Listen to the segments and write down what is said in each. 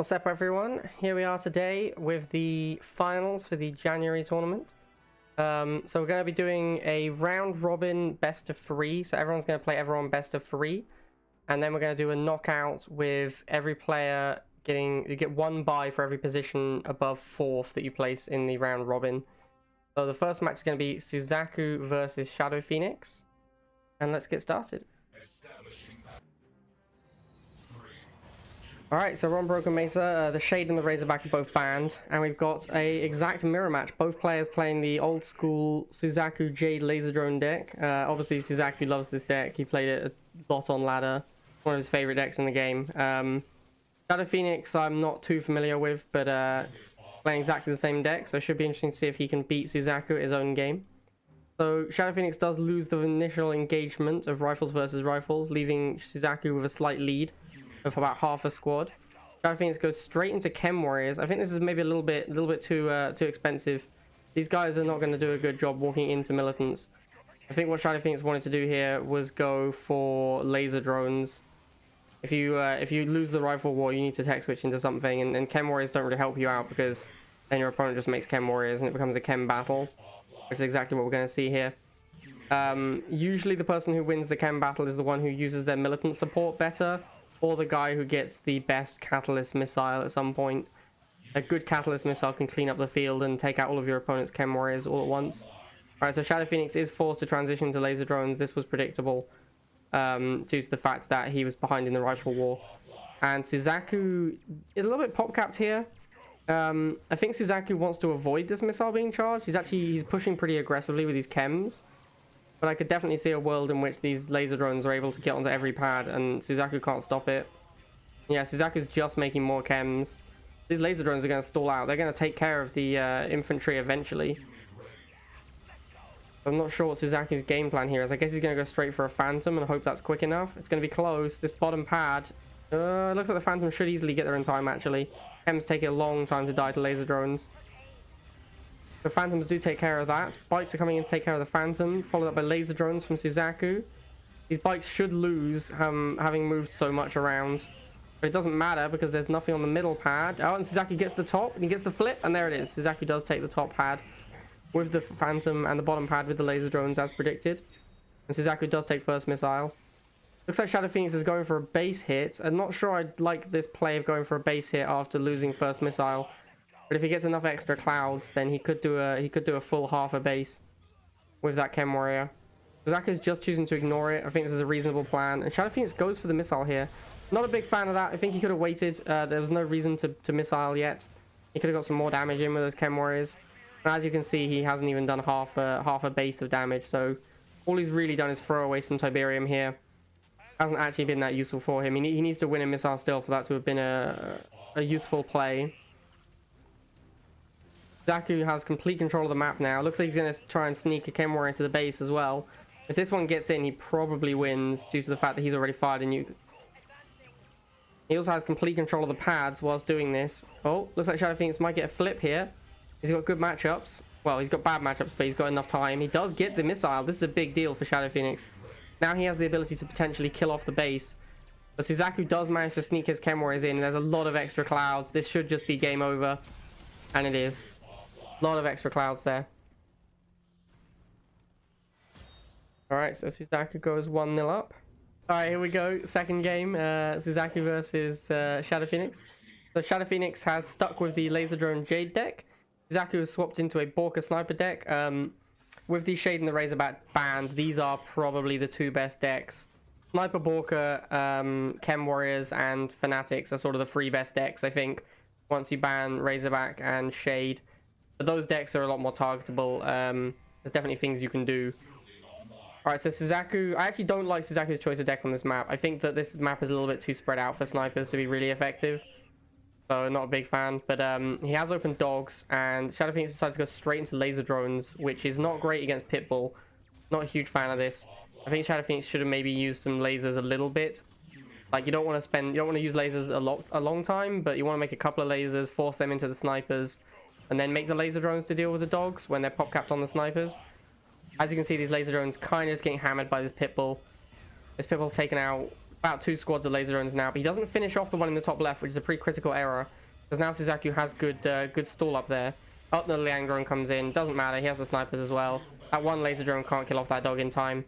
What's up, everyone? Here we are today with the finals for the January tournament. So we're going to be doing a round robin best of 3. So everyone's going to play everyone best of 3. And then we're going to do a knockout with every player getting... You get 1 bye for every position above 4th that you place in the round robin. So the first match is going to be Suzaku versus Shadow Phoenix. And let's get started. Alright, so we're on Broken Mesa. The Shade and the Razorback are both banned. And we've got a exact mirror match. Both players playing the old school Suzaku Jade Laser Drone deck. Obviously, Suzaku loves this deck. He played it a lot on ladder. One of his favorite decks in the game. Shadow Phoenix I'm not too familiar with, but playing exactly the same deck. So it should be interesting to see if he can beat Suzaku at his own game. So Shadow Phoenix does lose the initial engagement of rifles versus rifles, leaving Suzaku with a slight lead of about half a squad. Shadow Phoenix goes straight into Chem Warriors. I think this is maybe a little bit too expensive. These guys are not going to do a good job walking into militants. I think what Shadow Phoenix wanted to do here was go for laser drones. If you lose the rifle war, you need to tech switch into something, and Chem Warriors don't really help you out because then your opponent just makes Chem Warriors and it becomes a Chem battle, which is exactly what we're going to see here. Usually the person who wins the Chem battle is the one who uses their militant support better, or the guy who gets the best catalyst missile at some point. A good catalyst missile can clean up the field and take out all of your opponent's Chem Warriors all at once. Alright, so Shadow Phoenix is forced to transition to laser drones. This was predictable due to the fact that he was behind in the rifle war. And Suzaku is a little bit pop-capped here. I think Suzaku wants to avoid this missile being charged. He's pushing pretty aggressively with these chems. But I could definitely see a world in which these laser drones are able to get onto every pad and Suzaku can't stop it. Yeah, Suzaku's just making more chems. These laser drones are going to stall out. They're going to take care of the infantry eventually. I'm not sure what Suzaku's game plan here is. I guess he's going to go straight for a Phantom and hope that's quick enough. It's going to be close. This bottom pad, it looks like the Phantom should easily get there in time, actually. Chems take a long time to die to laser drones. The Phantoms do take care of that. Bikes are coming in to take care of the Phantom, followed up by laser drones from Suzaku. These bikes should lose, having moved so much around. But it doesn't matter because there's nothing on the middle pad. Oh, and Suzaku gets the top, and he gets the flip, and there it is. Suzaku does take the top pad with the Phantom and the bottom pad with the laser drones as predicted. And Suzaku does take first missile. Looks like Shadow Phoenix is going for a base hit. I'm not sure I'd like this play of going for a base hit after losing first missile. But if he gets enough extra clouds, then he could do a full half a base with that Chem Warrior. Suzaku's just choosing to ignore it. I think this is a reasonable plan. And Shadow Phoenix goes for the missile here. Not a big fan of that. I think he could have waited. There was no reason to missile yet. He could have got some more damage in with those Chem Warriors. And as you can see, he hasn't even done half a base of damage. So all he's really done is throw away some Tiberium here. Hasn't actually been that useful for him. He needs to win a missile still for that to have been a useful play. Suzaku has complete control of the map now. Looks like he's going to try and sneak a Chem Warrior into the base as well. If this one gets in, he probably wins due to the fact that he's already fired a nuke. He also has complete control of the pads whilst doing this. Oh, looks like Shadow Phoenix might get a flip here. He's got good matchups. Well, he's got bad matchups, but he's got enough time. He does get the missile. This is a big deal for Shadow Phoenix. Now he has the ability to potentially kill off the base. But Suzaku does manage to sneak his Chem Warriors in. There's a lot of extra clouds. This should just be game over. And it is. A lot of extra clouds there. Alright, so Suzaku goes 1-0 up. Alright, here we go. Second game. Suzaku versus Shadow Phoenix. So Shadow Phoenix has stuck with the Laser Drone Jade deck. Suzaku has swapped into a Borka Sniper deck. With the Shade and the Razorback banned, these are probably the two best decks. Sniper Borka, Chem Warriors, and Fanatics are sort of the three best decks, I think, once you ban Razorback and Shade. But those decks are a lot more targetable. There's definitely things you can do. Alright, so Suzaku... I actually don't like Suzaku's choice of deck on this map. I think that this map is a little bit too spread out for snipers to be really effective. So, not a big fan. But he has opened dogs, and Shadow Phoenix decides to go straight into laser drones, which is not great against Pitbull. Not a huge fan of this. I think Shadow Phoenix should have maybe used some lasers a little bit. Like, you don't want to use lasers a long time, but you want to make a couple of lasers, force them into the snipers, and then make the laser drones to deal with the dogs when they're pop capped on the snipers. As you can see, these laser drones kind of just getting hammered by this Pitbull. This Pitbull's taken out about 2 squads of laser drones now, but he doesn't finish off the one in the top left, which is a pretty critical error, because now Suzaku has good stall up there. Oh, the Liang drone comes in. Doesn't matter. He has the snipers as well. That one laser drone can't kill off that dog in time.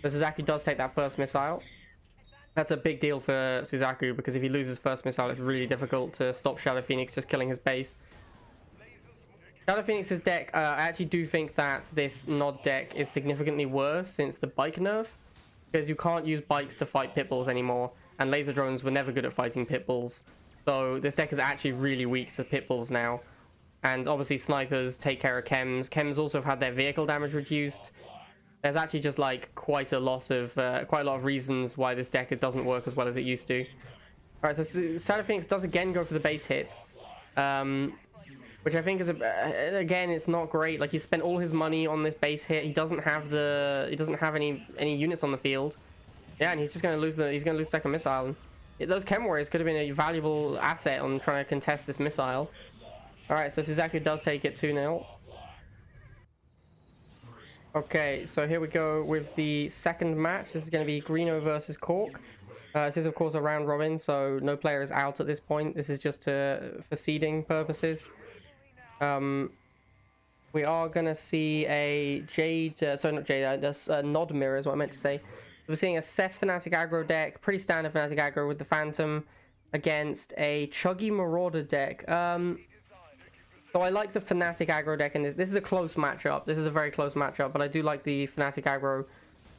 So Suzaku does take that first missile. That's a big deal for Suzaku, because if he loses first missile, it's really difficult to stop Shadow Phoenix just killing his base. Shadow Phoenix's deck, I actually do think that this Nod deck is significantly worse since the bike nerf, because you can't use bikes to fight pitbulls anymore, and laser drones were never good at fighting pitbulls. So this deck is actually really weak to pitbulls now. And obviously snipers take care of chems. Chems also have had their vehicle damage reduced. There's actually just like quite a lot of reasons why this deck doesn't work as well as it used to. All right, so Shadow Phoenix does again go for the base hit, which I think is again, it's not great. Like, he spent all his money on this base hit. He doesn't have any units on the field. Yeah, and he's just going to lose the second missile. Those chem warriors could have been a valuable asset on trying to contest this missile. All right, so Suzaku does take it 2-0. Okay, so here we go with the second match. This is going to be Greeno versus Cork. This is, of course, a round robin, so no player is out at this point. This is just for seeding purposes. We are going to see a Nod mirror is what I meant to say. We're seeing a Seth Fnatic aggro deck, pretty standard Fnatic aggro with the Phantom against a Chuggy Marauder deck. So I like the Fnatic aggro deck, and this is a close matchup. This is a very close matchup, but I do like the Fnatic aggro.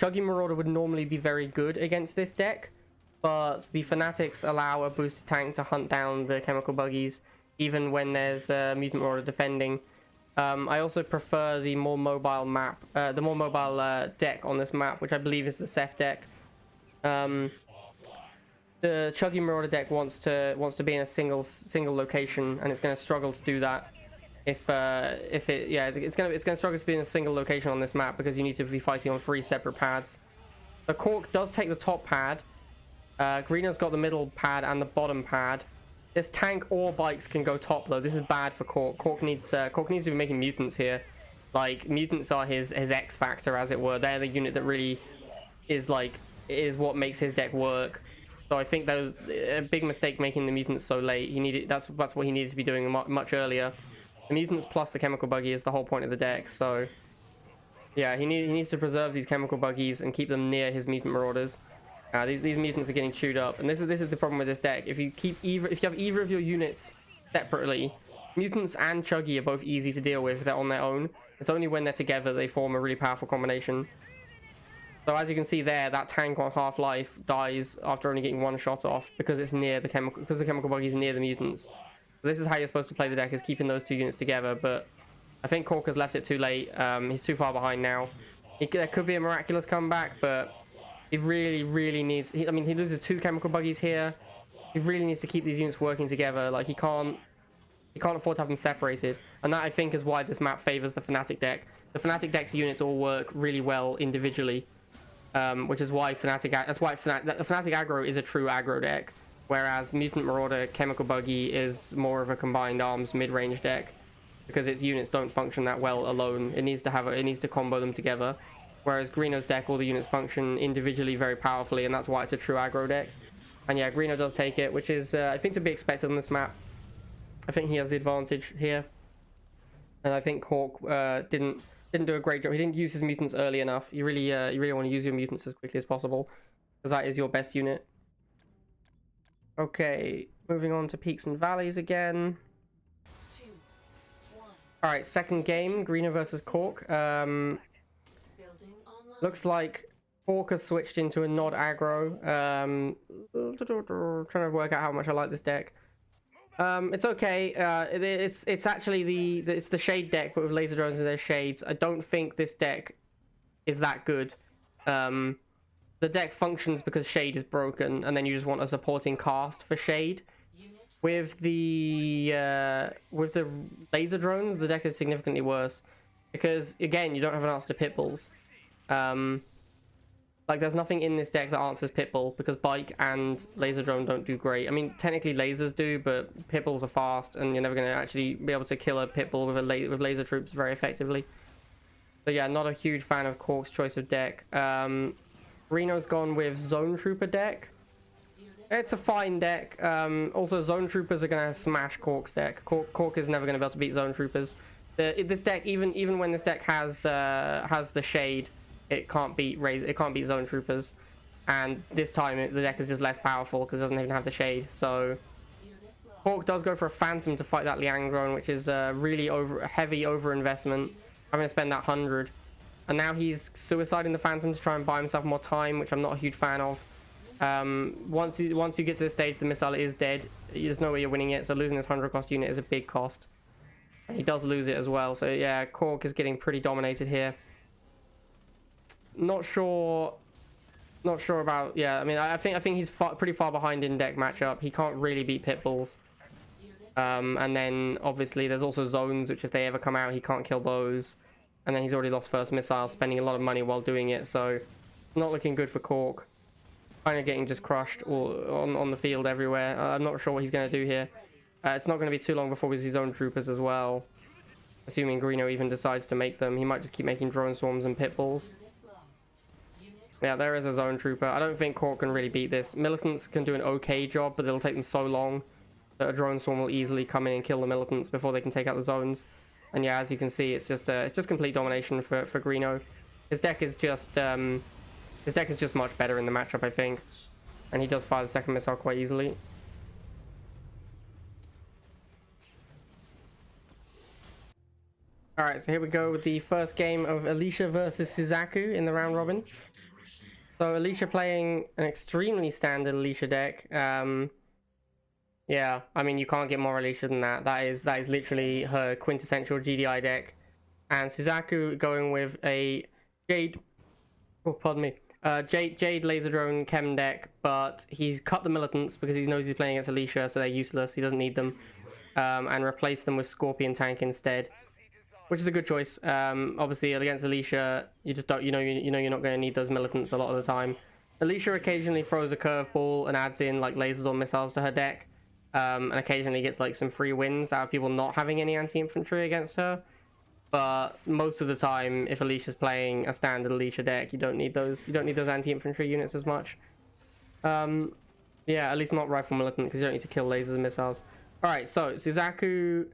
Chuggy Marauder would normally be very good against this deck, but the Fnatics allow a boosted tank to hunt down the chemical buggies, even when there's a Mutant Marauder defending. I also prefer the more mobile map, deck on this map, which I believe is the Seth deck. The Chuggy Marauder deck wants to be in a single location, and it's going to struggle to do that. It's going to struggle to be in a single location on this map, because you need to be fighting on 3 separate pads. The Cork does take the top pad. Greeno's got the middle pad and the bottom pad. This tank or bikes can go top, though. This is bad for Cork. Cork needs to be making mutants here. Like, mutants are his X factor, as it were. They're the unit that really is what makes his deck work. So I think that was a big mistake making the mutants so late. That's what he needed to be doing much earlier. The mutants plus the chemical buggy is the whole point of the deck. So yeah, he needs to preserve these chemical buggies and keep them near his mutant marauders. These mutants are getting chewed up, and this is the problem with this deck. If you have either of your units separately, mutants and Chuggy are both easy to deal with if they're on their own. It's only when they're together they form a really powerful combination. So as you can see there, that tank on half-life dies after only getting 1 shot off, because it's near the chemical buggy is near the mutants. So this is how you're supposed to play the deck, is keeping those 2 units together. But I think Cork has left it too late. He's too far behind now. There could be a miraculous comeback, but he really needs. He loses 2 chemical buggies here. He really needs to keep these units working together. Like, he can't afford to have them separated, and that, I think, is why this map favors the Fnatic deck. The Fnatic deck's units all work really well individually. Which is why Fnatic aggro is a true aggro deck, whereas Mutant Marauder Chemical Buggy is more of a combined arms mid-range deck, because its units don't function that well alone. It needs to combo them together, whereas Greeno's deck, all the units function individually very powerfully, and that's why it's a true aggro deck. And yeah, Greeno does take it, which is I think to be expected on this map. I think he has the advantage here, and I think Cork didn't do a great job. He didn't use his mutants early enough. You really want to use your mutants as quickly as possible, because that is your best unit. Okay, moving on to peaks and valleys again. 2, 1. All right, second game, Greeno versus Cork. Looks like Cork has switched into a Nod aggro. Trying to work out how much I like this deck. It's okay. It's actually the shade deck, but with laser drones as their shades. I don't think this deck is that good. The deck functions because shade is broken, and then you just want a supporting cast for shade. With the laser drones, the deck is significantly worse, because again, you don't have an answer to pitbulls. Like, there's nothing in this deck that answers pitbull, because bike and laser drone don't do great. I mean, technically lasers do, but pitbulls are fast, and you're never going to actually be able to kill a pitbull with laser troops very effectively. So yeah, not a huge fan of Cork's choice of deck. Greeno's gone with Zone Trooper deck. It's a fine deck. Also, Zone Troopers are going to smash Cork's deck. Cork is never going to be able to beat Zone Troopers. This deck, even when this deck has the Shade, it can't beat Zone Troopers. And this time, the deck is just less powerful because it doesn't even have the Shade. So, Cork does go for a Phantom to fight that Liang drone, which is a really heavy over-investment. I'm going to spend that 100. And now he's suiciding the Phantom to try and buy himself more time, which I'm not a huge fan of. Once you get to this stage, the missile is dead. There's no way you're winning it, so losing this 100 cost unit is a big cost. And he does lose it as well, so yeah, Cork is getting pretty dominated here. Not sure about, yeah, I mean, I think he's pretty far behind in deck matchup. He can't really beat Pitbulls. And then obviously there's also zones, which if they ever come out, he can't kill those. And then he's already lost first missile, spending a lot of money while doing it, so not looking good for Cork. Kind of getting just crushed on the field everywhere. I'm not sure what he's going to do here. It's not going to be too long before we see Zone Troopers as well. Assuming Greeno even decides to make them. He might just keep making Drone Swarms and Pitbulls. Yeah, there is a Zone Trooper. I don't think Cork can really beat this. Militants can do an okay job, but it'll take them so long that a Drone Swarm will easily come in and kill the Militants before they can take out the zones. And yeah, as you can see, it's just complete domination for Greeno. His deck is just much better in the matchup, I think. And he does fire the second missile quite easily. Alright, so here we go with the first game of Alicia versus Suzaku in the round robin. So Alicia playing an extremely standard Alicia deck. Yeah, I mean, you can't get more Alicia than that. That is literally her quintessential GDI deck. And Suzaku going with a Jade... Oh, pardon me. Jade Laser Drone Chem deck, but he's cut the Militants because he knows he's playing against Alicia, so they're useless. He doesn't need them. And replaced them with Scorpion Tank instead, which is a good choice. Obviously, against Alicia, you just don't, you know you're not going to need those Militants a lot of the time. Alicia occasionally throws a curveball and adds in like lasers or missiles to her deck, and occasionally gets like some free wins out of people not having any anti-infantry against her. But most of the time, if Alicia's playing a standard Alicia deck, you don't need those anti-infantry units as much. Yeah, at least not Rifle Militant, because you don't need to kill lasers and missiles. Alright, so Suzaku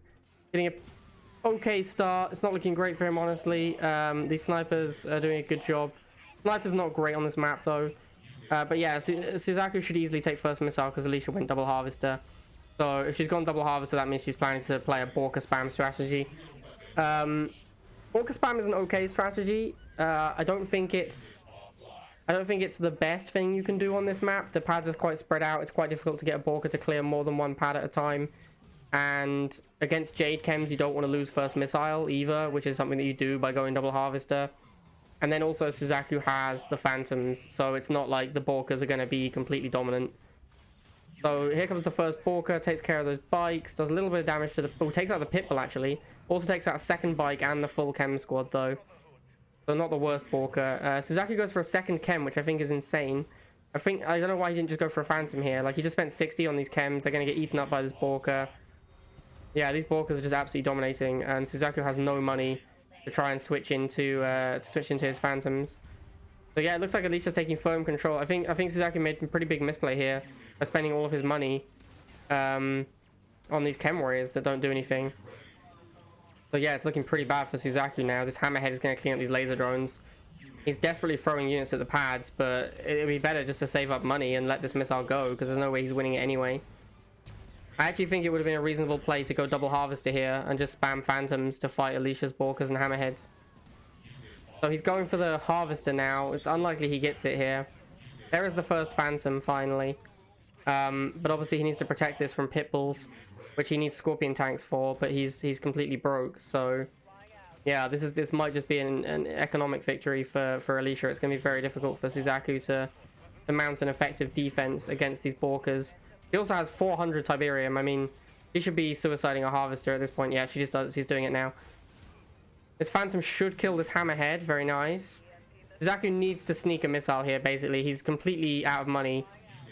getting a okay start. It's not looking great for him, honestly. These snipers are doing a good job. Sniper's not great on this map, though. But yeah, Suzaku should easily take first missile, because Alicia went double harvester. So if she's gone double harvester, that means she's planning to play a Borka spam strategy. Borka spam is an okay strategy. I don't think it's the best thing you can do on this map. The pads are quite spread out. It's quite difficult to get a Borka to clear more than one pad at a time. And against Jade Chems, you don't want to lose first missile either, which is something that you do by going double harvester. And then also Suzaku has the Phantoms, so it's not like the Borkas are going to be completely dominant. So here comes the first Borka, takes care of those bikes, does a little bit of damage to the... Oh, takes out the Pitbull, actually. Also takes out a second bike and the full Chem squad, though. So not the worst Borka. Suzaku goes for a second Chem, which I think is insane. I don't know why he didn't just go for a Phantom here. Like, he just spent 60 on these Chems. They're going to get eaten up by this Borka. Yeah, these Borkas are just absolutely dominating, and Suzaku has no money to try and switch into his Phantoms. So yeah, it looks like Alicia's taking firm control. I think Suzaku made a pretty big misplay here by spending all of his money on these Chem warriors that don't do anything. So yeah, it's looking pretty bad for Suzaku now. This Hammerhead is going to clean up these laser drones. He's desperately throwing units at the pads, but it'd be better just to save up money and let this missile go, because there's no way he's winning it anyway. I actually think it would have been a reasonable play to go double harvester here and just spam Phantoms to fight Alicia's Borkas and Hammerheads. So he's going for the harvester now. It's unlikely he gets it here. There is the first Phantom finally. But obviously he needs to protect this from Pitbulls, which he needs Scorpion tanks for, but he's completely broke. So yeah, this might just be an economic victory for Alicia. It's going to be very difficult for Suzaku to mount an effective defense against these Borkas. He also has 400 Tiberium. I mean, he should be suiciding a harvester at this point. Yeah, she just does. He's doing it now. This Phantom should kill this Hammerhead. Very nice. Suzaku needs to sneak a missile here, basically. He's completely out of money.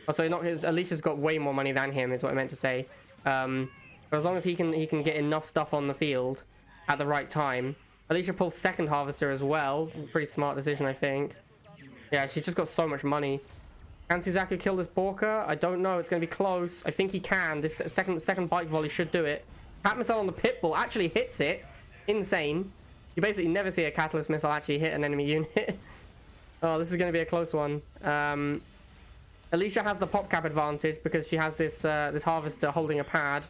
Also, Alicia's got way more money than him, is what I meant to say. But as long as he can get enough stuff on the field at the right time. Alicia pulls second harvester as well. Pretty smart decision, I think. Yeah, she's just got so much money. Can Suzaku kill this Borka? I don't know. It's going to be close. I think he can. This second bike volley should do it. Cat missile on the Pitbull actually hits it. Insane. You basically never see a catalyst missile actually hit an enemy unit. Oh, this is going to be a close one. Alicia has the pop cap advantage because she has this this harvester holding a pad.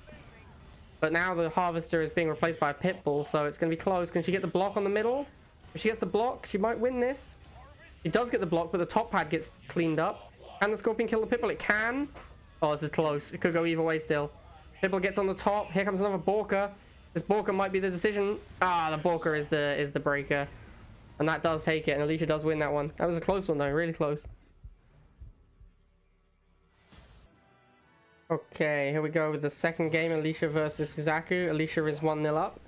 But now the harvester is being replaced by a Pitbull, so it's going to be close. Can she get the block on the middle? If she gets the block, she might win this. She does get the block, but the top pad gets cleaned up. Can the Scorpion kill the Pitbull? It can. Oh, this is close. It could go either way still. Pitbull gets on the top. Here comes another Borka. This Borka might be the decision. Ah, the Borka is the breaker. And that does take it, and Alicia does win that one. That was a close one though, really close. Okay, here we go with the second game, Alicia versus Suzaku. Alicia is 1-0 up.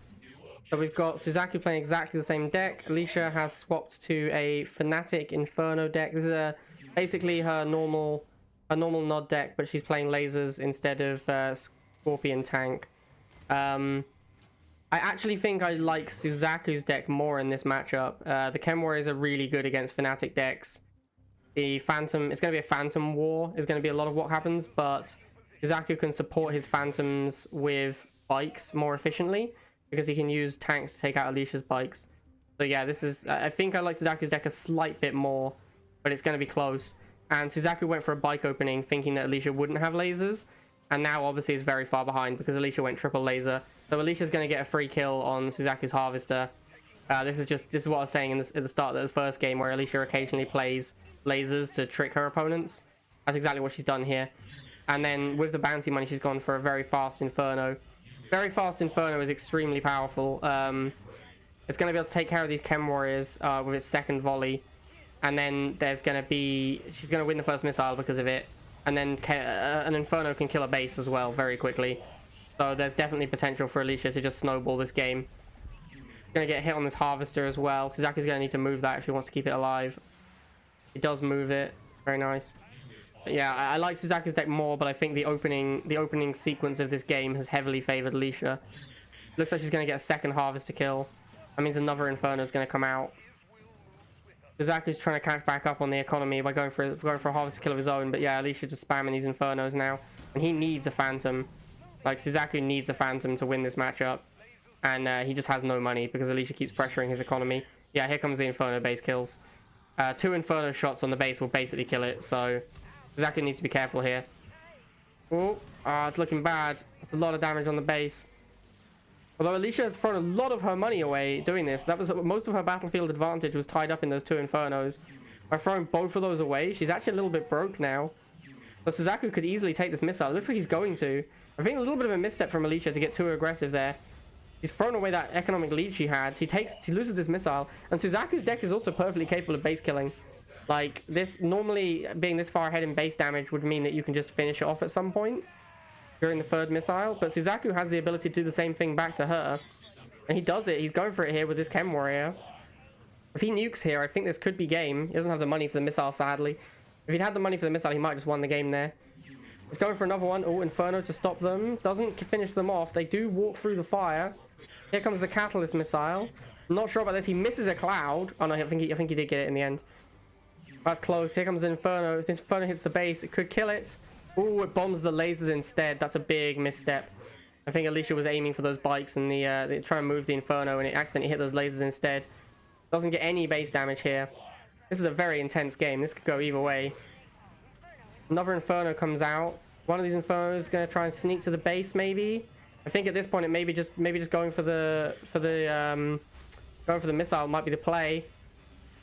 So we've got Suzaku playing exactly the same deck. Alicia has swapped to a Fnatic Inferno deck. This is basically her normal Nod deck, but she's playing lasers instead of Scorpion tank. I actually think I like Suzaku's deck more in this matchup. The Chem Warriors are really good against Fnatic decks. The Phantom, it's going to be a Phantom war, is going to be a lot of what happens, but Suzaku can support his Phantoms with bikes more efficiently because he can use tanks to take out Alicia's bikes. So yeah, this is, I think I like Suzaku's deck a slight bit more, but it's going to be close. And Suzaku went for a bike opening thinking that Alicia wouldn't have lasers, and now obviously is very far behind because Alicia went triple laser. So Alicia's going to get a free kill on Suzaku's harvester. This is what I was saying at the start of the first game, where Alicia occasionally plays lasers to trick her opponents. That's exactly what she's done here. And then with the bounty money, she's gone for a very fast Inferno. Very fast Inferno is extremely powerful. It's going to be able to take care of these Chem Warriors with its second volley. And then there's going to be... she's going to win the first missile because of it. And then an Inferno can kill a base as well very quickly. So there's definitely potential for Alicia to just snowball this game. She's going to get hit on this Harvester as well. Suzaku's going to need to move that if she wants to keep it alive. He does move it. Very nice. But yeah, I like Suzaku's deck more, but I think the opening sequence of this game has heavily favored Alicia. Looks like she's going to get a second Harvester kill. That means another Inferno is going to come out. Suzaku's trying to catch back up on the economy by going for a Harvester kill of his own, but yeah, Alicia just spamming these Infernos now. And he needs a Phantom. Like, Suzaku needs a Phantom to win this matchup. And he just has no money because Alicia keeps pressuring his economy. Yeah, here comes the Inferno base kills. 2 Inferno shots on the base will basically kill it, so Suzaku needs to be careful here. Oh, it's looking bad. That's a lot of damage on the base. Although Alicia has thrown a lot of her money away doing this. That was most of her battlefield advantage was tied up in those 2 Infernos. By throwing both of those away, she's actually a little bit broke now. So Suzaku could easily take this missile. It looks like he's going to. I think a little bit of a misstep from Alicia to get too aggressive there. He's thrown away that economic lead she had. She loses this missile. And Suzaku's deck is also perfectly capable of base killing. Like, this normally being this far ahead in base damage would mean that you can just finish it off at some point during the 3rd missile. But Suzaku has the ability to do the same thing back to her. And he does it. He's going for it here with this Chem Warrior. If he nukes here, I think this could be game. He doesn't have the money for the missile, sadly. If he'd had the money for the missile, he might have just won the game there. He's going for another one. Oh, Inferno to stop them. Doesn't finish them off. They do walk through the fire. Here comes the Catalyst missile. I'm not sure about this. He misses a cloud. Oh no, I think he did get it in the end. That's close. Here comes the Inferno. If the Inferno hits the base, it could kill it. Oh, it bombs the lasers instead. That's a big misstep. I think Alicia was aiming for those bikes and they try and move the Inferno and it accidentally hit those lasers instead. Doesn't get any base damage here. This is a very intense game. This could go either way. Another Inferno comes out. One of these Infernos is going to try and sneak to the base, maybe. I think at this point it maybe just going for the missile might be the play.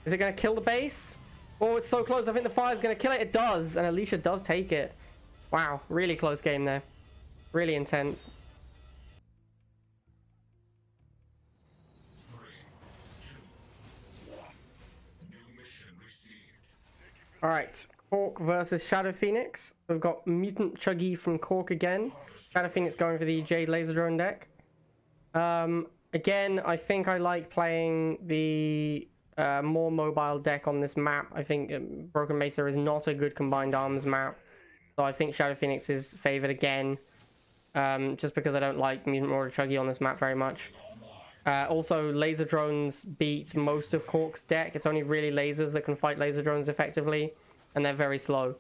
Is it going to kill the base? Oh, it's so close. I think the fire is going to kill it. It does, and Alicia does take it. Wow, really close game there. Really intense. All right, Cork versus Shadow Phoenix. We've got Mutant Chuggy from Cork again. Shadow Phoenix going for the Jade Laser Drone deck. Again, I think I like playing the more mobile deck on this map. I think Broken Mesa is not a good combined arms map. So I think Shadow Phoenix is favored again. Just because I don't like Mutant Warrior Chuggy on this map very much. Also, laser drones beat most of Cork's deck. It's only really lasers that can fight laser drones effectively, and they're very slow.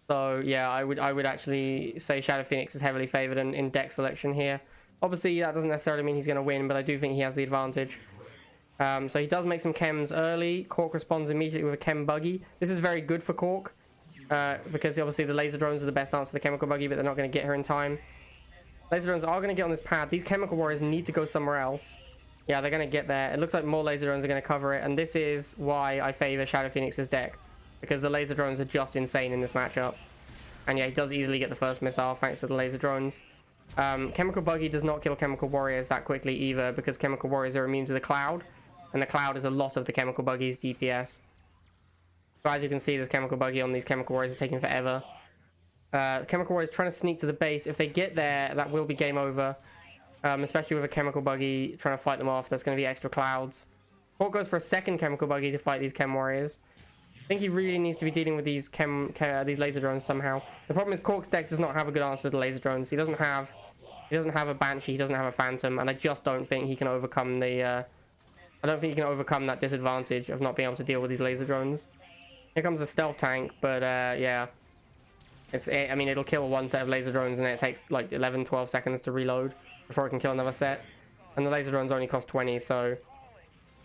So yeah, I would actually say Shadow Phoenix is heavily favored in deck selection here. Obviously, that doesn't necessarily mean he's going to win, but I do think he has the advantage. So he does make some chems early. Cork responds immediately with a chem buggy. This is very good for Cork, because obviously the laser drones are the best answer to the chemical buggy, but they're not going to get her in time. Laser drones are going to get on this pad. These chemical warriors need to go somewhere else. Yeah, they're going to get there. It looks like more laser drones are going to cover it, and this is why I favor Shadow Phoenix's deck, because the laser drones are just insane in this matchup. And yeah, he does easily get the first missile thanks to the laser drones. Chemical buggy does not kill chemical warriors that quickly either, because chemical warriors are immune to the cloud, and the cloud is a lot of the chemical buggy's DPS. So as you can see, this chemical buggy on these chemical warriors is taking forever. Chemical warriors trying to sneak to the base. If they get there, that will be game over. Especially with a chemical buggy trying to fight them off. There's going to be extra clouds. Cork goes for a second chemical buggy to fight these chem warriors. I think he really needs to be dealing with these these laser drones somehow. The problem is Cork's deck does not have a good answer to the laser drones. He doesn't have a Banshee, he doesn't have a Phantom, and I just don't think he can overcome the I don't think he can overcome that disadvantage of not being able to deal with these laser drones. Here comes the stealth tank, but yeah. I mean, it'll kill one set of laser drones and it takes like 11-12 seconds to reload before it can kill another set. And the laser drones only cost 20, so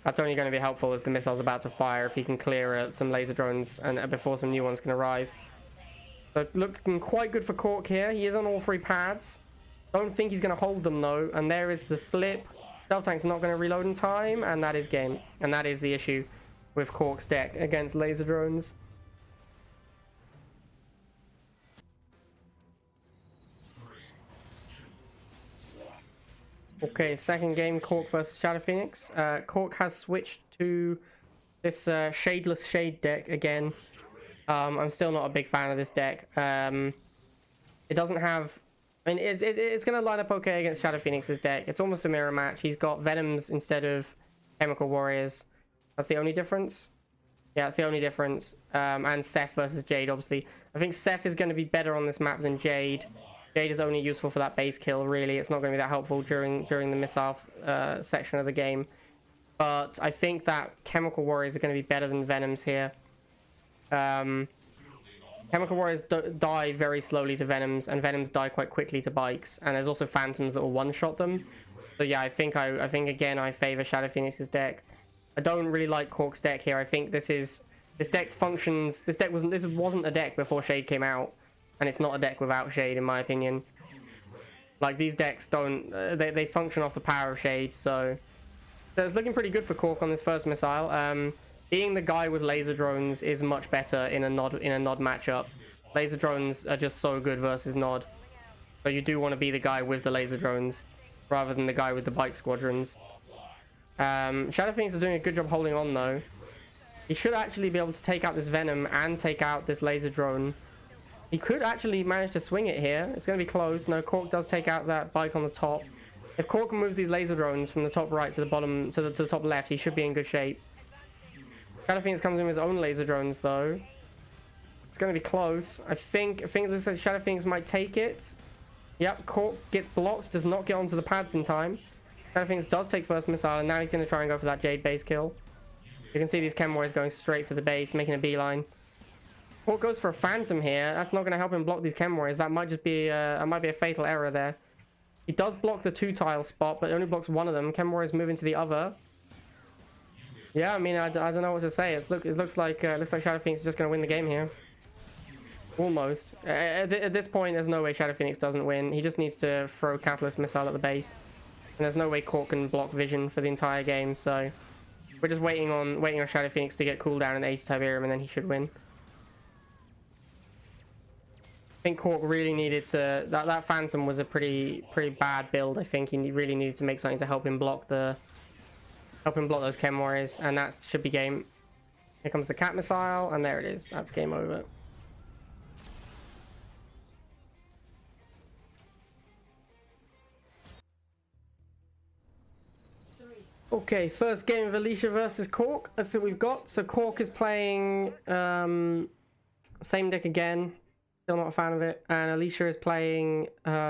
that's only going to be helpful as the missile's about to fire if he can clear some laser drones and before some new ones can arrive. So looking quite good for Cork here. He is on all three pads. Don't think he's going to hold them though. And there is the flip. Stealth tank's not going to reload in time, and that is game. And that is the issue with Cork's deck against laser drones. Okay, second game, Cork versus Shadow Phoenix. Cork has switched to this Shadeless Shade deck again. I'm still not a big fan of this deck. It doesn't have... I mean, it's going to line up okay against Shadow Phoenix's deck. It's almost a mirror match. He's got Venoms instead of Chemical Warriors. That's the only difference. Yeah, that's the only difference. And Seth versus Jade, obviously. I think Seth is going to be better on this map than Jade. Jade is only useful for that base kill, really. It's not going to be that helpful during the missile section of the game. But I think that Chemical Warriors are going to be better than Venoms here. Chemical Warriors die very slowly to Venoms, and Venoms die quite quickly to Bikes. And there's also Phantoms that will one-shot them. So yeah, I think again I favor Shadow Phoenix's deck. I don't really like Cork's deck here. I think this deck functions. This wasn't a deck before Shade came out. And it's not a deck without Shade, in my opinion. Like, these decks don't... they function off the power of Shade, so it's looking pretty good for Cork on this first missile. Being the guy with laser drones is much better in a Nod matchup. Laser drones are just so good versus Nod. So you do want to be the guy with the laser drones, rather than the guy with the bike squadrons. Shadow Phoenix is doing a good job holding on, though. He should actually be able to take out this Venom and take out this laser drone. He could actually manage to swing it here. It's going to be close. No, Cork does take out that bike on the top. If Cork moves these laser drones from the top right to the bottom, to the top left, he should be in good shape. Shadow Phoenix comes in with his own laser drones, though. It's going to be close. I think it looks like Shadow Phoenix might take it. Yep, Cork gets blocked, does not get onto the pads in time. Shadow Phoenix does take first missile, and now he's going to try and go for that Jade base kill. You can see these Chem Warriors going straight for the base, making a beeline. Cork goes for a Phantom here. That's not going to help him block these Chem Warriors. That might just be a fatal error there. He does block the 2-tile spot, but only blocks one of them. Chem Warriors move into the other. Yeah, I mean, I don't know what to say. It looks like Shadow Phoenix is just going to win the game here. Almost. At this point, there's no way Shadow Phoenix doesn't win. He just needs to throw Catalyst Missile at the base. And there's no way Cork can block Vision for the entire game, so we're just waiting on Shadow Phoenix to get cooldown in 80 Tiberium, and then he should win. I think Cork really needed to... That Phantom was a pretty bad build. I think he really needed to make something to help him block those Chem Warriors, and that should be game. Here comes the Cat Missile, and there it is. That's game over. Okay, first game of Alicia versus Cork. That's what we've got. So Cork is playing same deck again. Still not a fan of it. And Alicia is playing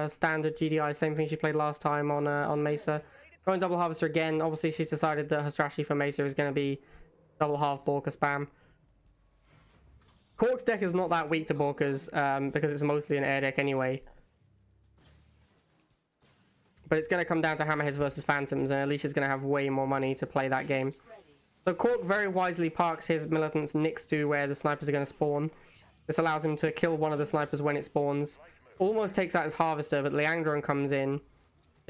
standard GDI, same thing she played last time on Mesa. Going double harvester again. Obviously, she's decided that her strategy for Mesa is going to be double half Borka spam. Cork's deck is not that weak to Borka's because it's mostly an air deck anyway. But it's going to come down to Hammerheads versus Phantoms, and Alicia's going to have way more money to play that game. So Cork very wisely parks his militants next to where the snipers are going to spawn. This allows him to kill one of the snipers when it spawns. Almost takes out his harvester, but Liang drone comes in.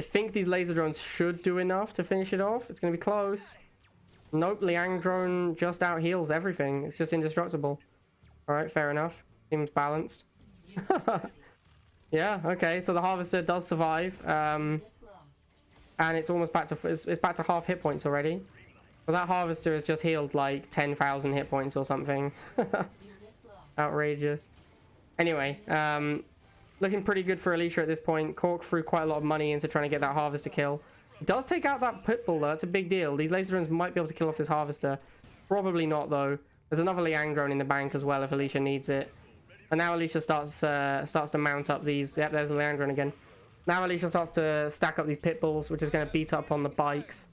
I think these laser drones should do enough to finish it off. It's going to be close. Nope, Liang drone just out heals everything. It's just indestructible. Alright, fair enough. Seems balanced. Yeah, okay, so the harvester does survive. And it's almost back to it's back to half hit points already. So that harvester has just healed like 10,000 hit points or something. Outrageous. Anyway, looking pretty good for Alicia at this point. Cork threw quite a lot of money into trying to get that harvester kill. He does take out that pitbull though. It's a big deal. These laser drones might be able to kill off this harvester. Probably not though. There's another Liang drone in the bank as well if Alicia needs it. And now Alicia starts to mount up these. Yep, there's the Liang drone again. Now Alicia starts to stack up these pitbulls, which is going to beat up on the bikes.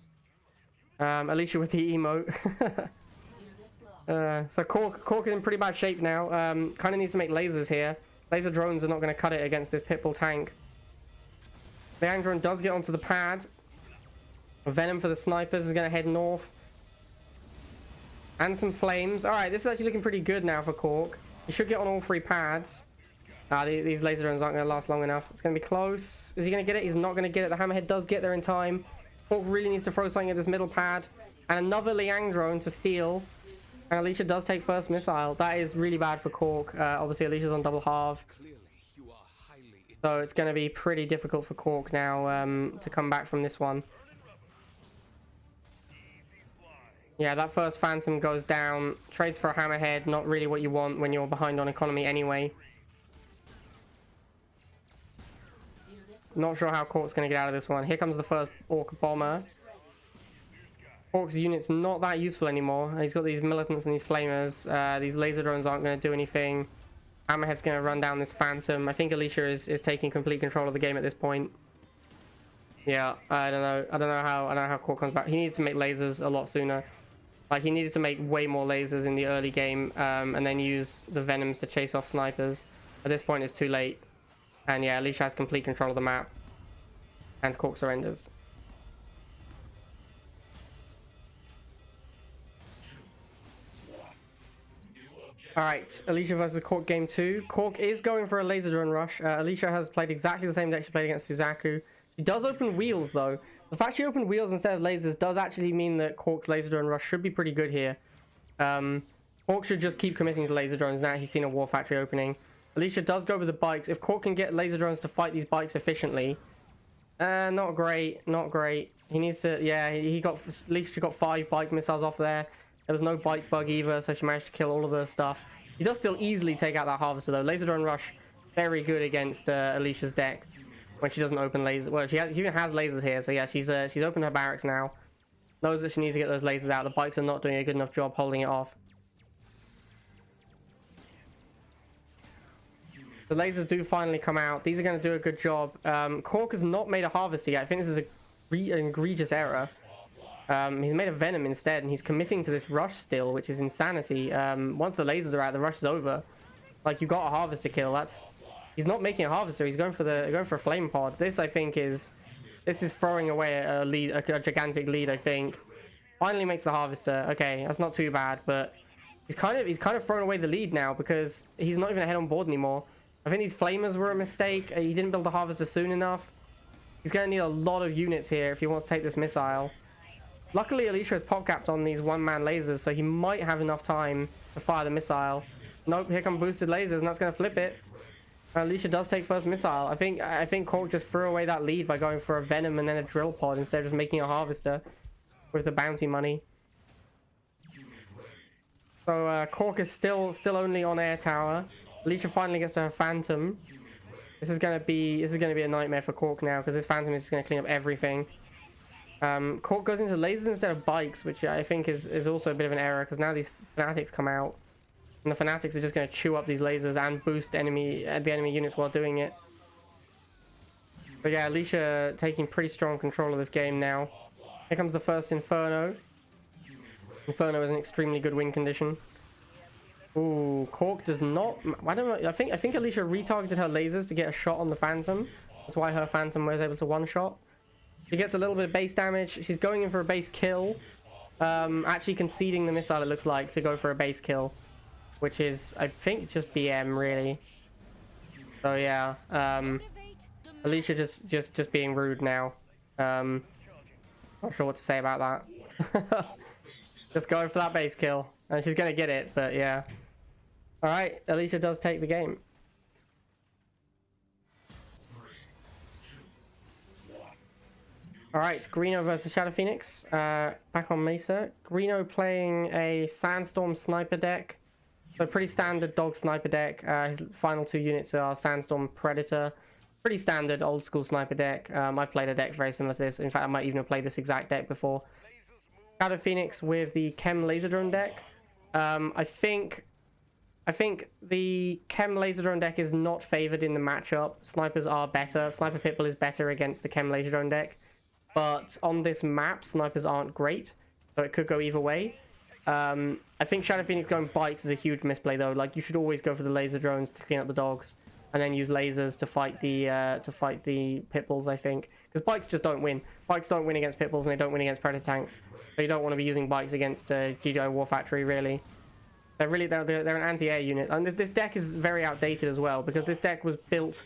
Alicia with the emote. So Cork is in pretty bad shape now. Kind of needs to make lasers here. Laser drones are not going to cut it against this pitbull tank. The Liang drone does get onto the pad. Venom for the snipers is going to head north. And some flames. Alright, this is actually looking pretty good now for Cork. He should get on all three pads. These laser drones aren't going to last long enough. It's going to be close. Is he going to get it? He's not going to get it. The Hammerhead does get there in time. Cork really needs to throw something at this middle pad. And another Liang drone to steal. And Alicia does take first missile. That is really bad for Cork. Obviously, Alicia's on double half. So it's going to be pretty difficult for Cork now to come back from this one. Yeah, that first Phantom goes down. Trades for a Hammerhead. Not really what you want when you're behind on economy anyway. Not sure how Cork's going to get out of this one. Here comes the first Orc Bomber. Cork's unit's not that useful anymore. He's got these militants and these flamers. These laser drones aren't going to do anything. Hammerhead's going to run down this Phantom. I think Alicia is taking complete control of the game at this point. Yeah, I don't know how Cork comes back. He needed to make lasers a lot sooner. Like, he needed to make way more lasers in the early game, and then use the Venoms to chase off snipers. At this point, it's too late. And yeah, Alicia has complete control of the map. And Cork surrenders. Alright, Alicia versus Cork game 2. Cork is going for a laser drone rush. Alicia has played exactly the same deck she played against Suzaku. She does open wheels though. The fact she opened wheels instead of lasers does actually mean that Cork's laser drone rush should be pretty good here. Cork should just keep committing to laser drones now he's seen a war factory opening. Alicia does go with the bikes. If Cork can get laser drones to fight these bikes efficiently. Not great, not great. He needs to, yeah, Alicia got 5 bike missiles off there. There was no bike bug either, so she managed to kill all of her stuff. He does still easily take out that harvester though. Laser drone rush, very good against Alicia's deck when she doesn't open lasers. Well, she even has lasers here, so yeah, she's opened her barracks now. Knows that she needs to get those lasers out. The bikes are not doing a good enough job holding it off. The lasers do finally come out. These are going to do a good job. Cork has not made a harvester yet. I think this is an egregious error. He's made a Venom instead, and he's committing to this rush still, which is insanity. Once the lasers are out, the rush is over. Like, you got a harvester kill. He's not making a harvester. He's going for a flame pod. This, I think, is throwing away a lead, a gigantic lead. I think. Finally makes the harvester. Okay, that's not too bad, but he's kind of thrown away the lead now because he's not even ahead on board anymore. I think these flamers were a mistake. He didn't build the harvester soon enough. He's going to need a lot of units here if he wants to take this missile. Luckily, Alicia has pop capped on these one-man lasers, so he might have enough time to fire the missile. Nope, here come boosted lasers, and that's going to flip it. Alicia does take first missile. I think Cork just threw away that lead by going for a Venom and then a drill pod instead of just making a harvester with the bounty money. So Cork is still only on air tower. Alicia finally gets to her Phantom. This is gonna be a nightmare for Cork now because this Phantom is just gonna clean up everything. Cork goes into lasers instead of bikes, which I think is also a bit of an error because now these fanatics come out, and the fanatics are just gonna chew up these lasers and boost the enemy units while doing it. But yeah, Alicia taking pretty strong control of this game now. Here comes the first Inferno. Inferno is an extremely good win condition. Ooh, Cork does not... I don't know. I think Alicia retargeted her lasers to get a shot on the Phantom. That's why her Phantom was able to one-shot. She gets a little bit of base damage. She's going in for a base kill. Actually conceding the missile, it looks like, to go for a base kill. Which is, I think, just BM, really. So, yeah. Alicia just being rude now. Not sure what to say about that. Just going for that base kill. And she's going to get it, but yeah. Alright, Alicia does take the game. Alright, Greeno versus Shadow Phoenix. Back on Mesa. Greeno playing a Sandstorm sniper deck. So pretty standard dog sniper deck. His final 2 units are Sandstorm Predator. Pretty standard old school sniper deck. I've played a deck very similar to this. In fact, I might even have played this exact deck before. Shadow Phoenix with the Chem Laser Drone deck. I think the Chem Laser Drone deck is not favored in the matchup. Snipers are better. Sniper Pitbull is better against the Chem Laser Drone deck. But on this map, snipers aren't great. So it could go either way. I think Shadow Phoenix going bikes is a huge misplay though. Like, you should always go for the laser drones to clean up the dogs. And then use lasers to fight the pitbulls, I think. Because bikes just don't win. Bikes don't win against pitbulls and they don't win against predator tanks. So you don't want to be using bikes against GDI War Factory, really. They're an anti-air unit. And this deck is very outdated as well. Because this deck was built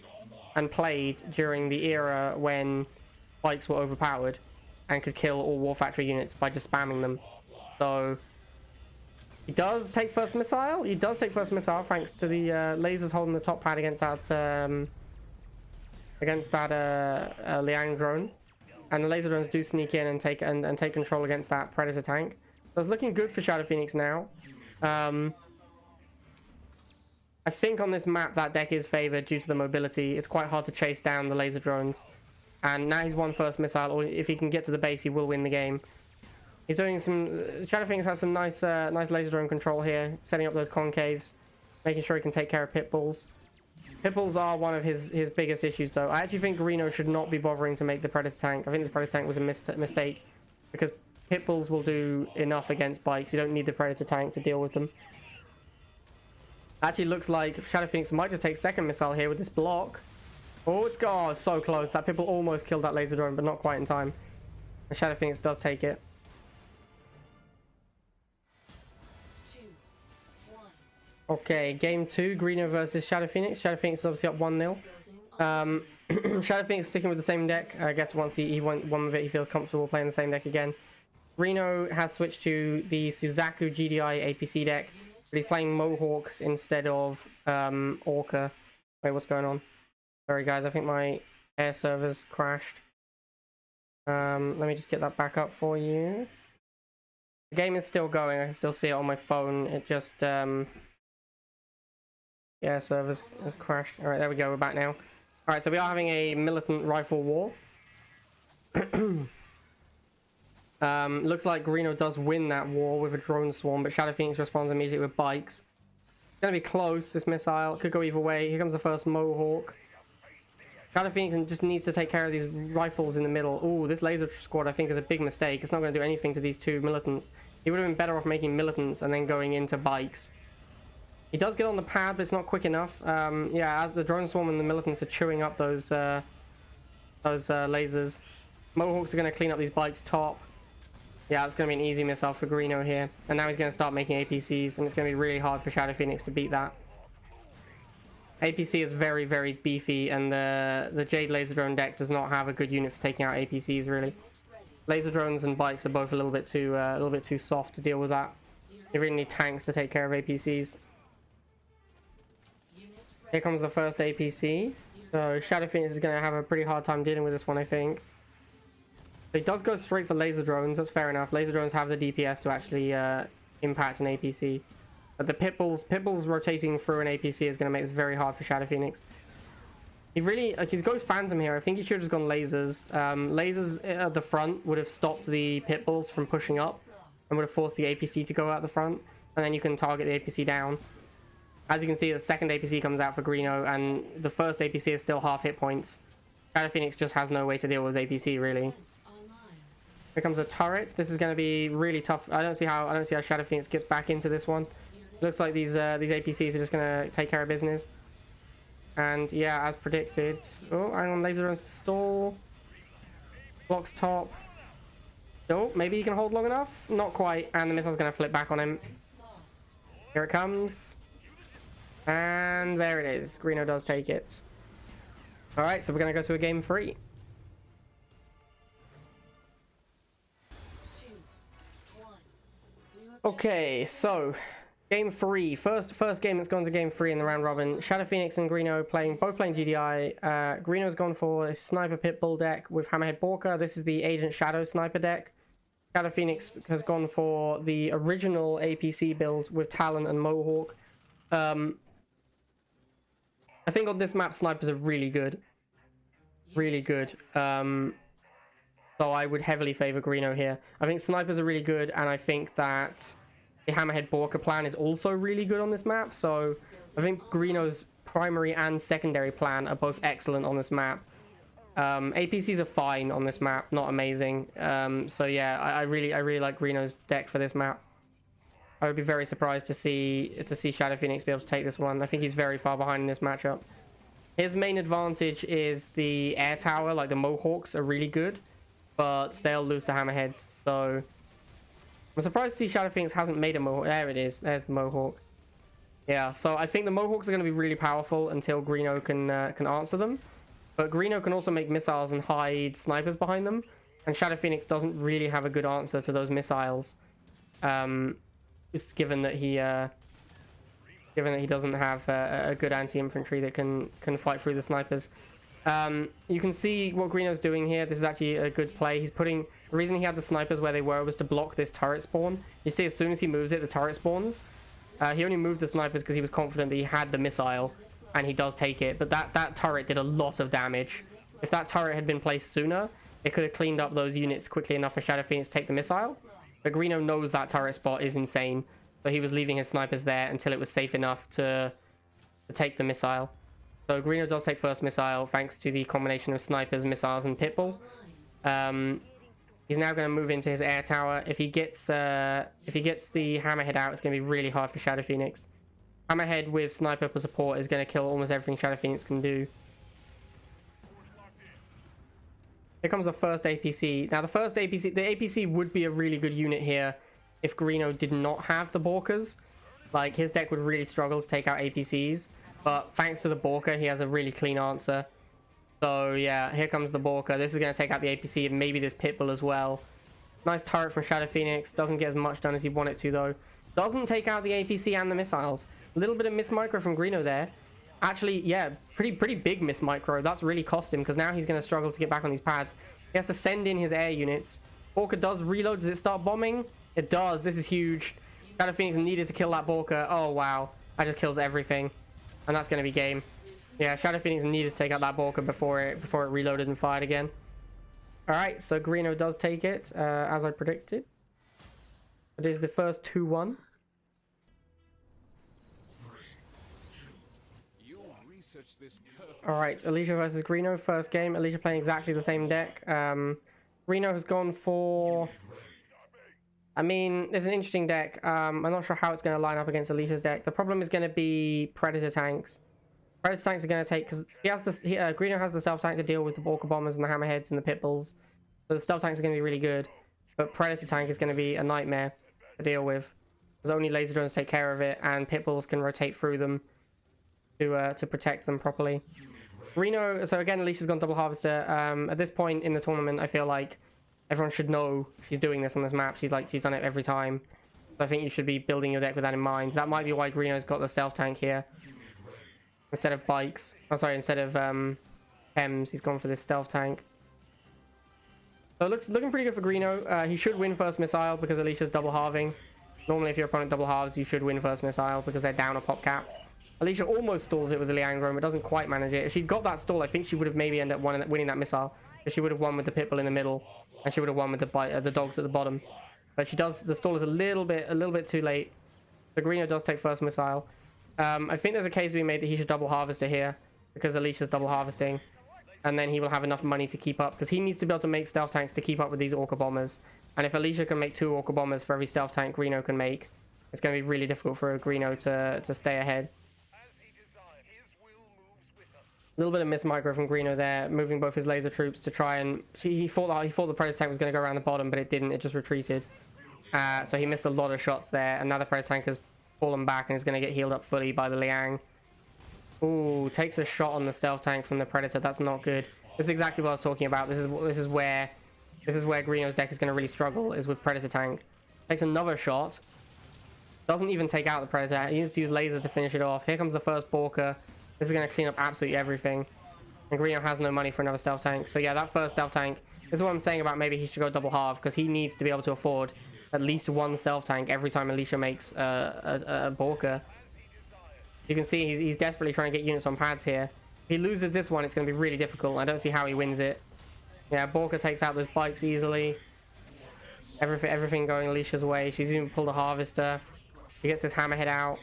and played during the era when bikes were overpowered and could kill all War Factory units by just spamming them. So he does take first missile. He does take first missile thanks to the lasers holding the top pad against that Liang drone. And the laser drones do sneak in and take control against that Predator tank. So it's looking good for Shadow Phoenix now. I think on this map that deck is favored due to the mobility. It's quite hard to chase down the laser drones. And now he's won first missile, or if he can get to the base, he will win the game. He's doing some... Shadow Phoenix has some nice laser drone control here, setting up those concaves, making sure he can take care of pitbulls. Pitbulls are one of his biggest issues, though. I actually think Greeno should not be bothering to make the Predator tank. I think this Predator tank was a mistake, because pitbulls will do enough against bikes. You don't need the Predator tank to deal with them. Actually, looks like Shadow Phoenix might just take second missile here with this block. Oh, it's so close. That pitbull almost killed that laser drone, but not quite in time. And Shadow Phoenix does take it. 2, 1. Okay, game 2, Greeno versus Shadow Phoenix. Shadow Phoenix is obviously up 1-0. Shadow Phoenix sticking with the same deck. I guess once he won one with it, he feels comfortable playing the same deck again. Greeno has switched to the Suzaku GDI APC deck, but he's playing Mohawks instead of Orca. Wait, what's going on? Sorry guys, I think my air server's crashed. Let me just get that back up for you. The game is still going. I can still see it on my phone. It just yeah, servers has crashed. All right, there we go. We're back now. All right, so we are having a militant rifle war. Looks like Greeno does win that war with a drone swarm, but Shadow Phoenix responds immediately with bikes. It's gonna be close. This missile could go either way. Here comes the first Mohawk. Shadow Phoenix just needs to take care of these rifles in the middle. Ooh, this laser squad I think is a big mistake. It's not going to do anything to these two militants. He would have been better off making militants and then going into bikes. He does get on the pad, but it's not quick enough. Yeah, as the drone swarm and the militants are chewing up those lasers. Mohawks are going to clean up these bikes top. Yeah, it's going to be an easy missile for Greeno here. And now he's going to start making APCs, and it's going to be really hard for Shadow Phoenix to beat that. APC is very, very beefy, and the Jade Laser Drone deck does not have a good unit for taking out APCs, really. Laser drones and bikes are both a little bit too soft to deal with that. You really need tanks to take care of APCs. Here comes the first APC. So Shadow Phoenix is going to have a pretty hard time dealing with this one, I think. He does go straight for laser drones. That's fair enough. Laser drones have the DPS to actually impact an APC. But the pitbulls rotating through an APC is going to make this very hard for Shadow Phoenix. He really, like, he goes Phantom here. I think he should have just gone lasers. Lasers at the front would have stopped the pitbulls from pushing up and would have forced the APC to go out the front. And then you can target the APC down. As you can see, the second APC comes out for Greeno, and the first APC is still half hit points. Shadow Phoenix just has no way to deal with APC, really. Here comes a turret. This is going to be really tough. I don't see how Shadow Phoenix gets back into this one. Looks like these APCs are just going to take care of business. And yeah, as predicted. Oh, hang on, laser runs to stall. Blocks top. Oh, maybe he can hold long enough. Not quite. And the missile's going to flip back on him. Here it comes. And there it is. Greeno does take it. Alright, so we're going to go to a game 3. Okay, so game 3. First game that's gone to game 3 in the round robin. Shadow Phoenix and Greeno both playing GDI. Greeno's gone for a Sniper Pitbull deck with Hammerhead Borka. This is the Agent Shadow Sniper deck. Shadow Phoenix has gone for the original APC build with Talon and Mohawk. I think on this map, snipers are really good. Really good. So I would heavily favor Greeno here. I think snipers are really good, and I think that the Hammerhead Borka plan is also really good on this map. So I think Greeno's primary and secondary plan are both excellent on this map. APCs are fine on this map, not amazing. So yeah, I really like Greeno's deck for this map. I would be very surprised to see Shadow Phoenix be able to take this one. I think he's very far behind in this matchup. His main advantage is the air tower. Like, the Mohawks are really good, but they'll lose to Hammerheads. So I'm surprised to see Shadow Phoenix hasn't made a Mohawk. There it is. There's the Mohawk. Yeah, so I think the Mohawks are going to be really powerful until Greeno can answer them. But Greeno can also make missiles and hide snipers behind them. And Shadow Phoenix doesn't really have a good answer to those missiles. Just given that he doesn't have a good anti-infantry that can fight through the snipers. You can see what Greeno's doing here. This is actually a good play. He's putting... The reason he had the snipers where they were was to block this turret spawn. You see, as soon as he moves it, the turret spawns. He only moved the snipers because he was confident that he had the missile, and he does take it. But that turret did a lot of damage. If that turret had been placed sooner, it could have cleaned up those units quickly enough for Shadow Phoenix to take the missile. But Greeno knows that turret spot is insane. So he was leaving his snipers there until it was safe enough to take the missile. So Greeno does take first missile thanks to the combination of snipers, missiles, and Pitbull. He's now going to move into his air tower. If he gets the Hammerhead out, it's going to be really hard for Shadow Phoenix. Hammerhead with sniper for support is going to kill almost everything Shadow Phoenix can do. Here comes the first APC. Now the APC would be a really good unit here if Greeno did not have the Borkas. Like, his deck would really struggle to take out APCs. But thanks to the Borka, he has a really clean answer. So yeah, here comes the Borka. This is going to take out the APC and maybe this Pitbull as well. Nice turret from Shadow Phoenix. Doesn't get as much done as he wanted to, though. Doesn't take out the APC and the missiles. A little bit of miss micro from Greeno there. Actually, yeah, pretty big miss micro. That's really cost him, because now he's going to struggle to get back on these pads. He has to send in his air units. Borka does reload. Does it start bombing? It does. This is huge. Shadow Phoenix needed to kill that Borka. Oh, wow. That just kills everything. And that's going to be game. Yeah, Shadow Phoenix needed to take out that Borka before it reloaded and fired again. Alright, so Greeno does take it, as I predicted. It is the first 2-1. Alright, Alicia versus Greeno, first game. Alicia playing exactly the same deck. Greeno has gone for... I mean, it's an interesting deck. I'm not sure how it's going to line up against Alicia's deck. The problem is going to be Predator tanks. Predator tanks are going to take... Because Greeno has the stealth tank to deal with the Borka bombers and the Hammerheads and the Pitbulls. So the stealth tanks are going to be really good. But Predator tank is going to be a nightmare to deal with. There's only laser drones take care of it, and Pitbulls can rotate through them to protect them properly. Greeno... So again, Alicia's gone double harvester. At this point in the tournament, I feel like everyone should know she's doing this on this map. She's done it every time. So I think you should be building your deck with that in mind. That might be why Greeno's got the stealth tank here instead of bikes. Oh, sorry, instead of Hems, he's gone for this stealth tank. So it looking pretty good for Greeno. He should win first missile because Alicia's double halving. Normally, if your opponent double halves, you should win first missile because they're down a pop cap. Alicia almost stalls it with the Liangro, but doesn't quite manage it. If she'd got that stall, I think she would have maybe ended up winning that missile. If she would have won with the Pitbull in the middle, and she would have won with the dogs at the bottom. But she does. The stall is a little bit too late. So Greeno does take first missile. I think there's a case to be made that he should double harvester here because Alicia's double harvesting. and then he will have enough money to keep up, because he needs to be able to make stealth tanks to keep up with these Orca bombers. And if Alicia can make 2 Orca bombers for every stealth tank greeno can make, it's going to be really difficult for a greeno to stay ahead. A little bit of miss micro from greeno there, moving both his laser troops to try and... He thought the Predator tank was going to go around the bottom, but it didn't. It just retreated. So he missed a lot of shots there, and now the Predator tank has fallen back and is going to get healed up fully by the Liang. Ooh, takes a shot on the stealth tank from the Predator. That's not good. This is exactly what I was talking about. This is where greeno's deck is going to really struggle, is with Predator tank. Takes another shot. Doesn't even take out the Predator. He needs to use lasers to finish it off. Here comes the first Borka. This is going to clean up absolutely everything. And greeno has no money for another stealth tank. So yeah, that first stealth tank, this is what I'm saying about maybe he should go double half, because he needs to be able to afford at least 1 stealth tank every time Alicia makes a Borka. You can see he's desperately trying to get units on pads here. If he loses this one, it's going to be really difficult. I don't see how he wins it. Yeah, Borka takes out those bikes easily. Everything going Alicia's way. She's even pulled a harvester. He gets this hammerhead out.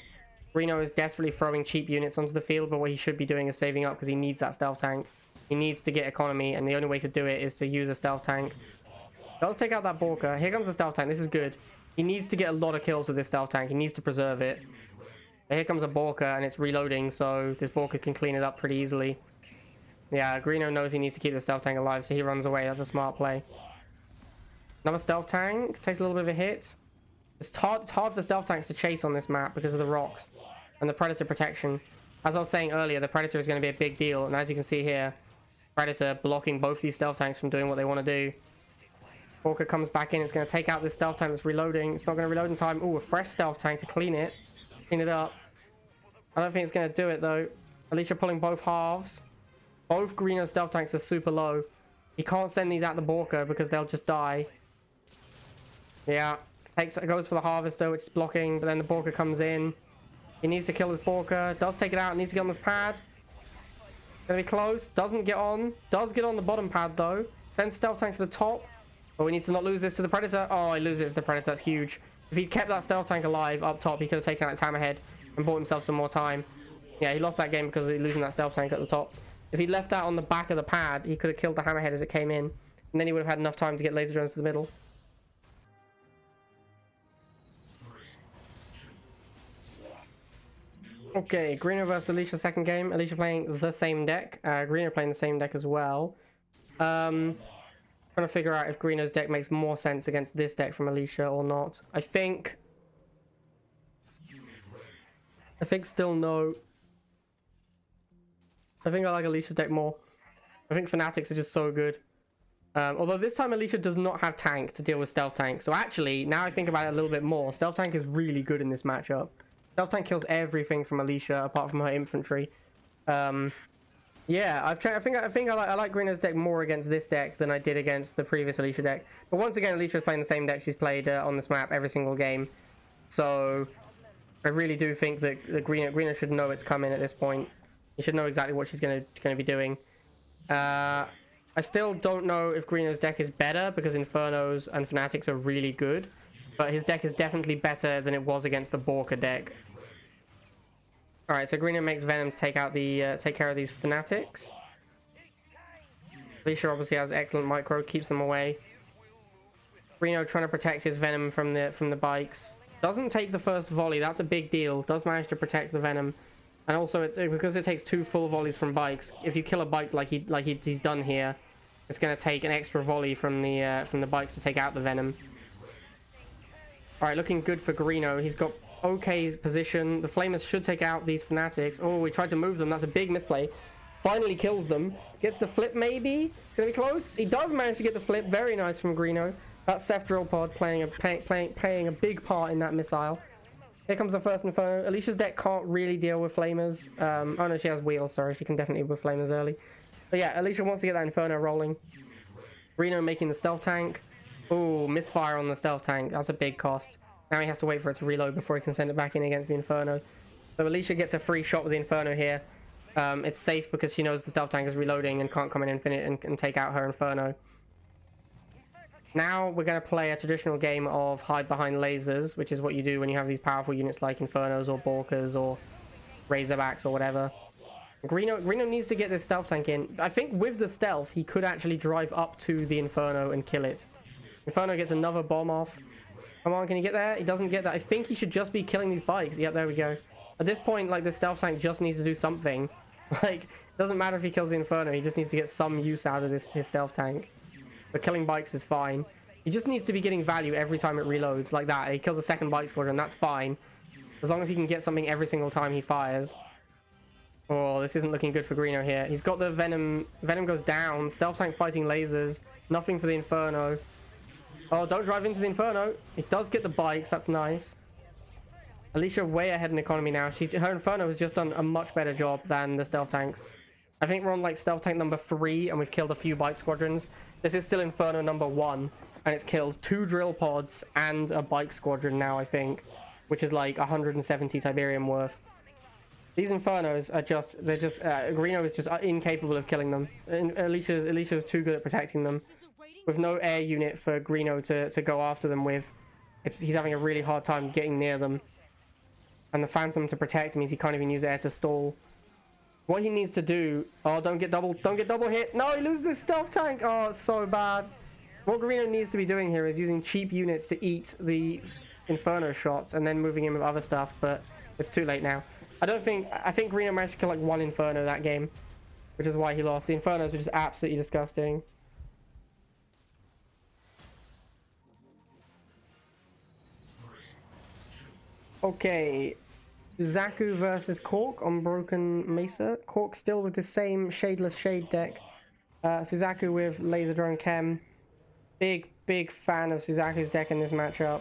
greeno is desperately throwing cheap units onto the field, but what he should be doing is saving up, because he needs that stealth tank. He needs to get economy, and the only way to do it is to use a stealth tank. Does take out that Borka. Here comes the stealth tank. This is good. He needs to get a lot of kills with this stealth tank. He needs to preserve it. But here comes a Borka, and it's reloading, so this Borka can clean it up pretty easily. Yeah, greeno knows he needs to keep the stealth tank alive, so he runs away. That's a smart play. Another stealth tank. Takes a little bit of a hit. It's hard for stealth tanks to chase on this map because of the rocks and the Predator protection. As I was saying earlier, the Predator is going to be a big deal, and as you can see here, Predator blocking both these stealth tanks from doing what they want to do. Borka comes back in. It's going to take out this stealth tank that's reloading. It's not going to reload in time. Ooh, a fresh stealth tank to clean it up. I don't think it's going to do it though. Alicia pulling both halves. Both greeno stealth tanks are super low. He can't send these out the Borka because they'll just die. Yeah, goes for the harvester, which is blocking, but then the Borka comes in. He needs to kill this Borka. Does take it out. Needs to get on this pad. Gonna be close. Doesn't get on. Does get on the bottom pad though. Sends stealth tank to the top. But we need to not lose this to the Predator. Oh, he loses it to the Predator. That's huge. If he'd kept that stealth tank alive up top, he could have taken out his hammerhead and bought himself some more time. Yeah, he lost that game because of losing that stealth tank at the top. If he left that on the back of the pad, he could have killed the hammerhead as it came in, and then he would have had enough time to get laser drones to the middle. Okay, greeno versus Alicia second game. Alicia playing the same deck. Greeno playing the same deck as well. Trying to figure out if greeno's deck makes more sense against this deck from Alicia or not. I think still no. I think I like Alicia's deck more. I think Fanatics are just so good. Although this time Alicia does not have tank to deal with stealth tank. So actually, now I think about it a little bit more, stealth tank is really good in this matchup. Stealth tank kills everything from Alicia apart from her infantry. Yeah, I think I like greeno's deck more against this deck than I did against the previous Alicia deck. But once again, Alicia's playing the same deck she's played on this map every single game. So I really do think that greeno should know it's coming at this point. He should know exactly what she's gonna be doing. I still don't know if greeno's deck is better because Infernos and Fanatics are really good, but his deck is definitely better than it was against the Borka deck. All right, so greeno makes Venom to take care of these Fanatics. Alicia obviously has excellent micro, keeps them away. greeno trying to protect his Venom from the bikes. Doesn't take the first volley. That's a big deal. Does manage to protect the Venom. And also, because it takes 2 full volleys from bikes, if you kill a bike like he's done here, it's going to take an extra volley from the bikes to take out the Venom. All right, looking good for greeno. He's got okay position. The Flamers should take out these Fanatics. Oh, we tried to move them. That's a big misplay. Finally kills them. Gets the flip, maybe. It's going to be close. He does manage to get the flip. Very nice from greeno. That Ceph Drill Pod playing a big part in that missile. Here comes the first Inferno. Alicia's deck can't really deal with Flamers. Oh no, she has wheels, sorry. She can definitely deal with Flamers early. But yeah, Alicia wants to get that Inferno rolling. greeno making the stealth tank. Ooh, misfire on the stealth tank. That's a big cost. Now he has to wait for it to reload before he can send it back in against the Inferno. So Alicia gets a free shot with the Inferno here. It's safe because she knows the stealth tank is reloading and can't come in and take out her Inferno. Now we're going to play a traditional game of hide behind lasers, which is what you do when you have these powerful units like Infernos or Borkas or Razorbacks or whatever. Greeno needs to get this stealth tank in. I think with the stealth, he could actually drive up to the Inferno and kill it. Inferno gets another bomb off. Come on, can he get there? He doesn't get that. I think he should just be killing these bikes. Yep, there we go. At this point, like, the stealth tank just needs to do something. Like, it doesn't matter if he kills the Inferno. He just needs to get some use out of his stealth tank. But killing bikes is fine. He just needs to be getting value every time it reloads like that. He kills a second bike squadron. That's fine. As long as he can get something every single time he fires. Oh, this isn't looking good for Greeno here. He's got the Venom. Venom goes down. Stealth tank fighting lasers. Nothing for the Inferno. Oh, don't drive into the Inferno. It does get the bikes. That's nice. Alicia way ahead in economy now. Her Inferno has just done a much better job than the stealth tanks. I think we're on like stealth tank number 3 and we've killed a few bike squadrons. This is still Inferno number 1 and it's killed 2 drill pods and a bike squadron now, I think, which is like 170 Tiberium worth. These Infernos are just, Greeno is just incapable of killing them. And Alicia's too good at protecting them. With no air unit for Greeno to go after them with, he's having a really hard time getting near them. And the Phantom to protect means he can't even use air to stall. What he needs to do, oh, don't get double hit. No, he loses his stealth tank. Oh, it's so bad. What Greeno needs to be doing here is using cheap units to eat the Inferno shots and then moving in with other stuff, but it's too late now. I think Greeno managed to kill like 1 Inferno that game, which is why he lost. The Infernos were just absolutely disgusting. Okay, Suzaku versus Cork on Broken Mesa. Cork still with the same shadeless shade deck. Suzaku with Laser Drone Chem. Big fan of Suzaku's deck in this matchup.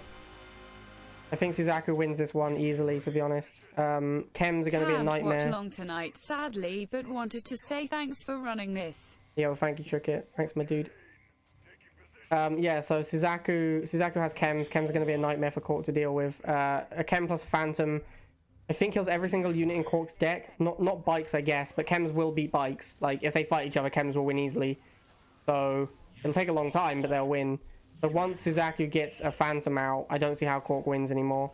I think Suzaku wins this one easily, to be honest. Chems are going to be a nightmare. Watch along tonight, sadly, but wanted to say thanks for running this. Yo, thank you, Tricket. Thanks, my dude. Yeah, so Suzaku has Chems. Chems are going to be a nightmare for Cork to deal with. A Chem plus Phantom, I think, kills every single unit in Cork's deck. Not bikes, I guess, but Chems will beat bikes. Like, if they fight each other, Chems will win easily. So, it'll take a long time, but they'll win. But once Suzaku gets a Phantom out, I don't see how Cork wins anymore.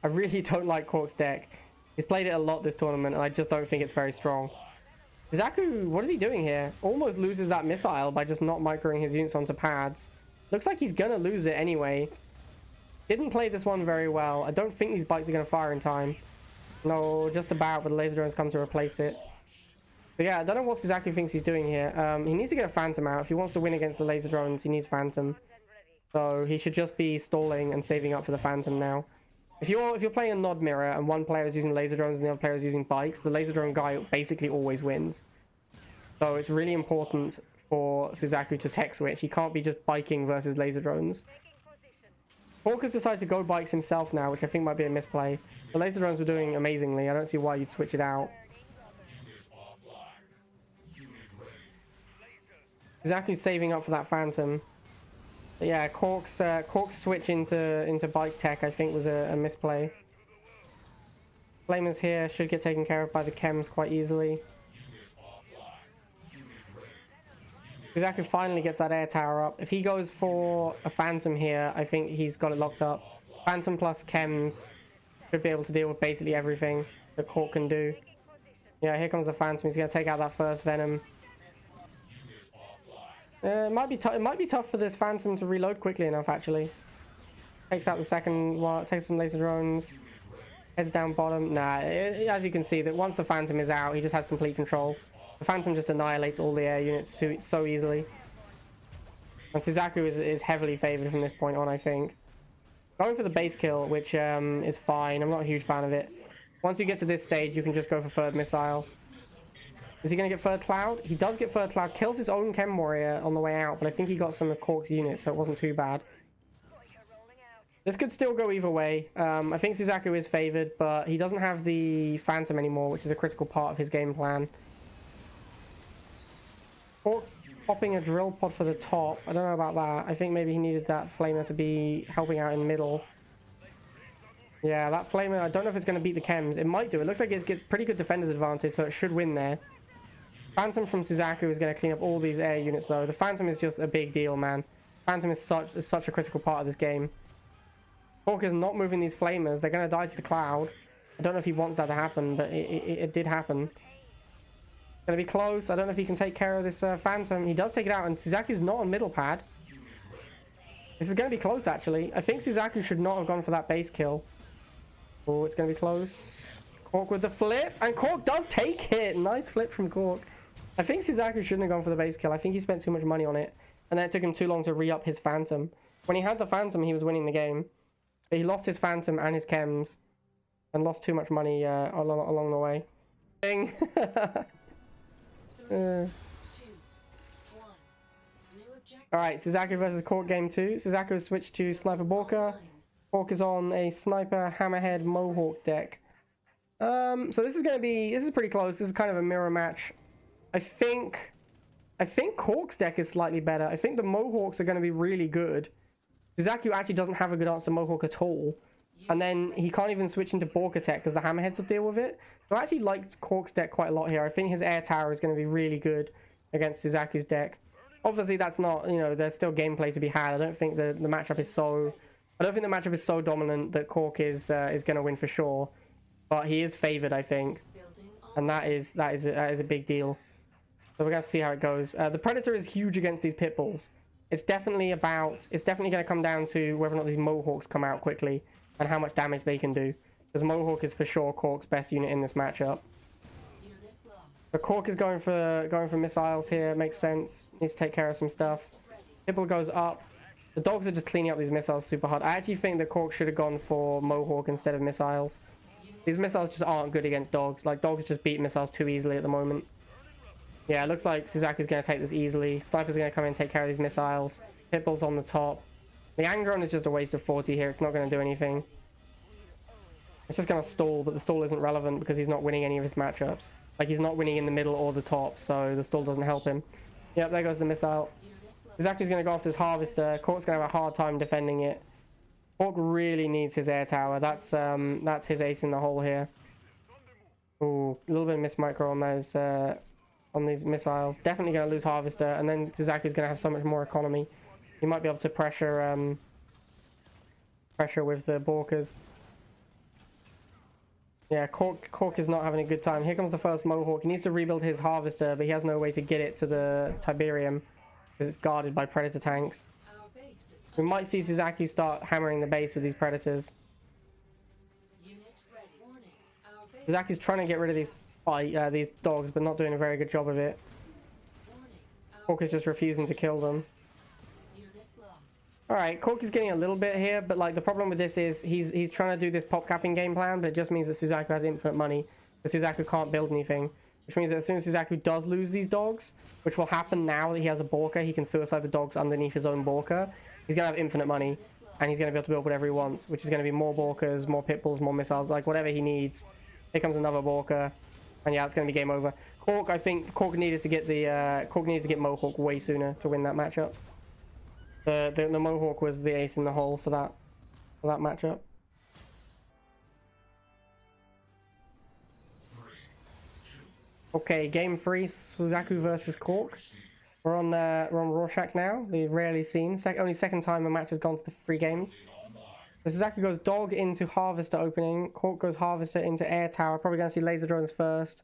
I really don't like Cork's deck. He's played it a lot this tournament, and I just don't think it's very strong. Suzaku, what is he doing here? Almost loses that missile by just not microing his units onto pads. Looks like he's gonna lose it anyway. Didn't play this one very well. I don't think these bikes are gonna fire in time. No, just about, but the laser drones come to replace it. But yeah, I don't know what Suzaku thinks he's doing here. He needs to get a Phantom out. If he wants to win against the laser drones, he needs Phantom. So he should just be stalling and saving up for the Phantom now. If you're playing a Nod mirror and one player is using laser drones and the other player is using bikes, the laser drone guy basically always wins. So it's really important for Suzaku to tech switch. He can't be just biking versus laser drones. Cork has decided to go bikes himself now, which I think might be a misplay. The laser drones were doing amazingly. I don't see why you'd switch it out. Suzaku's saving up for that Phantom. But yeah, Cork's switch into bike tech, I think, was a misplay. Flamers here should get taken care of by the Chems quite easily. Suzaku finally gets that air tower up. If he goes for a Phantom here, I think he's got it locked up. Phantom plus Chems should be able to deal with basically everything that Cork can do. Yeah, here comes the Phantom. He's going to take out that first Venom. It might be tough for this Phantom to reload quickly enough, actually. Takes out the second one, takes some laser drones, heads down bottom. Nah, as you can see, that once the Phantom is out, he just has complete control. The Phantom just annihilates all the air units so easily. And Suzaku is heavily favored from this point on, I think. Going for the base kill, which is fine. I'm not a huge fan of it. Once you get to this stage, you can just go for third missile. Is he going to get third cloud? He does get third cloud. Kills his own Chem Warrior on the way out, but I think he got some of Cork's units, so it wasn't too bad. This could still go either way. I think Suzaku is favored, but he doesn't have the Phantom anymore, which is a critical part of his game plan. Cork popping a drill pod for the top. I don't know about that. I think maybe he needed that Flamer to be helping out in middle. Yeah, that Flamer, I don't know if it's going to beat the Chems. It might do. It looks like it gets pretty good defender's advantage, so it should win there. Phantom from Suzaku is going to clean up all these air units, though. The Phantom is just a big deal, man. Phantom is such a critical part of this game. Cork is not moving these Flamers. They're going to die to the cloud. I don't know if he wants that to happen, but it did happen. Gonna be close. I don't know if he can take care of this Phantom. He does take it out, and Suzaku's not on middle pad. This is gonna be close, actually. I think Suzaku should not have gone for that base kill. Oh, it's gonna be close. Cork with the flip, and Cork does take it. Nice flip from Cork. I think Suzaku shouldn't have gone for the base kill. I think he spent too much money on it, and then it took him too long to re-up his Phantom. When he had the Phantom, he was winning the game. But he lost his Phantom and his chems, and lost too much money along the way. Ding. 3, 2, 1. New objective. Alright, Suzaku versus Cork game 2. Suzaku has switched to Sniper Borka. Cork is on a Sniper Hammerhead Mohawk deck. So this is pretty close. This is kind of a mirror match. I think Cork's deck is slightly better. I think the Mohawks are going to be really good. Suzaku actually doesn't have a good answer Mohawk at all. And then he can't even switch into Borka tech because the Hammerheads will deal with it. So I actually liked Cork's deck quite a lot here. I think his Air Tower is going to be really good against Suzaku's deck. Obviously, that's not, you know, there's still gameplay to be had. I don't think the matchup is so... I don't think the matchup is so dominant that Cork is going to win for sure. But he is favored, I think. And that is a big deal. So we're going to have to see how it goes. The Predator is huge against these Pitbulls. It's definitely going to come down to whether or not these Mohawks come out quickly and how much damage they can do. Because Mohawk is for sure Cork's best unit in this matchup. But Cork is going for missiles here. Makes sense. Needs to take care of some stuff. Pitbull goes up. The dogs are just cleaning up these missiles super hard. I actually think that Cork should have gone for Mohawk instead of missiles. These missiles just aren't good against dogs. Like, dogs just beat missiles too easily at the moment. Yeah, it looks like Suzaku's going to take this easily. Sniper's going to come in and take care of these missiles. Pitbull's on the top. The Angron is just a waste of 40 here. It's not going to do anything. It's just going to stall, but the stall isn't relevant because he's not winning any of his matchups. Like, he's not winning in the middle or the top, so the stall doesn't help him. Yep, there goes the missile. Suzaku's going to go after this Harvester. Cork's going to have a hard time defending it. Cork really needs his Air Tower. That's his ace in the hole here. Ooh, a little bit of miss micro on these missiles. Definitely going to lose Harvester, and then Suzaku's going to have so much more economy. He might be able to pressure with the Borkas. Yeah, Cork is not having a good time. Here comes the first Mohawk. He needs to rebuild his Harvester, but he has no way to get it to the Tiberium because it's guarded by Predator tanks. We might see Suzaku start hammering the base with these Predators. Suzaku's trying to get rid of these dogs, but not doing a very good job of it. Cork is just refusing to kill them. Alright, Cork is getting a little bit here, but like the problem with this is he's trying to do this pop capping game plan, but it just means that Suzaku has infinite money. But Suzaku can't build anything. Which means that as soon as Suzaku does lose these dogs, which will happen now that he has a Borka, he can suicide the dogs underneath his own Borka. He's going to have infinite money, and he's going to be able to build whatever he wants, which is going to be more Borkas, more Pitbulls, more missiles, like whatever he needs. Here comes another Borka, and yeah, it's going to be game over. Cork, I think Cork needed to get Mohawk way sooner to win that matchup. The Mohawk was the ace in the hole for that matchup. Okay, game 3, Suzaku versus Cork. We're on Rorschach now. The rarely seen. Only second time a match has gone to the 3 games. So Suzaku goes dog into Harvester opening. Cork goes Harvester into Air Tower. Probably going to see laser drones first.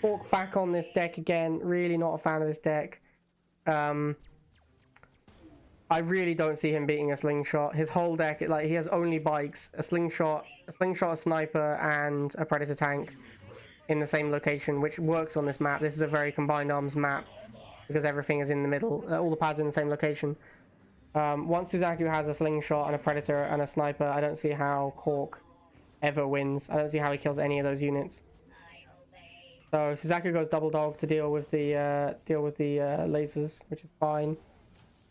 Cork back on this deck again. Really not a fan of this deck. I really don't see him beating a slingshot. His whole deck, like, he has only bikes, a slingshot, a sniper, and a predator tank in the same location, which works on this map. This is a very combined arms map because everything is in the middle. All the pads are in the same location. Once Suzaku has a slingshot and a predator and a sniper, I don't see how Cork ever wins. I don't see how he kills any of those units. So Suzaku goes double dog to deal with the lasers, which is fine.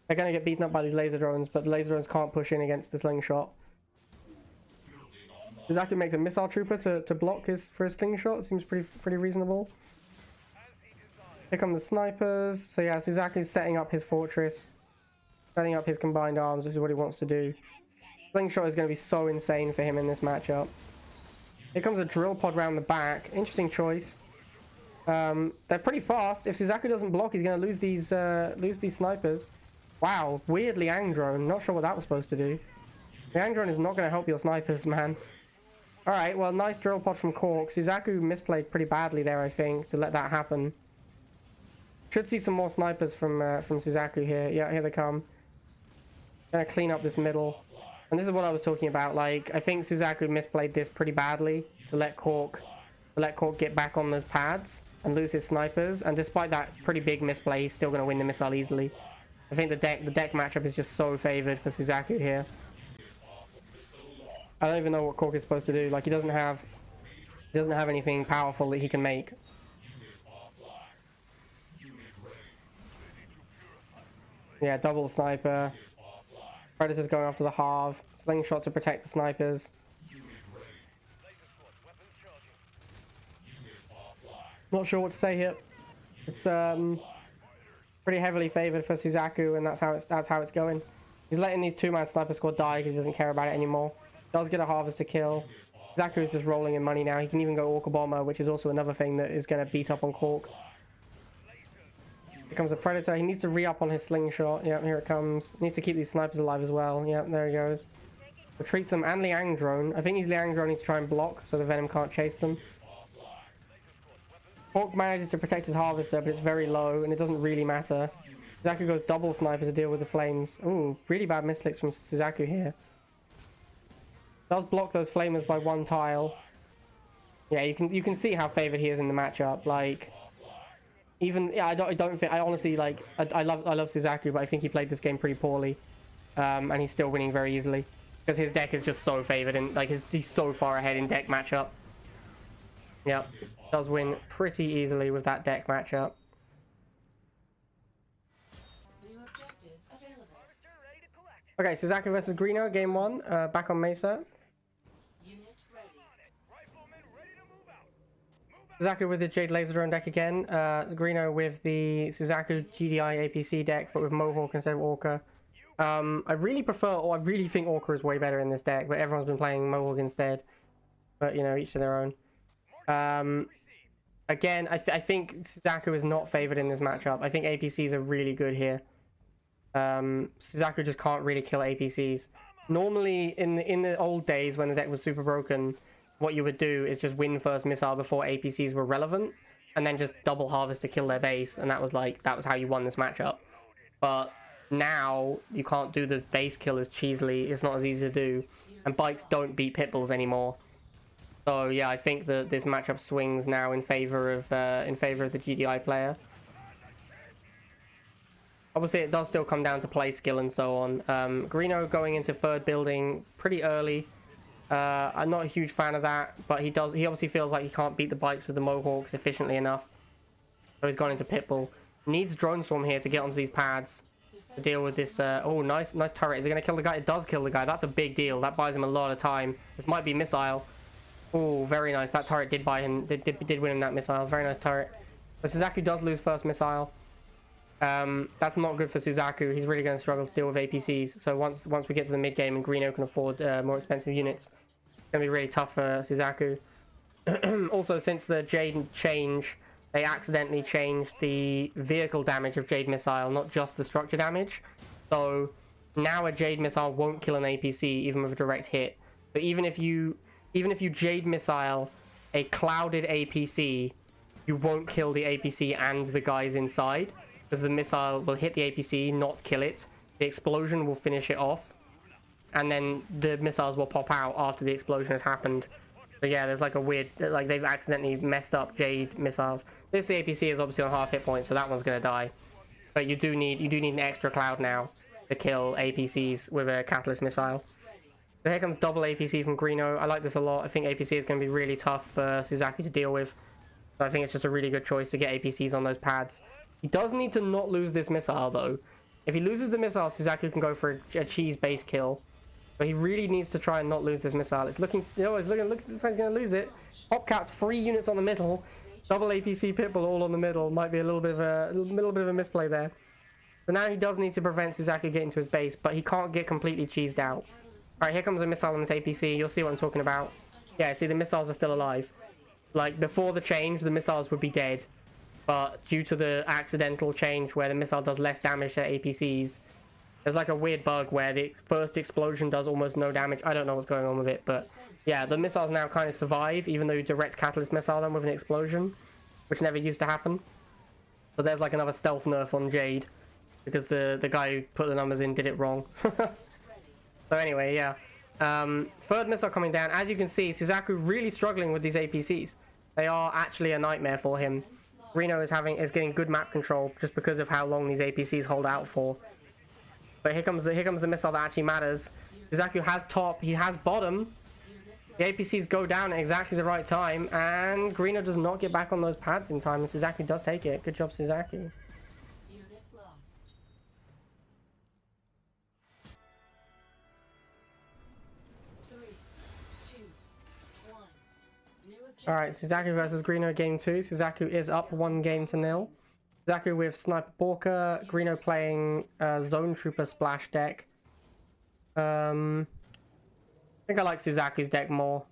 They're going to get beaten up by these laser drones, but the laser drones can't push in against the slingshot. Suzaku makes a missile trooper to block for his slingshot. Seems pretty reasonable. Here come the snipers. So yeah, Suzaku's setting up his fortress, setting up his combined arms, which is what he wants to do. Slingshot is going to be so insane for him in this matchup. Here comes a drill pod round the back. Interesting choice. They're pretty fast. If Suzaku doesn't block, he's going to lose these snipers. Wow, weirdly Angdrone. Not sure what that was supposed to do. The Angdrone is not going to help your snipers, man. Alright, well, nice drill pod from Cork. Suzaku misplayed pretty badly there, I think, to let that happen. Should see some more snipers from Suzaku here. Yeah, here they come. Gonna clean up this middle. And this is what I was talking about. Like, I think Suzaku misplayed this pretty badly to let Cork get back on those pads and lose his snipers. And despite that pretty big misplay, he's still gonna win the missile easily. I think the deck matchup is just so favored for Suzaku here. I don't even know what Cork is supposed to do. Like, he doesn't have anything powerful that he can make. Yeah, double sniper. Predator's going after the halve. Slingshot to protect the snipers. Not sure what to say here. It's pretty heavily favored for Suzaku, and that's how it's going. He's letting these two-man sniper squad die because he doesn't care about it anymore. Does get a harvester kill. Suzaku is just rolling in money now. He can even go Orca Bomber, which is also another thing that is going to beat up on Cork. Here comes a Predator. He needs to re-up on his slingshot. Yep, here it comes. Needs to keep these snipers alive as well. Yep, there he goes. Retreats them and Liang Drone. I think he's Liang Drone needs to try and block so the Venom can't chase them. Cork manages to protect his harvester, but it's very low and it doesn't really matter. Suzaku goes double sniper to deal with the flames. Ooh, really bad misclicks from Suzaku here. Does block those flamers by one tile. Yeah, you can see how favored he is in the matchup. Like, even yeah, I don't think I honestly like I love Suzaku, but I think he played this game pretty poorly, and he's still winning very easily because his deck is just so favored and like he's so far ahead in deck matchup. Yeah, does win pretty easily with that deck matchup. New objective available. Okay, Suzaku versus Greeno, game 1, back on Mesa. Unit ready. Suzaku with the Jade Laser Drone deck again. Greeno with the Suzaku GDI APC deck, but with Mohawk instead of Orca. I really think Orca is way better in this deck, but everyone's been playing Mohawk instead. But, you know, each to their own. Again, I think Suzaku is not favored in this matchup. I think APCs are really good here. Suzaku just can't really kill APCs. Normally, in the old days when the deck was super broken, what you would do is just win first missile before APCs were relevant, and then just double harvest to kill their base, and that was how you won this matchup. But now you can't do the base kill as cheesily. It's not as easy to do, and bikes don't beat pitbulls anymore. So yeah, I think that this matchup swings now in favor of the GDI player. Obviously, it does still come down to play skill and so on. Greeno going into third building pretty early. I'm not a huge fan of that, but he obviously feels like he can't beat the bikes with the Mohawks efficiently enough. So he's gone into Pitbull. Needs Drone Storm here to get onto these pads to deal with this. Oh, nice turret. Is it going to kill the guy? It does kill the guy. That's a big deal. That buys him a lot of time. This might be missile. Oh, very nice. That turret did buy him. Did win him that missile. Very nice turret. But Suzaku does lose first missile. That's not good for Suzaku. He's really going to struggle to deal with APCs. So once we get to the mid game and Greeno can afford more expensive units, it's going to be really tough for Suzaku. Also, since the Jade change, they accidentally changed the vehicle damage of Jade missile, not just the structure damage. So now a Jade missile won't kill an APC even with a direct hit. But even if you Jade missile a clouded APC, you won't kill the APC and the guys inside, because the missile will hit the APC, not kill it. The explosion will finish it off, and then the missiles will pop out after the explosion has happened. So yeah, there's like a weird, like they've accidentally messed up Jade missiles. This APC is obviously on half hit points, so that one's gonna die. But you do need an extra cloud now to kill APCs with a catalyst missile. So here comes double APC from Greeno. I like this a lot. I think APC is going to be really tough for Suzaku to deal with. So I think it's just a really good choice to get APCs on those pads. He does need to not lose this missile, though. If he loses the missile, Suzaku can go for a cheese base kill. But he really needs to try and not lose this missile. It's looking... Oh, it's looking... Looks like he's going to lose it. Hopcat, 3 units on the middle. Double APC Pitbull all on the middle. Might be a little bit of a misplay there. So now he does need to prevent Suzaku getting to his base, but he can't get completely cheesed out. Alright, here comes a missile on this APC. You'll see what I'm talking about. Yeah, see, the missiles are still alive. Like, before the change, the missiles would be dead. But due to the accidental change where the missile does less damage to APCs, there's like a weird bug where the first explosion does almost no damage. I don't know what's going on with it, but yeah, the missiles now kind of survive, even though you direct catalyst missile them with an explosion, which never used to happen. So there's like another stealth nerf on Jade, because the guy who put the numbers in did it wrong. So anyway, yeah. Third missile coming down. As you can see, Suzaku really struggling with these APCs. They are actually a nightmare for him. Greeno is getting good map control just because of how long these APCs hold out for. But here comes the missile that actually matters. Suzaku has top, he has bottom. The APCs go down at exactly the right time, and Greeno does not get back on those pads in time, and Suzaku does take it. Good job, Suzaku. Unit lost. 3, 2, 1. New objective. Alright, Suzaku versus Greeno game 2. Suzaku is up 1-0. Suzaku with Sniper Borka, Greeno playing Zone Trooper Splash deck. I think I like Suzaku's deck more.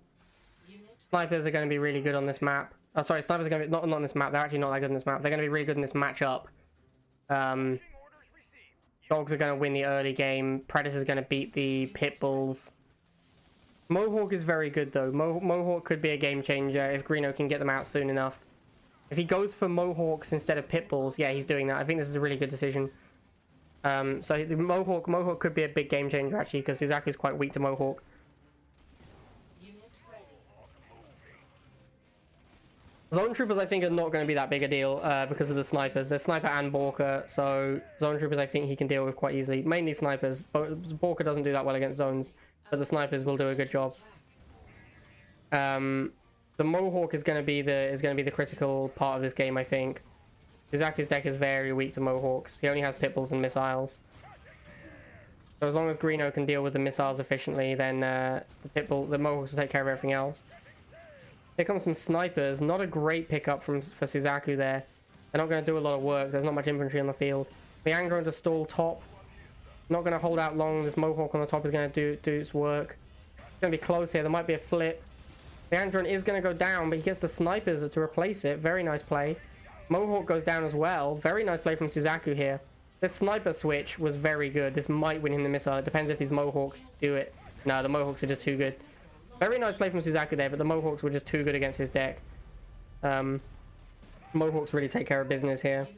Snipers are going to be really good on this map. Oh, sorry, snipers are going to be not on this map. They're actually not that good in this map. They're going to be really good in this matchup. Dogs are going to win the early game. Predator's going to beat the Pitbulls. Mohawk is very good though. Mohawk could be a game changer if Greeno can get them out soon enough. If he goes for Mohawks instead of Pitbulls, yeah, he's doing that. I think this is a really good decision. So the Mohawk could be a big game changer actually, because Suzaku's quite weak to Mohawk. Unit ready. Zone Troopers I think are not going to be that big a deal because of the snipers. There's Sniper and Borka, so Zone Troopers I think he can deal with quite easily. Mainly snipers. Borka doesn't do that well against zones, but the snipers will do a good job. The Mohawk is going to be the critical part of this game, I think. Suzaku's deck is very weak to Mohawks. He only has Pitbulls and missiles. So as long as Greeno can deal with the missiles efficiently, then the Mohawks will take care of everything else. Here comes some snipers. Not a great pickup for Suzaku there. They're not going to do a lot of work. There's not much infantry on the field. The Angdron to stall top. Not going to hold out long. This Mohawk on the top is going to do its work. It's going to be close here. There might be a flip. The Angdron is going to go down, but he gets the snipers to replace it. Very nice play. Mohawk goes down as well. Very nice play from Suzaku here. This sniper switch was very good. This might win him the missile. It depends if these Mohawks do it. No, the Mohawks are just too good. Very nice play from Suzaku there, but the Mohawks were just too good against his deck. Mohawks really take care of business here.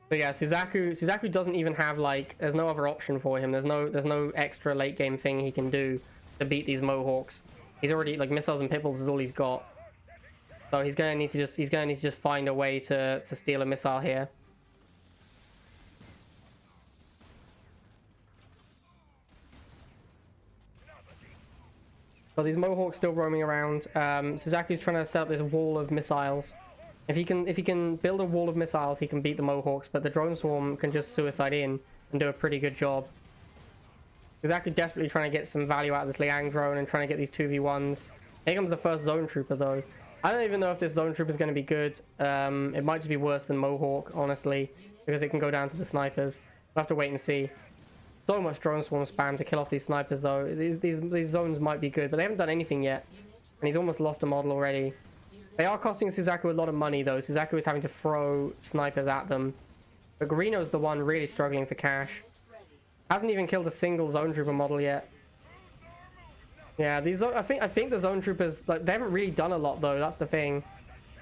But yeah, Suzaku doesn't even have like, there's no other option for him. There's no extra late game thing he can do to beat these Mohawks. He's already like missiles and Pitbulls is all he's got. So he's gonna need to just find a way to steal a missile here. So these Mohawks still roaming around. Suzaku's trying to set up this wall of missiles. If he can build a wall of missiles, he can beat the Mohawks, but the drone swarm can just suicide in and do a pretty good job. Suzaku desperately trying to get some value out of this Liang drone and trying to get these 2v1s. Here comes the first zone trooper though. I don't even know if this zone trooper is going to be good. It might just be worse than Mohawk, honestly, because it can go down to the snipers. We'll have to wait and see. So much drone swarm spam to kill off these snipers though. These zones might be good, but they haven't done anything yet. And he's almost lost a model already. They are costing Suzaku a lot of money though. Suzaku is having to throw snipers at them. But Greeno's the one really struggling for cash. Hasn't even killed a single zone trooper model yet. Yeah, I think the zone troopers, like, they haven't really done a lot though. That's the thing.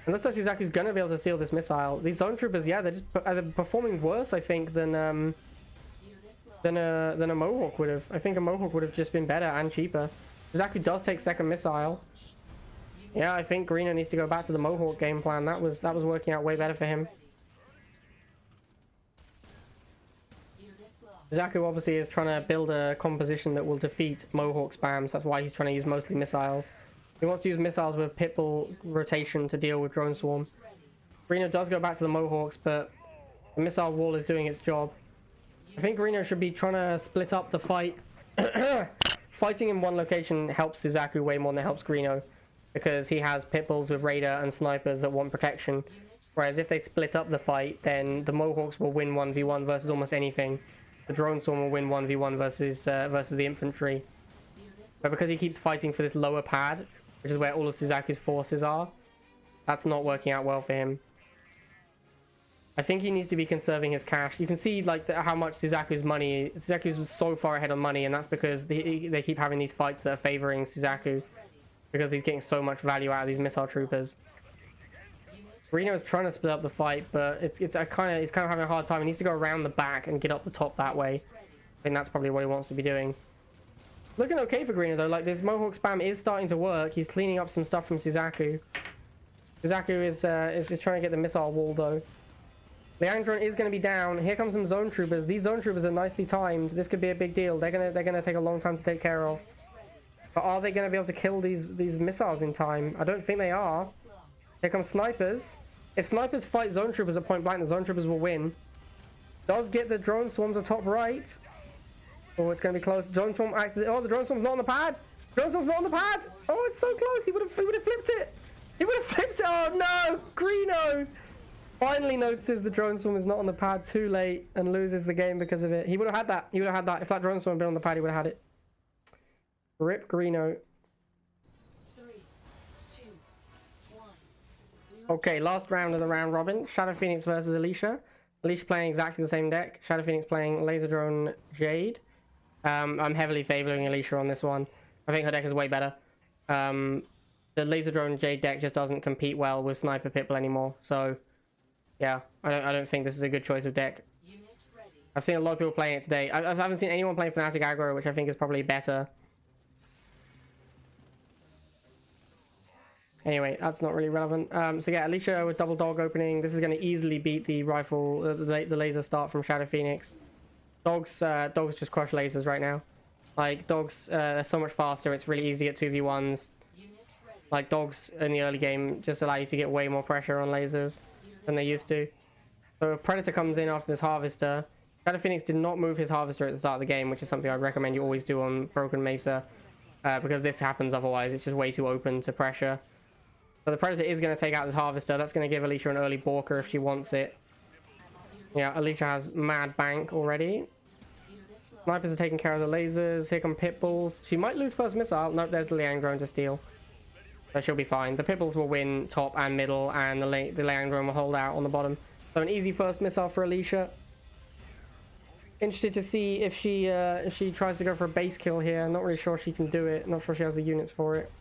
And looks like Suzaku's gonna be able to steal this missile. These zone troopers, yeah, they're performing worse, I think, than a Mohawk would have. I think a Mohawk would have just been better and cheaper. Suzaku does take second missile. Yeah, I think Greeno needs to go back to the Mohawk game plan. That was working out way better for him. Suzaku obviously is trying to build a composition that will defeat Mohawk spams. That's why he's trying to use mostly missiles. He wants to use missiles with Pitbull rotation to deal with drone swarm. Greeno does go back to the Mohawks, but the missile wall is doing its job. I think Greeno should be trying to split up the fight. Fighting in one location helps Suzaku way more than it helps Greeno, because he has Pitbulls with radar and snipers that want protection. Whereas if they split up the fight, then the Mohawks will win 1v1 versus almost anything. The drone swarm will win 1v1 versus the infantry. But because he keeps fighting for this lower pad, which is where all of Suzaku's forces are, that's not working out well for him. I think he needs to be conserving his cash. You can see like how much Suzaku's so far ahead on money, and that's because they keep having these fights that are favoring Suzaku, because he's getting so much value out of these missile troopers. Greeno's trying to split up the fight, but he's kind of having a hard time. He needs to go around the back and get up the top that way. I think that's probably what he wants to be doing. Looking okay for Greeno though. Like, this Mohawk spam is starting to work. He's cleaning up some stuff from Suzaku. Suzaku is trying to get the missile wall though. Leandron is going to be down. Here comes some zone troopers. These zone troopers are nicely timed. This could be a big deal. They're gonna take a long time to take care of. But are they going to be able to kill these missiles in time? I don't think they are. Here comes snipers. If snipers fight zone troopers at point blank, the zone troopers will win. Does get the drone swarms at top right. Oh, it's going to be close. Drone swarm acts. Oh, the drone swarm's not on the pad. Drone swarm's not on the pad. Oh, it's so close. He would have flipped it. He would have flipped it. Oh no, Greeno finally notices the drone swarm is not on the pad too late and loses the game because of it. He would have had that. He would have had that. If that drone swarm had been on the pad, he would have had it. Rip Greeno. 3, 2, 1. Okay, last round of the round robin. Shadow Phoenix versus Alicia. Alicia playing exactly the same deck. Shadow Phoenix playing Laser Drone Jade. I'm heavily favoring Alicia on this one. I think her deck is way better. The Laser Drone Jade deck just doesn't compete well with Sniper Pitbull anymore. So, yeah, I don't think this is a good choice of deck. Unit ready. I've seen a lot of people playing it today. I haven't seen anyone playing Fnatic Aggro, which I think is probably better. Anyway, that's not really relevant. So yeah, Alicia with double dog opening. This is going to easily beat the rifle, the laser start from Shadow Phoenix. Dogs just crush lasers right now. Like, dogs are so much faster. It's really easy at 2v1s. Unit ready. Like, dogs in the early game just allow you to get way more pressure on lasers than they used to. So if Predator comes in after this Harvester. Shadow Phoenix did not move his Harvester at the start of the game, which is something I'd recommend you always do on Broken Mesa. Because this happens otherwise. It's just way too open to pressure. So the Predator is going to take out this Harvester. That's going to give Alicia an early Borker if she wants it. Yeah, Alicia has Mad Bank already. Snipers are taking care of the lasers. Here come Pitbulls. She might lose first missile. Nope, there's the Liang drone to steal. So she'll be fine. The Pitbulls will win top and middle, and the Liang drone will hold out on the bottom. So an easy first missile for Alicia. Interested to see if she tries to go for a base kill here. Not really sure she can do it. Not sure she has the units for it.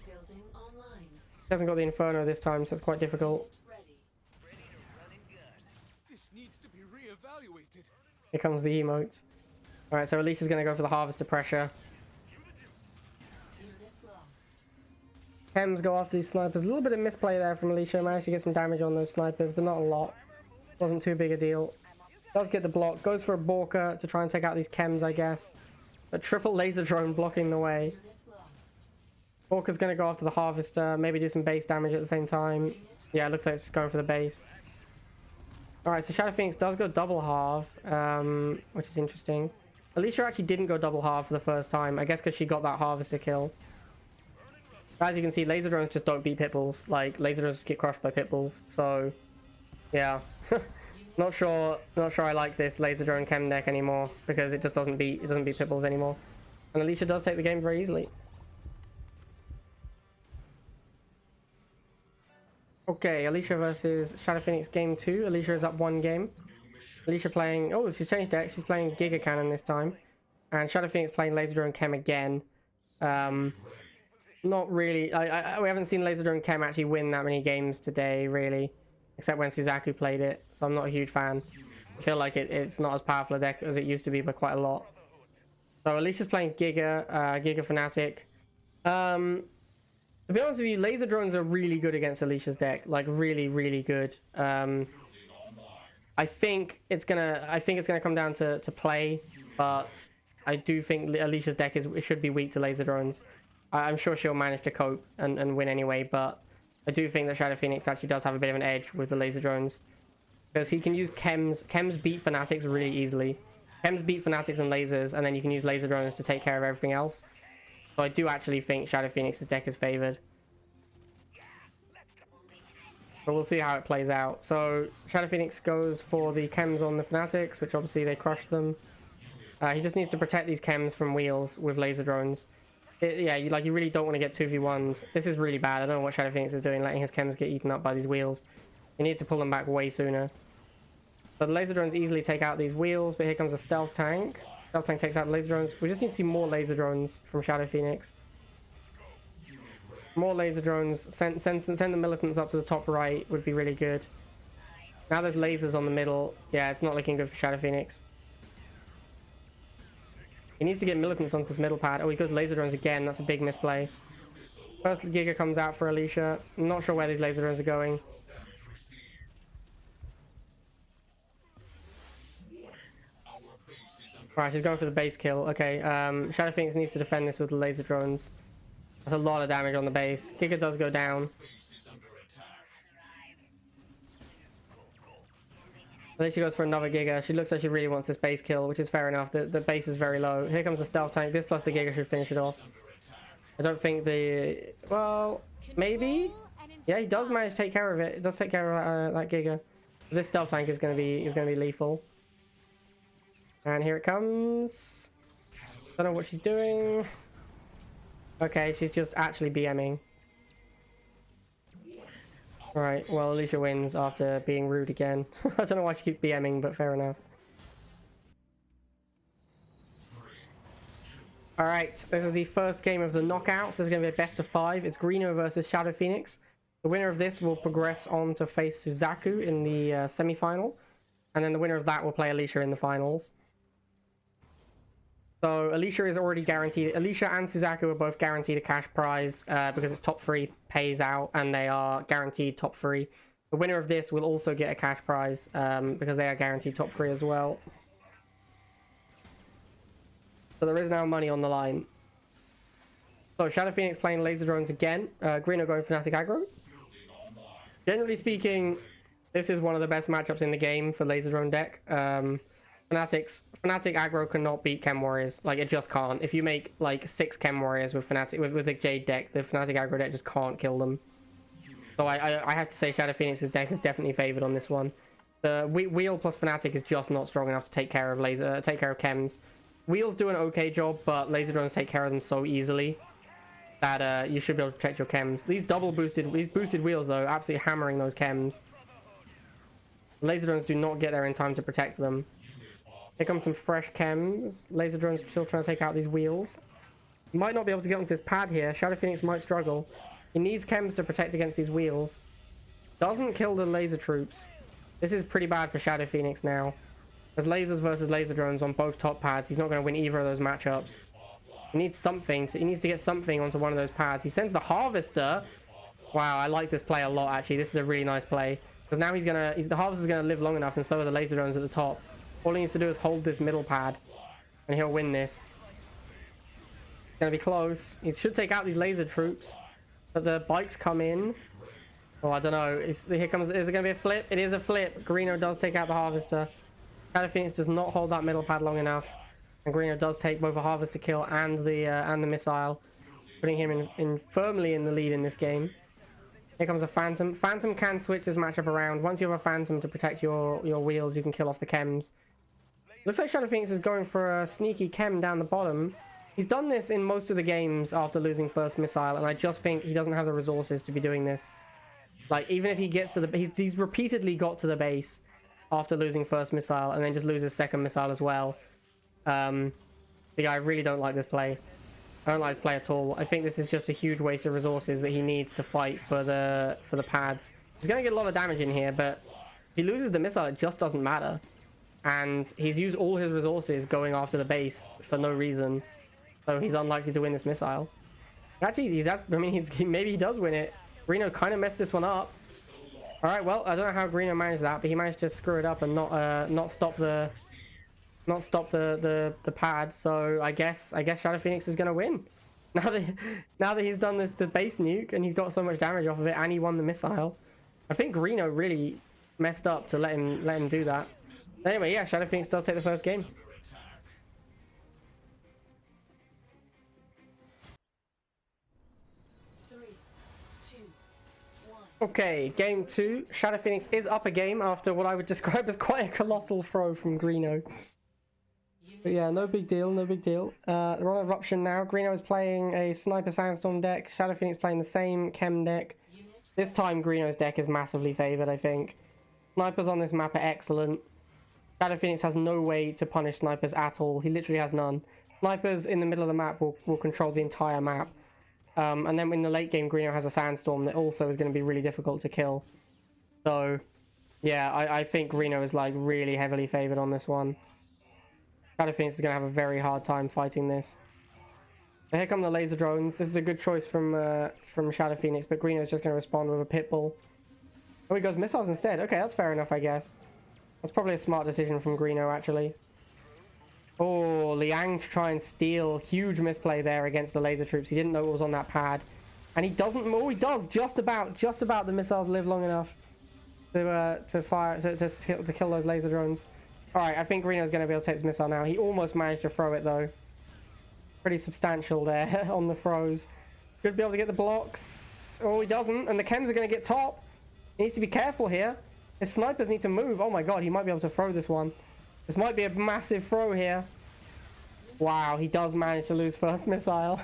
Building online. She hasn't got the Inferno this time, so it's quite difficult. Ready. This needs to be reevaluated. Here comes the emotes. Alright, so Alicia's going to go for the Harvester pressure. Unit lost. Chems go after these snipers. A little bit of misplay there from Alicia. Managed to get some damage on those snipers, but not a lot. Wasn't too big a deal. Does get the block. Goes for a Borker to try and take out these chems, I guess. A triple laser drone blocking the way. Unit lost. Borker's going to go after the Harvester. Maybe do some base damage at the same time. Yeah, it looks like it's going for the base. Alright, so Shadow Phoenix does go double half, which is interesting. Alicia actually didn't go double half for the first time. I guess because she got that Harvester kill. As you can see, laser drones just don't beat Pitbulls. Like, laser drones just get crushed by Pitbulls. So, yeah. Not sure I like this laser drone chem deck anymore, because it just doesn't beat Pitbulls anymore. And Alicia does take the game very easily. Okay, Alicia versus Shadow Phoenix game 2. Alicia is up 1 game. Alicia playing... Oh, she's changed deck. She's playing Giga Cannon this time. And Shadow Phoenix playing Laser Drone Chem again. Not really... we haven't seen Laser Drone Chem actually win that many games today, really. Except when Suzaku played it. So I'm not a huge fan. I feel like it's not as powerful a deck as it used to be by quite a lot. So Alicia's playing Giga, Giga Fnatic. To be honest with you, laser drones are really good against Alicia's deck. Like, really, really good. I think it's gonna come down to play, but I do think Alicia's deck should be weak to laser drones. I'm sure she'll manage to cope and win anyway, but I do think that Shadow Phoenix actually does have a bit of an edge with the laser drones. Because he can use chems. Chems beat Fanatics really easily. Chems beat Fanatics and lasers, and then you can use laser drones to take care of everything else. So I do actually think Shadow Phoenix's deck is favored. But we'll see how it plays out. So Shadow Phoenix goes for the chems on the Fanatics, which obviously they crush them. He just needs to protect these chems from wheels with laser drones. You really don't want to get 2v1s. This is really bad. I don't know what Shadow Phoenix is doing, letting his chems get eaten up by these wheels. You need to pull them back way sooner. So the laser drones easily take out these wheels, but here comes a stealth tank. Stealth tank takes out the laser drones. We just need to see more laser drones from Shadow Phoenix. More laser drones. Send the militants up to the top right would be really good. Now there's lasers on the middle. Yeah, it's not looking good for Shadow Phoenix. He needs to get militants onto this middle pad. Oh, he goes laser drones again. That's a big misplay. First Giga comes out for Alicia. I'm not sure where these laser drones are going. Right, she's going for the base kill. Okay, Shadow Phoenix needs to defend this with the laser drones. That's a lot of damage on the base. Giga does go down. Then she goes for another Giga. She looks like she really wants this base kill, which is fair enough. The base is very low. Here comes the stealth tank. This plus the Giga should finish it off. I don't think the... Well, maybe? Yeah, he does manage to take care of it. It does take care of that Giga. This stealth tank is going to be lethal. And here it comes. Don't know what she's doing. Okay, she's just actually BMing. Alright, well, Alicia wins after being rude again. I don't know why she keeps BMing, but fair enough. Alright, this is the first game of the knockouts. This is going to be a best of 5. It's Greeno versus Shadow Phoenix. The winner of this will progress on to face Suzaku in the semi-final. And then the winner of that will play Alicia in the finals. So Alicia is already guaranteed. Alicia and Suzaku are both guaranteed a cash prize because it's top 3 pays out and they are guaranteed top 3. The winner of this will also get a cash prize because they are guaranteed top 3 as well. So there is now money on the line. So Shadow Phoenix playing laser drones again. Greeno going Fnatic aggro. Generally speaking, this is one of the best matchups in the game for laser drone deck. Fnatic aggro cannot beat Chem Warriors. Like, it just can't. If you make like 6 Chem Warriors with with the Jade deck, the Fnatic aggro deck just can't kill them. So I have to say Shadow Phoenix's deck is definitely favored on this one. The Wheel plus Fnatic is just not strong enough to take care of Chems. Wheels do an okay job, but laser drones take care of them so easily that you should be able to protect your Chems. These boosted wheels though, absolutely hammering those Chems. Laser drones do not get there in time to protect them. Here comes some fresh Chems. Laser drones still trying to take out these wheels. Might not be able to get onto this pad here. Shadow Phoenix might struggle. He needs Chems to protect against these wheels. Doesn't kill the laser troops. This is pretty bad for Shadow Phoenix now. There's lasers versus laser drones on both top pads. He's not going to win either of those matchups. He needs something. He needs to get something onto one of those pads. He sends the Harvester. Wow, I like this play a lot, actually. This is a really nice play. Because now the Harvester's going to live long enough, and so are the laser drones at the top. All he needs to do is hold this middle pad, and he'll win this. It's going to be close. He should take out these laser troops. But the bikes come in. Oh, I don't know. Is it going to be a flip? It is a flip. Greeno does take out the Harvester. Shadow Phoenix does not hold that middle pad long enough, and Greeno does take both a Harvester kill and the missile, putting him in firmly in the lead in this game. Here comes a Phantom. Phantom can switch this matchup around. Once you have a Phantom to protect your wheels, you can kill off the Chems. Looks like Shadow Phoenix is going for a sneaky Chem down the bottom. He's done this in most of the games after losing first missile, and I just think he doesn't have the resources to be doing this. Like, even if he gets to the... He's repeatedly got to the base after losing first missile and then just loses second missile as well. Yeah, I really don't like this play. I don't like this play at all. I think this is just a huge waste of resources that he needs to fight for the pads. He's going to get a lot of damage in here, but if he loses the missile, it just doesn't matter. And he's used all his resources going after the base for no reason. So he's unlikely to win this missile. Actually, maybe he does win it. Greeno kind of messed this one up. Alright, well, I don't know how Greeno managed that, but he managed to screw it up and not stop the pad. So I guess Shadow Phoenix is gonna win. Now that he's done the base nuke and he's got so much damage off of it and he won the missile. I think Greeno really messed up to let him do that. Anyway, yeah, Shadow Phoenix does take the first game. Okay, game 2. Shadow Phoenix is up a game after what I would describe as quite a colossal throw from Greeno. But yeah, no big deal, no big deal. They're on Eruption now. Greeno is playing a Sniper Sandstorm deck. Shadow Phoenix playing the same Chem deck. This time Greeno's deck is massively favored, I think. Snipers on this map are excellent. Shadow Phoenix has no way to punish snipers at all. He literally has none. Snipers in the middle of the map will control the entire map. And then in the late game, greeno has a sandstorm that also is going to be really difficult to kill. So, yeah, I think greeno is like really heavily favored on this one. Shadow Phoenix is going to have a very hard time fighting this. So here come the laser drones. This is a good choice from Shadow Phoenix, but greeno is just going to respond with a pit bull. Oh, he goes missiles instead. Okay, that's fair enough, I guess. That's probably a smart decision from greeno, actually. Oh, Liang to try and steal. Huge misplay there against the laser troops. He didn't know what was on that pad. And he doesn't... Oh, he does! Just about the missiles live long enough to fire... to kill those laser drones. Alright, I think greeno's going to be able to take this missile now. He almost managed to throw it, though. Pretty substantial there on the throws. Should be able to get the blocks. Oh, he doesn't. And the chems are going to get top. He needs to be careful here. His snipers need to move. Oh my god, he might be able to throw this one. This might be a massive throw here. Wow, he does manage to lose first missile.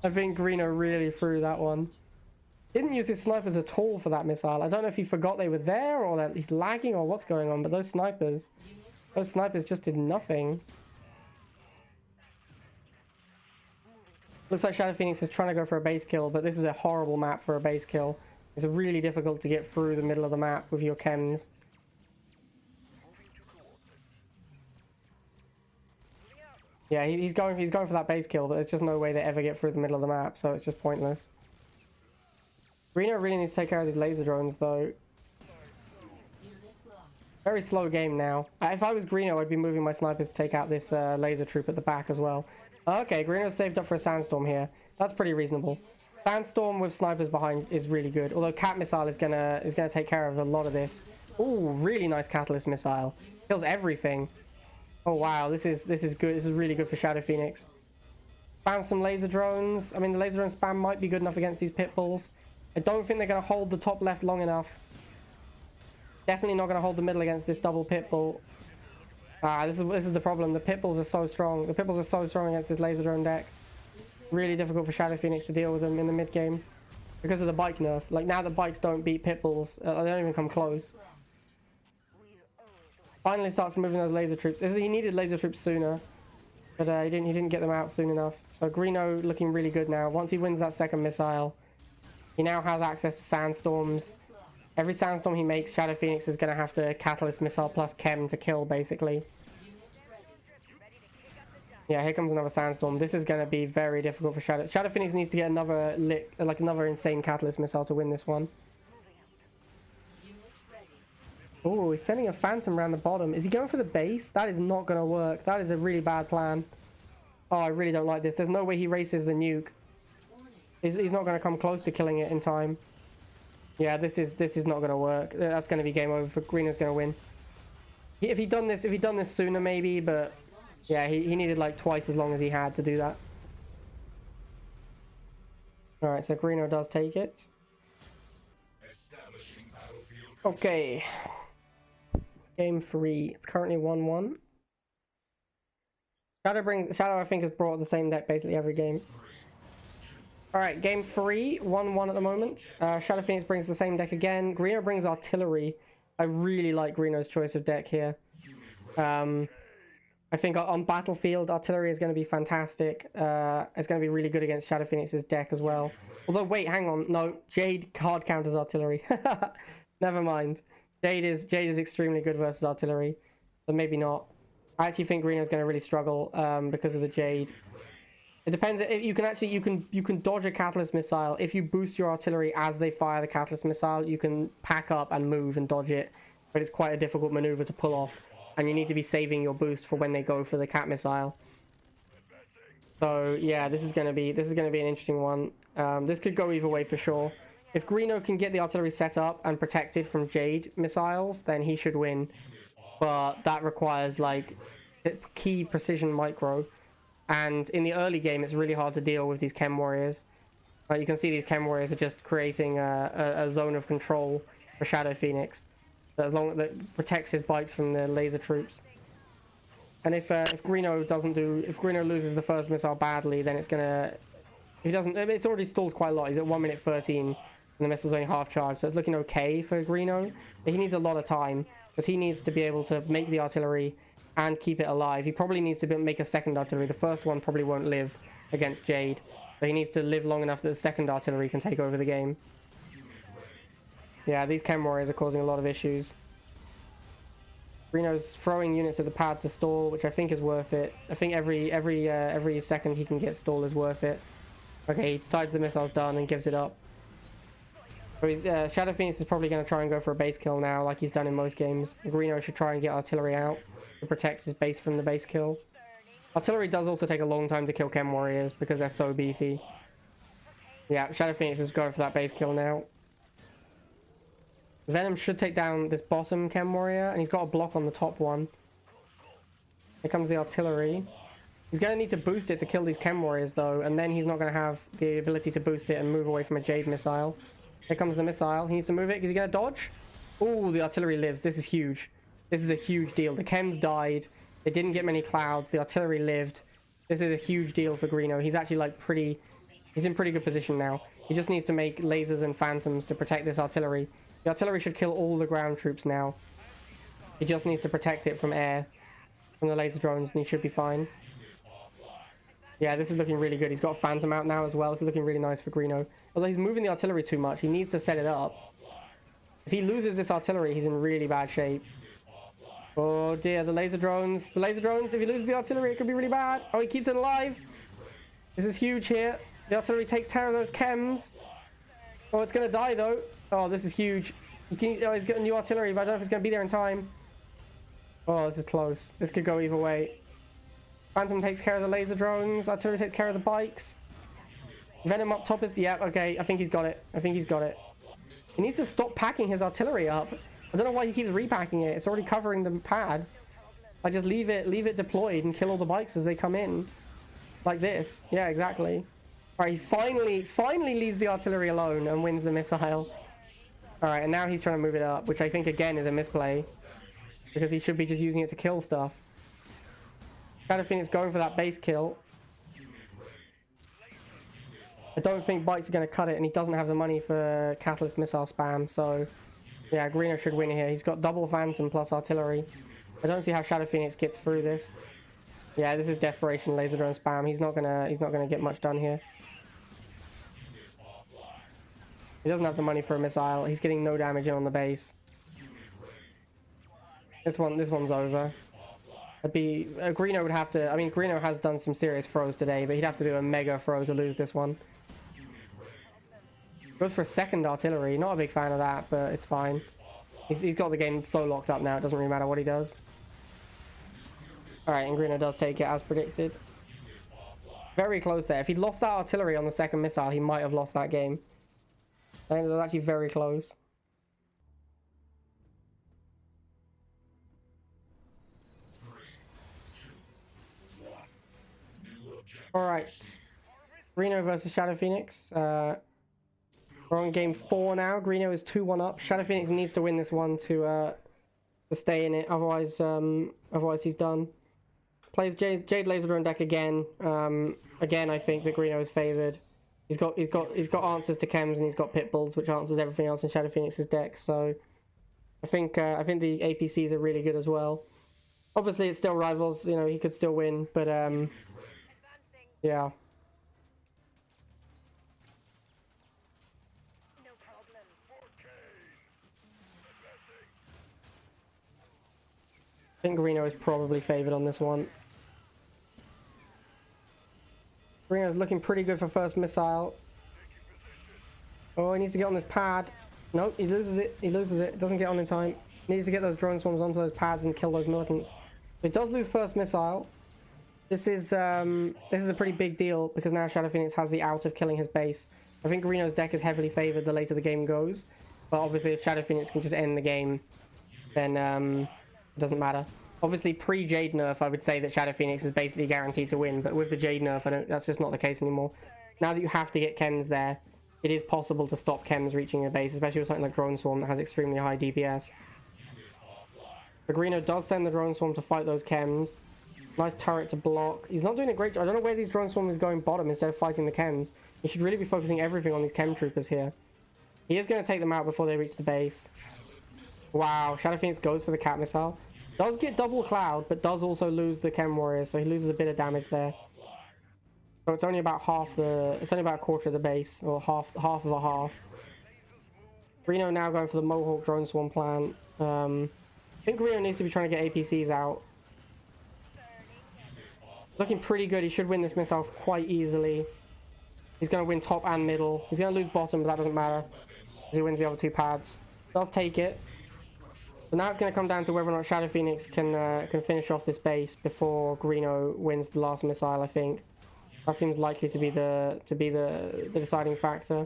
I think greeno really threw that one. Didn't use his snipers at all for that missile. I don't know if he forgot they were there or that he's lagging or what's going on, but those snipers just did nothing. Looks like Shadow Phoenix is trying to go for a base kill, but this is a horrible map for a base kill. It's really difficult to get through the middle of the map with your chems. Yeah, he's going for that base kill, but there's just no way they ever get through the middle of the map, so it's just pointless. greeno really needs to take care of these laser drones, though. Very slow game now. If I was greeno, I'd be moving my snipers to take out this laser troop at the back as well. Okay, greeno's saved up for a sandstorm here. That's pretty reasonable. Sandstorm with snipers behind is really good. Although cat missile is gonna take care of a lot of this. Ooh, really nice catalyst missile. Kills everything. Oh wow, this is good. This is really good for Shadow Phoenix. Spam some laser drones. I mean, the laser drone spam might be good enough against these pit bulls. I don't think they're gonna hold the top left long enough. Definitely not gonna hold the middle against this double pit bull. This is the problem. The pit bulls are so strong. The pit bulls are so strong against this laser drone deck. Really difficult for Shadow Phoenix to deal with them in the mid game because of the bike nerf. Like now the bikes don't beat pit bulls. They don't even come close. Finally starts moving those laser troops. He needed laser troops sooner, but he didn't get them out soon enough. So greeno looking really good now. Once he wins that second missile, he now has access to sandstorms. Every sandstorm he makes, Shadow Phoenix is going to have to catalyst missile plus chem to kill, basically. Yeah, here comes another sandstorm. This is going to be very difficult for Shadow. Shadow Phoenix needs to get another another insane catalyst missile to win this one. Oh, he's sending a phantom around the bottom. Is he going for the base? That is not going to work. That is a really bad plan. Oh, I really don't like this. There's no way he races the nuke. He's not going to come close to killing it in time. Yeah, this is not going to work. That's going to be game over. For greeno's going to win. If he'd done this sooner, maybe, but yeah, he needed like twice as long as he had to do that. All right, so greeno does take it. Okay. Game 3. It's currently 1-1. Shadow, I think, has brought the same deck basically every game. Alright, game 3, 1-1 at the moment. Shadow Phoenix brings the same deck again. greeno brings artillery. I really like greeno's choice of deck here. I think on battlefield, artillery is going to be fantastic. It's going to be really good against Shadow Phoenix's deck as well. Although, wait, hang on. No, Jade hard counters artillery. Never mind. Jade is extremely good versus artillery. So maybe not. I actually think greeno's going to really struggle because of the Jade. It depends. If you can dodge a catalyst missile. If you boost your artillery as they fire the catalyst missile, you can pack up and move and dodge it. But it's quite a difficult maneuver to pull off, and you need to be saving your boost for when they go for the cat missile. So yeah, this is gonna be an interesting one. This could go either way for sure. If greeno can get the artillery set up and protected from Jade missiles, then he should win. But that requires like key precision micro. And in the early game, it's really hard to deal with these chem warriors. You can see these chem warriors are just creating a zone of control for Shadow Phoenix that protects his bikes from the laser troops. And if greeno loses the first missile badly, then it's gonna. It's already stalled quite a lot. He's at 1 minute 13, and the missile's only half charged, so it's looking okay for greeno. But he needs a lot of time because he needs to be able to make the artillery and keep it alive. He probably needs to make a second artillery. The first one probably won't live against Jade. But he needs to live long enough that the second artillery can take over the game. Yeah, these chem warriors are causing a lot of issues. Greeno's throwing units at the pad to stall, which I think is worth it. I think every second he can get stall is worth it. Okay, he decides the missile's done and gives it up. So he's, Shadow Phoenix is probably going to try and go for a base kill now, like he's done in most games. Greeno should try and get artillery out to protect his base from the base kill. Artillery does also take a long time to kill chem warriors because they're so beefy. Yeah, Shadow Phoenix is going for that base kill now. Venom should take down this bottom chem warrior, and he's got a block on the top one. Here comes the artillery. He's going to need to boost it to kill these chem warriors though, and then he's not going to have the ability to boost it and move away from a Jade missile. Here comes the missile. He needs to move it. Is he going to dodge? Ooh, the artillery lives. This is huge. This is a huge deal. The chems died. They didn't get many clouds. The artillery lived. This is a huge deal for Greeno. He's actually like he's in pretty good position now. He just needs to make lasers and phantoms to protect this artillery. The artillery should kill all the ground troops now. He just needs to protect it from air, from the laser drones, and he should be fine. Yeah, this is looking really good. He's got Phantom out now as well. This is looking really nice for Greeno. Although he's moving the artillery too much. He needs to set it up. If he loses this artillery, he's in really bad shape. Oh dear, the laser drones. The laser drones, if he loses the artillery, it could be really bad. Oh, he keeps it alive. This is huge here. The artillery takes care of those chems. Oh, it's going to die though. Oh, this is huge. He's got a new artillery, but I don't know if it's going to be there in time. Oh, this is close. This could go either way. Phantom takes care of the laser drones. Artillery takes care of the bikes. Venom up top is... Yeah, okay. I think he's got it. I think he's got it. He needs to stop packing his artillery up. I don't know why he keeps repacking it. It's already covering the pad. I just leave it deployed and kill all the bikes as they come in. Like this. Yeah, exactly. Alright, he finally leaves the artillery alone and wins the missile. Alright, and now he's trying to move it up, which I think again is a misplay. Because he should be just using it to kill stuff. Shadow Phoenix going for that base kill. I don't think Bikes are going to cut it, and he doesn't have the money for Catalyst Missile spam, so... Yeah, Greeno should win here. He's got double Phantom plus artillery. I don't see how Shadow Phoenix gets through this. Yeah, this is desperation laser drone spam. He's not gonna get much done here. He doesn't have the money for a missile. He's getting no damage in on the base. This one's over. It'd be Greeno would have to. I mean, Greeno has done some serious throws today, but he'd have to do a mega throw to lose this one. Goes for a second artillery. Not a big fan of that, but it's fine. He's got the game so locked up now. It doesn't really matter what he does. All right, and Greeno does take it as predicted. Very close there. If he'd lost that artillery on the second missile, he might have lost that game. I think it was actually very close. Alright. Greeno versus Shadow Phoenix. We're on game 4 now. Greeno is 2-1 up. Shadow Phoenix needs to win this one to stay in it. Otherwise he's done. Plays Jade Laser Drone deck again. Again, I think that Greeno is favored. He's got answers to chems, and he's got pit bulls, which answers everything else in Shadow Phoenix's deck. So I think the APCs are really good as well. Obviously, it's still rivals. You know, he could still win, but yeah. I think Greeno is probably favored on this one. Greeno's looking pretty good for first missile. Oh, he needs to get on this pad. Nope, he loses it. He loses it. Doesn't get on in time. Needs to get those drone swarms onto those pads and kill those militants. He does lose first missile. This is a pretty big deal because now Shadow Phoenix has the out of killing his base. I think Greeno's deck is heavily favored the later the game goes. But obviously if Shadow Phoenix can just end the game, then it doesn't matter. Obviously pre-Jade nerf I would say that Shadow Phoenix is basically guaranteed to win, but with the Jade nerf that's just not the case anymore. Now that you have to get chems there, it is possible to stop chems reaching your base, especially with something like Drone Swarm that has extremely high DPS. But Greeno does send the Drone Swarm to fight those chems. Nice turret to block. He's not doing a great job. I don't know where these Drone Swarm is going bottom instead of fighting the chems. He should really be focusing everything on these chem troopers here. He is going to take them out before they reach the base. Wow, Shadow Phoenix goes for the cat missile. Does get double cloud, but does also lose the chem warriors, so he loses a bit of damage there. So it's only about half the, it's only about a quarter of the base, or half of a half. Greeno now going for the Mohawk drone swarm plant. I think Greeno needs to be trying to get APCs out. Looking pretty good. He should win this missile quite easily. He's going to win top and middle. He's going to lose bottom, but that doesn't matter, because he wins the other two pads. Does take it. So now it's going to come down to whether or not Shadow Phoenix can finish off this base before Greeno wins the last missile. I think that seems likely to be the deciding factor.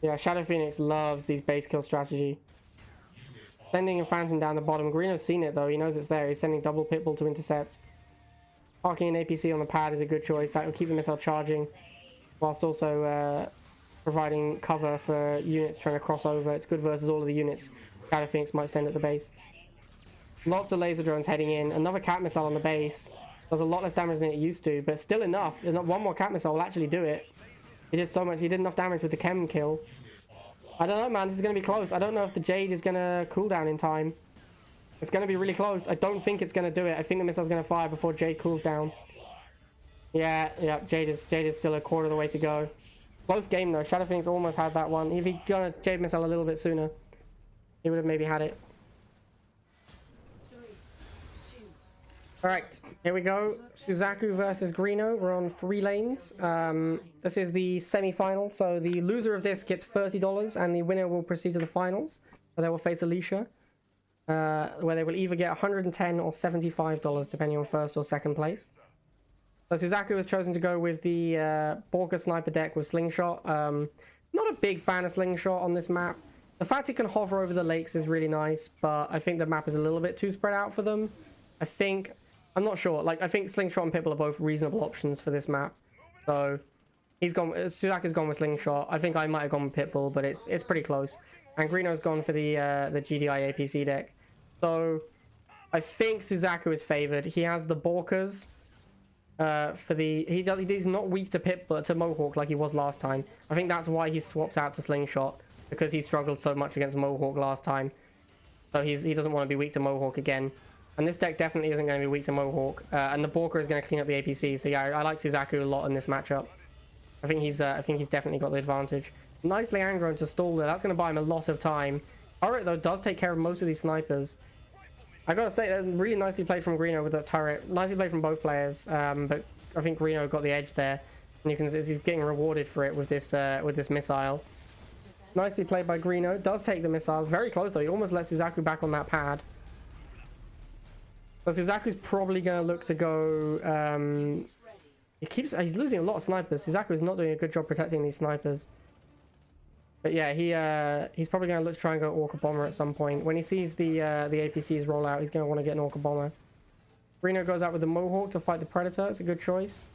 Yeah, Shadow Phoenix loves these base kill strategy. Sending a Phantom down the bottom. Greeno's seen it though. He knows it's there. He's sending double Pitbull to intercept. Parking an APC on the pad is a good choice. That will keep the missile charging, whilst also providing cover for units trying to cross over. It's good versus all of the units Shadow Phoenix might send at the base. Lots of laser drones heading in. Another cat missile on the base. Does a lot less damage than it used to, but still enough. There's not one more cat missile will actually do it. He did so much. He did enough damage with the chem kill. I don't know, man. This is going to be close. I don't know if the Jade is going to cool down in time. It's going to be really close. I don't think it's going to do it. I think the missile's going to fire before Jade cools down. Yeah. Jade is still a quarter of the way to go. Close game though. Shadow Phoenix almost had that one. If he'd got a Jade missile a little bit sooner, he would have maybe had it. 3, 2, Alright, here we go. Suzaku versus Greeno. We're on 3 lanes. This is the semi-final, so the loser of this gets $30 and the winner will proceed to the finals. So they will face Alicia, where they will either get $110 or $75 depending on first or second place. So Suzaku has chosen to go with the Borka sniper deck with Slingshot. Not a big fan of Slingshot on this map. The fact it can hover over the lakes is really nice, but I think the map is a little bit too spread out for them. I'm not sure. Like, I think Slingshot and Pitbull are both reasonable options for this map. So Suzaku's gone with Slingshot. I think I might have gone with Pitbull, but it's pretty close. And Greeno's gone for the GDI APC deck. So I think Suzaku is favored. He has the Borkas. He's not weak to Pitbull, to Mohawk like he was last time. I think that's why he swapped out to Slingshot, because he struggled so much against Mohawk last time. So he doesn't want to be weak to Mohawk again. And this deck definitely isn't going to be weak to Mohawk. And the Borka is going to clean up the APC. So yeah, I like Suzaku a lot in this matchup. I think he's definitely got the advantage. Nicely Angron to stall there. That's going to buy him a lot of time. Turret though does take care of most of these snipers. I gotta say, really nicely played from Greeno with that turret. Nicely played from both players. But I think Greeno got the edge there, and you can see he's getting rewarded for it with this missile. Nicely played by Greeno. Does take the missile. Very close though. He almost lets Suzaku back on that pad. So Suzaku's probably going to look to go... he's losing a lot of snipers. Suzaku is not doing a good job protecting these snipers. But yeah, he's probably going to look to try and go Orca Bomber at some point. When he sees the APCs roll out, he's going to want to get an Orca Bomber. Greeno goes out with the Mohawk to fight the Predator. It's a good choice.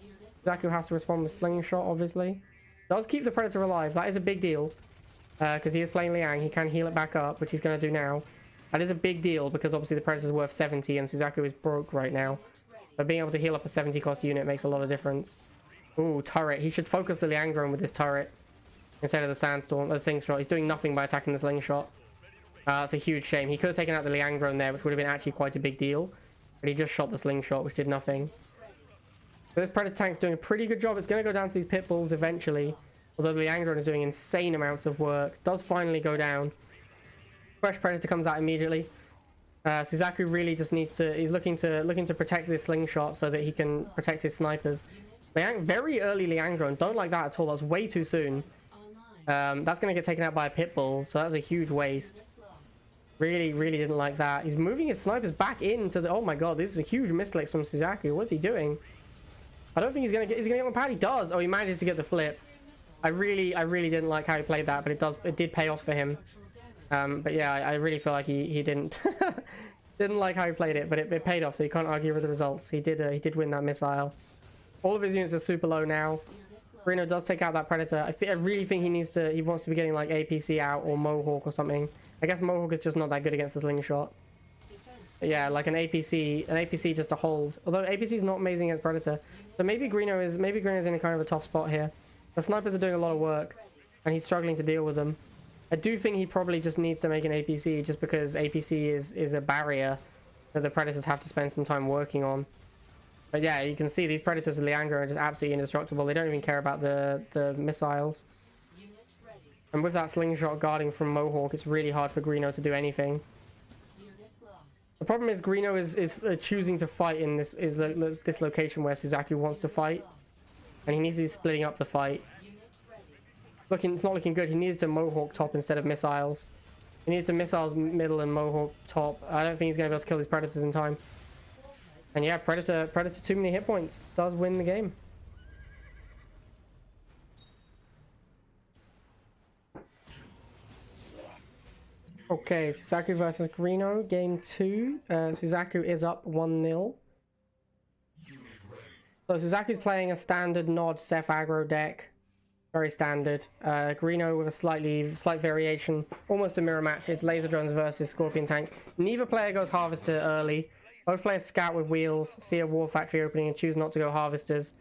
Suzaku has to respond with Slingshot, obviously. Does keep the Predator alive. That is a big deal. Because he is playing Liang. He can heal it back up, which he's going to do now. That is a big deal because obviously the Predator's worth 70 and Suzaku is broke right now. But being able to heal up a 70 cost unit makes a lot of difference. Ooh, turret. He should focus the Liangron with this turret instead of the Sandstorm, the Slingshot. He's doing nothing by attacking the Slingshot. That's a huge shame. He could have taken out the Liangron there, which would have been actually quite a big deal. But he just shot the Slingshot, which did nothing. So this Predator tank's doing a pretty good job. It's going to go down to these Pitbulls eventually. Although the Liangron is doing insane amounts of work. Does finally go down. Fresh Predator comes out immediately. Suzaku really just needs to... He's looking to protect this Slingshot so that he can protect his snipers. Very early Liangron. Don't like that at all. That's way too soon. That's going to get taken out by a Pitbull. So that's a huge waste. Really didn't like that. He's moving his snipers back into the... Oh my god, this is a huge misclick from Suzaku. What's he doing? I don't think he's going to get... Is he going to get on the pad? He does. Oh, he manages to get the flip. I really didn't like how he played that, but it did pay off for him. But yeah, I really feel like he didn't didn't like how he played it, but it paid off, so you can't argue with the results. He did win that missile. All of his units are super low now. Greeno does take out that Predator. I really think he wants to be getting like APC out or Mohawk or something. I guess Mohawk is just not that good against the Slingshot. But yeah, like an APC just to hold. Although APC is not amazing against Predator, so maybe Greeno is in a kind of a tough spot here. The snipers are doing a lot of work, and he's struggling to deal with them. I do think he probably just needs to make an APC just because APC is a barrier that the Predators have to spend some time working on. But yeah, you can see these Predators with Leandro are just absolutely indestructible. They don't even care about the missiles. Unit ready. And with that slingshot guarding from Mohawk, it's really hard for Greeno to do anything. Unit lost. The problem is Greeno is choosing to fight in this location where Suzaku wants to fight, and he needs to be splitting up the fight. Unit ready. It's not looking good. He needs to Mohawk top instead of missiles. He needs to missiles middle and Mohawk top. I don't think he's going to be able to kill these Predators in time. And yeah, Predator too many hit points does win the game. Okay, Suzaku versus Greeno, game 2. Suzaku is up 1-0. So Suzaku's playing a standard Nod Ceph aggro deck. Very standard. Greeno with a slight variation. Almost a mirror match. It's laser drones versus Scorpion tank. Neither player goes Harvester early. Both players scout with wheels, see a war factory opening, and choose not to go Harvesters.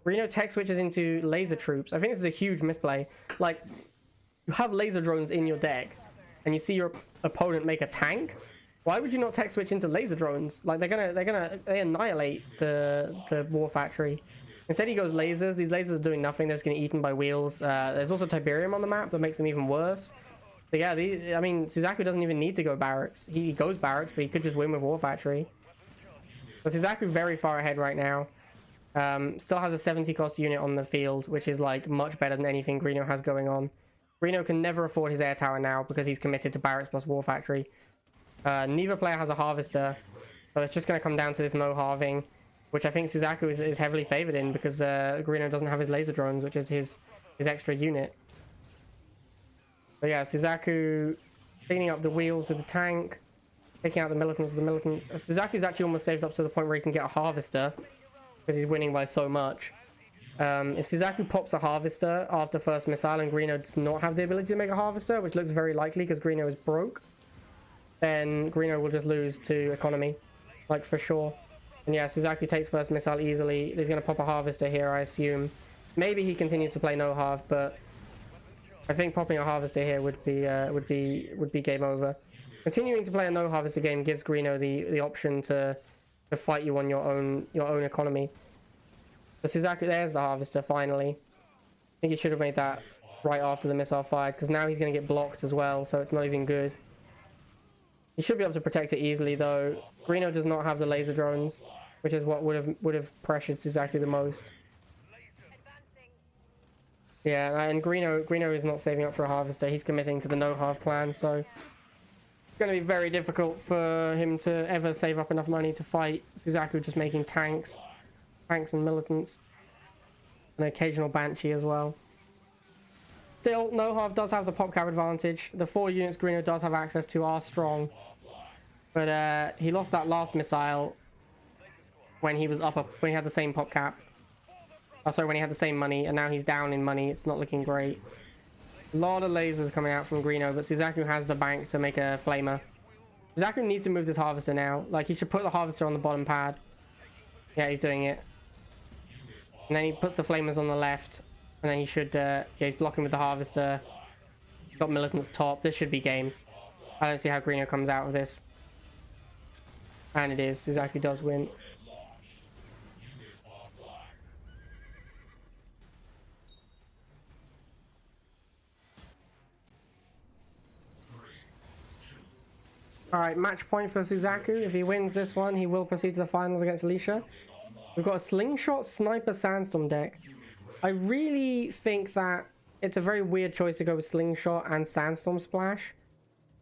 Greeno tech switches into laser troops. I think this is a huge misplay. Like, you have laser drones in your deck, and you see your opponent make a tank. Why would you not tech switch into laser drones? Like, they annihilate the war factory. Instead, he goes lasers. These lasers are doing nothing. They're just getting eaten by wheels. There's also Tiberium on the map that makes them even worse. But yeah, I mean, Suzaku doesn't even need to go barracks. He goes barracks, but he could just win with war factory. So Suzaku very far ahead right now. Still has a 70 cost unit on the field, which is like much better than anything Greeno has going on. Greeno can never afford his air tower now because he's committed to barracks plus war factory. Neither player has a harvester, so it's just going to come down to this no halving, which I think Suzaku is heavily favored in because Greeno doesn't have his laser drones, which is his extra unit. So yeah, Suzaku cleaning up the wheels with the tank, taking out the militants with the militants. Suzaku's actually almost saved up to the point where he can get a harvester because he's winning by so much. If Suzaku pops a harvester after first missile and Greeno does not have the ability to make a harvester, which looks very likely because Greeno is broke, then Greeno will just lose to economy, like for sure. And yeah, Suzaku takes first missile easily. He's going to pop a harvester here, I assume. Maybe he continues to play no half, but I think popping a harvester here would be game over. Continuing to play a no harvester game gives Greeno the option to fight you on your own economy. So Suzaku, there's the harvester finally. I think he should have made that right after the missile fired, because now he's going to get blocked as well, so it's not even good. He should be able to protect it easily though. Greeno does not have the laser drones, which is what would have pressured Suzaku the most. Yeah, and Greeno is not saving up for a harvester. He's committing to the no half plan, so it's going to be very difficult for him to ever save up enough money to fight Suzaku, just making tanks and militants, an occasional Banshee as well. Still, no half does have the pop cap advantage. The 4 units Greeno does have access to are strong, but he lost that last missile when he was when he had the same pop cap. Oh, sorry, when he had the same money, and now he's down in money. It's not looking great. A lot of lasers coming out from Greeno, but Suzaku has the bank to make a flamer. Suzaku needs to move this harvester now. Like, he should put the harvester on the bottom pad. Yeah, he's doing it. And then he puts the flamers on the left, and then he should, yeah, he's blocking with the harvester. Got militants top. This should be game. I don't see how Greeno comes out of this. And it is. Suzaku does win. Alright, match point for Suzaku. If he wins this one, he will proceed to the finals against Alicia. We've got a Slingshot Sniper Sandstorm deck. I really think that it's a very weird choice to go with Slingshot and Sandstorm Splash,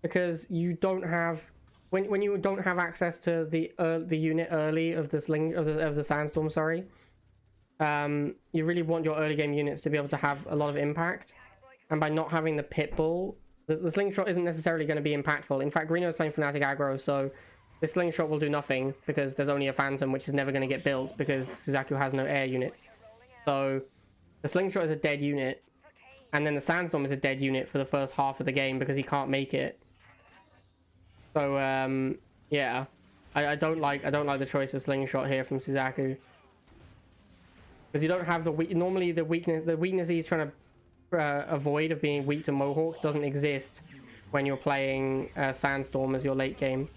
because you don't have when you don't have access to the unit early of the Sandstorm, sorry. You really want your early game units to be able to have a lot of impact, and by not having the Pitbull, the Slingshot isn't necessarily going to be impactful. In fact, Greeno is playing Fnatic aggro, so the Slingshot will do nothing because there's only a Phantom, which is never going to get built because Suzaku has no air units. So the Slingshot is a dead unit, and then the Sandstorm is a dead unit for the first half of the game because he can't make it. So yeah, I don't like the choice of Slingshot here from Suzaku, because you don't have normally the weakness he's trying to avoid of being weak to Mohawks doesn't exist when you're playing Sandstorm as your late game.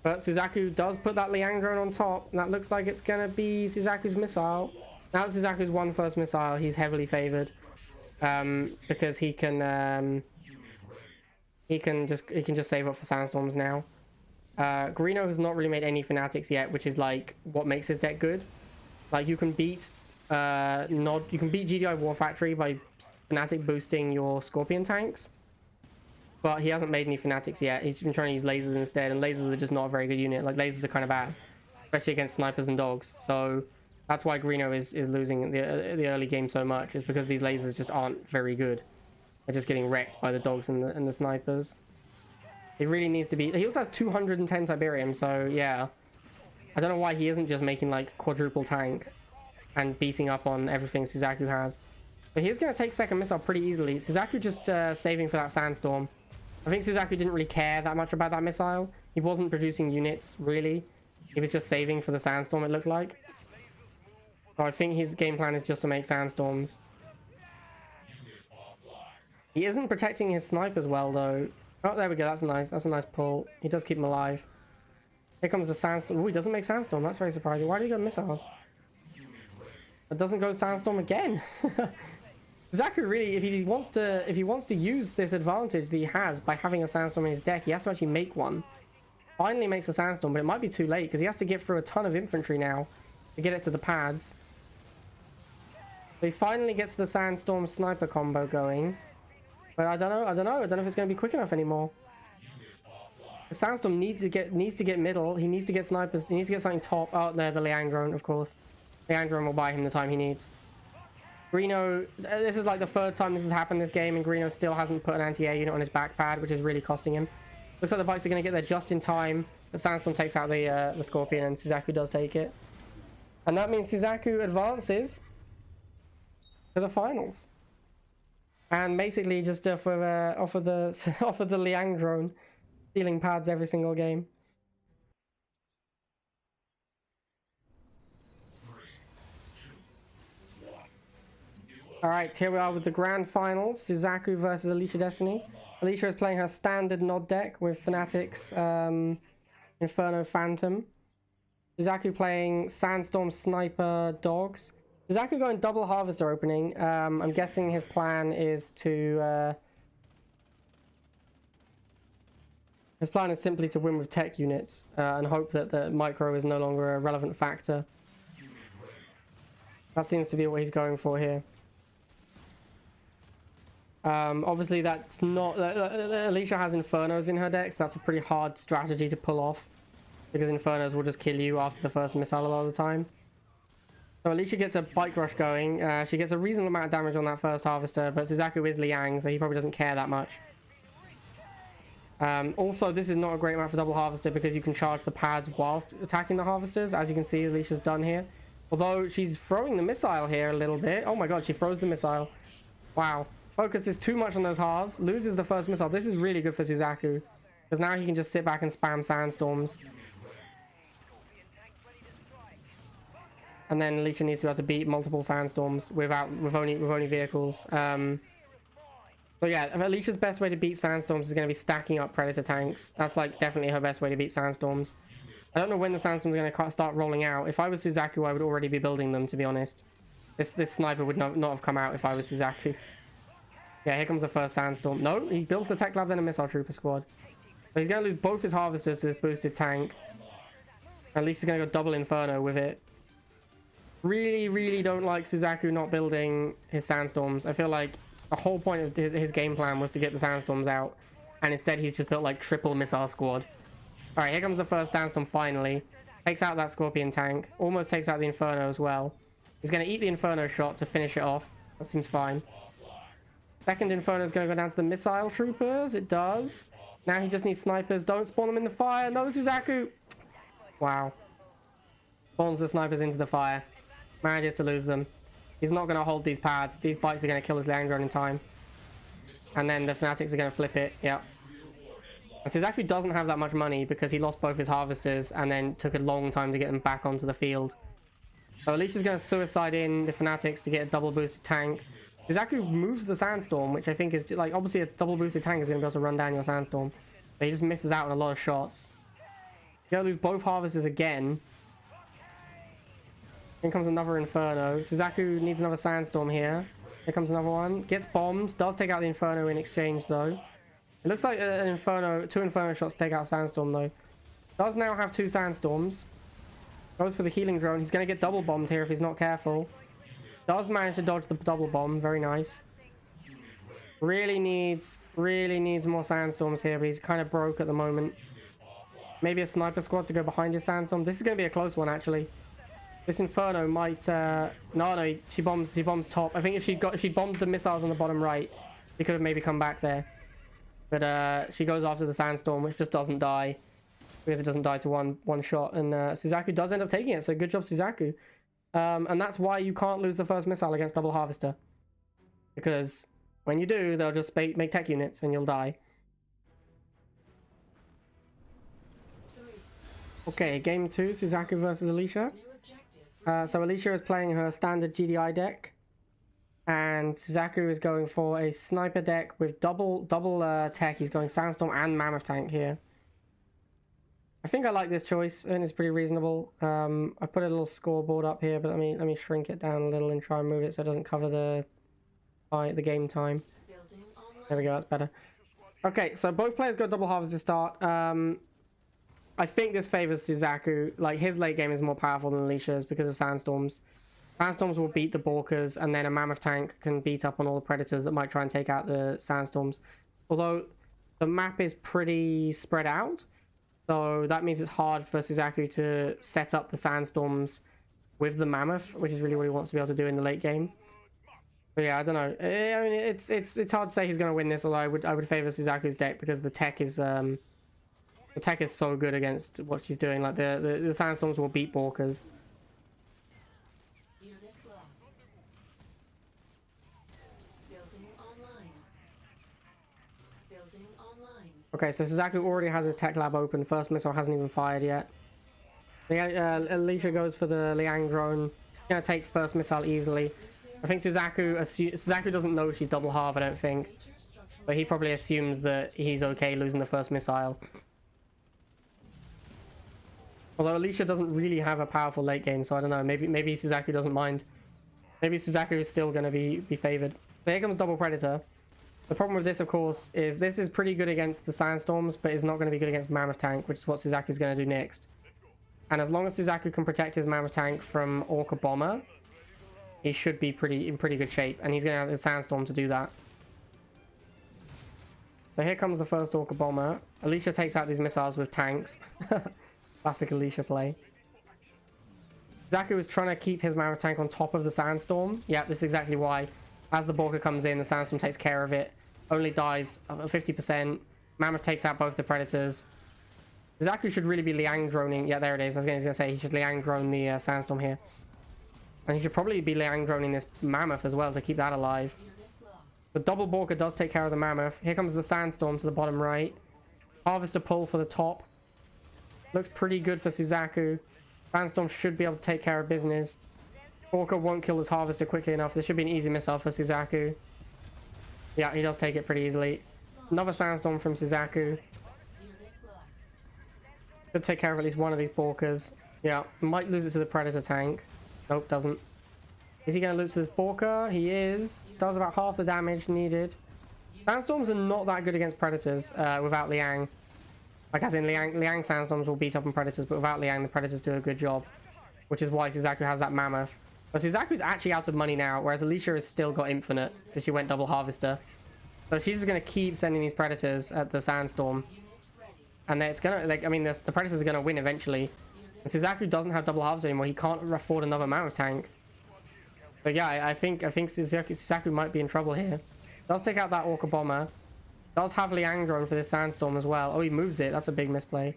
But Suzaku does put that Liang drone on top, and that looks like it's gonna be Suzaku's missile. Now that Suzaku's won first missile, he's heavily favored, because he can just save up for sandstorms now. Greeno has not really made any fanatics yet, which is like what makes his deck good. Like you can beat Nod, you can beat GDI War Factory by fanatic boosting your Scorpion tanks. But he hasn't made any fanatics yet. He's been trying to use lasers instead, and lasers are just not a very good unit. Like, lasers are kind of bad, especially against snipers and dogs. So that's why Greeno is losing the early game so much, is because these lasers just aren't very good. They're just getting wrecked by the dogs and the snipers. He really needs to be... He also has 210 Tiberium, so yeah. I don't know why he isn't just making, like, quadruple tank and beating up on everything Suzaku has. But he's going to take second missile pretty easily. Suzaku just saving for that sandstorm. I think Suzaku didn't really care that much about that missile. He wasn't producing units, really. He was just saving for the sandstorm, it looked like. So I think his game plan is just to make sandstorms. He isn't protecting his snipers well, though. Oh, there we go. That's nice. That's a nice pull. He does keep him alive. Here comes the sandstorm. Oh, he doesn't make sandstorm. That's very surprising. Why do you go missiles? It doesn't go sandstorm again. Zaku really, if he wants to use this advantage that he has by having a sandstorm in his deck, he has to actually make one. Finally makes a sandstorm, but it might be too late because he has to get through a ton of infantry now to get it to the pads. So he finally gets the sandstorm sniper combo going, but I don't know if it's going to be quick enough anymore. The sandstorm needs to get middle. He needs to get snipers. He needs to get something top. Oh, there, the Liang drone, of course. Liang drone will buy him the time he needs. Greeno, this is like the third time this has happened this game, and Greeno still hasn't put an anti-air unit on his back pad, which is really costing him. Looks like the bikes are going to get there just in time, but Sandstorm takes out the Scorpion, and Suzaku does take it. And that means Suzaku advances to the finals. And basically just offer the Liang drone, stealing pads every single game. Alright, here we are with the grand finals. Suzaku versus Alicia Destiny. Alicia is playing her standard Nod deck with Fanatics, Inferno Phantom. Suzaku playing Sandstorm Sniper Dogs. Suzaku going double Harvester opening. I'm guessing his plan is to... his plan is simply to win with tech units and hope that the micro is no longer a relevant factor. That seems to be what he's going for here. Obviously that's not... Alicia has Infernos in her deck, so that's a pretty hard strategy to pull off, because Infernos will just kill you after the first missile a lot of the time. So Alicia gets a Bike Rush going. She gets a reasonable amount of damage on that first Harvester, but Suzaku is Liang, so he probably doesn't care that much. Also, this is not a great map for double Harvester because you can charge the pads whilst attacking the Harvesters, as you can see Alicia's done here. Although she's throwing the missile here a little bit. Oh my god, she throws the missile. Wow. Focuses too much on those halves, loses the first missile. This is really good for Suzaku, because now he can just sit back and spam sandstorms. And then Alicia needs to be able to beat multiple sandstorms with only vehicles. So yeah, Alicia's best way to beat sandstorms is going to be stacking up Predator tanks. That's like definitely her best way to beat sandstorms. I don't know when the sandstorms are going to start rolling out. If I was Suzaku, I would already be building them, to be honest. This sniper would not have come out if I was Suzaku. Yeah, here comes the first sandstorm. No, he builds the tech lab, then a missile trooper squad. So he's going to lose both his harvesters to this boosted tank. At least he's going to go double Inferno with it. Really don't like Suzaku not building his sandstorms. I feel like the whole point of his game plan was to get the sandstorms out, and instead he's just built like triple missile squad. All right, here comes the first sandstorm finally. Takes out that Scorpion tank. Almost takes out the Inferno as well. He's going to eat the Inferno shot to finish it off. That seems fine. Second Inferno is going to go down to the missile troopers. It does. Now he just needs snipers. Don't spawn them in the fire. No, Suzaku. Wow. Spawns the snipers into the fire. Manages to lose them. He's not going to hold these pads. These bikes are going to kill his Liang drone in time. And then the Fanatics are going to flip it. Yep. And Suzaku doesn't have that much money because he lost both his harvesters and then took a long time to get them back onto the field. So Alicia's going to suicide in the Fanatics to get a double boosted tank. Suzaku moves the sandstorm, which I think is like, obviously a double boosted tank is going to be able to run down your sandstorm, but he just misses out on a lot of shots. You gotta lose both harvesters again. In comes another Inferno. Suzaku needs another Sandstorm here. Here comes another one. Gets bombed. Does take out the Inferno in exchange, though. It looks like an Inferno, 2 Inferno shots take out Sandstorm, though. Does now have 2 Sandstorms. Goes for the healing drone. He's going to get double bombed here if he's not careful. Does manage to dodge the double bomb. Very nice. Really needs more Sandstorms here, but he's kind of broke at the moment. Maybe a sniper squad to go behind his Sandstorm. This is going to be a close one, actually. This Inferno might... No, she bombs top. I think if she bombed the missiles on the bottom right, she could have maybe come back there. But she goes after the Sandstorm, which just doesn't die. Because it doesn't die to one shot. And Suzaku does end up taking it, so good job, Suzaku. And that's why you can't lose the first missile against Double Harvester. Because when you do, they'll just make tech units and you'll die. Okay, game 2, Suzaku versus Alicia. So Alicia is playing her standard GDI deck, and Suzaku is going for a sniper deck with double tech. He's going Sandstorm and Mammoth Tank here. I think I like this choice, and it's pretty reasonable. I put a little scoreboard up here, but let me shrink it down a little and try and move it so it doesn't cover the game time. There we go, that's better. Okay, so both players got double harvest to start. I think this favors Suzaku. Like, his late game is more powerful than Alicia's because of Sandstorms. Sandstorms will beat the Borkers, and then a Mammoth Tank can beat up on all the Predators that might try and take out the Sandstorms. Although, the map is pretty spread out, so that means it's hard for Suzaku to set up the Sandstorms with the Mammoth, which is really what he wants to be able to do in the late game. But yeah, I don't know. I mean, it's hard to say who's going to win this, although I would favor Suzaku's deck because the tech is... The tech is so good against what she's doing. Like the Sandstorms will beat Borkers. Unit lost. Building online. Building online. Okay, so Suzaku already has his tech lab open. First missile hasn't even fired yet. Alicia goes for the Liang drone. She's gonna take first missile easily. I think Suzaku doesn't know she's double half, I don't think. But he probably assumes that he's okay losing the first missile. Although Alicia doesn't really have a powerful late game, so I don't know. Maybe Suzaku doesn't mind. Maybe Suzaku is still going to be favored. But here comes double Predator. The problem with this, of course, is this is pretty good against the Sandstorms, but is not going to be good against Mammoth Tank, which is what Suzaku's going to do next. And as long as Suzaku can protect his Mammoth Tank from Orca Bomber, he should be in pretty good shape. And he's going to have the Sandstorm to do that. So here comes the first Orca Bomber. Alicia takes out these missiles with tanks. Classic Alicia play. Suzaku is trying to keep his Mammoth Tank on top of the Sandstorm. Yeah, this is exactly why. As the Borka comes in, the Sandstorm takes care of it. Only dies 50%. Mammoth takes out both the Predators. Suzaku should really be Liang droning. Yeah, there it is. I was going to say he should Liang drone the Sandstorm here. And he should probably be Liang droning this Mammoth as well to keep that alive. The double Borka does take care of the Mammoth. Here comes the Sandstorm to the bottom right. Harvester pull for the top. Looks pretty good for Suzaku. Sandstorm should be able to take care of business. Orca won't kill this Harvester quickly enough. This should be an easy missile for Suzaku. Yeah, he does take it pretty easily. Another Sandstorm from Suzaku. Should take care of at least one of these Borkers. Yeah, might lose it to the Predator tank. Nope, doesn't. Is he going to lose to this Borka? He is. Does about half the damage needed. Sandstorms are not that good against Predators without Liang. Like, as in Liang Sandstorms will beat up on Predators, but without Liang, the Predators do a good job. Which is why Suzaku has that Mammoth. But Suzaku's actually out of money now, whereas Alicia has still got Infinite, because she went double Harvester. So she's just going to keep sending these Predators at the Sandstorm. And then it's going to, like, I mean, the Predators are going to win eventually. And Suzaku doesn't have double Harvester anymore. He can't afford another Mammoth Tank. But yeah, I think Suzaku might be in trouble here. Does take out that Orca Bomber. Does have Liang drone for this Sandstorm as well. Oh, he moves it. That's a big misplay.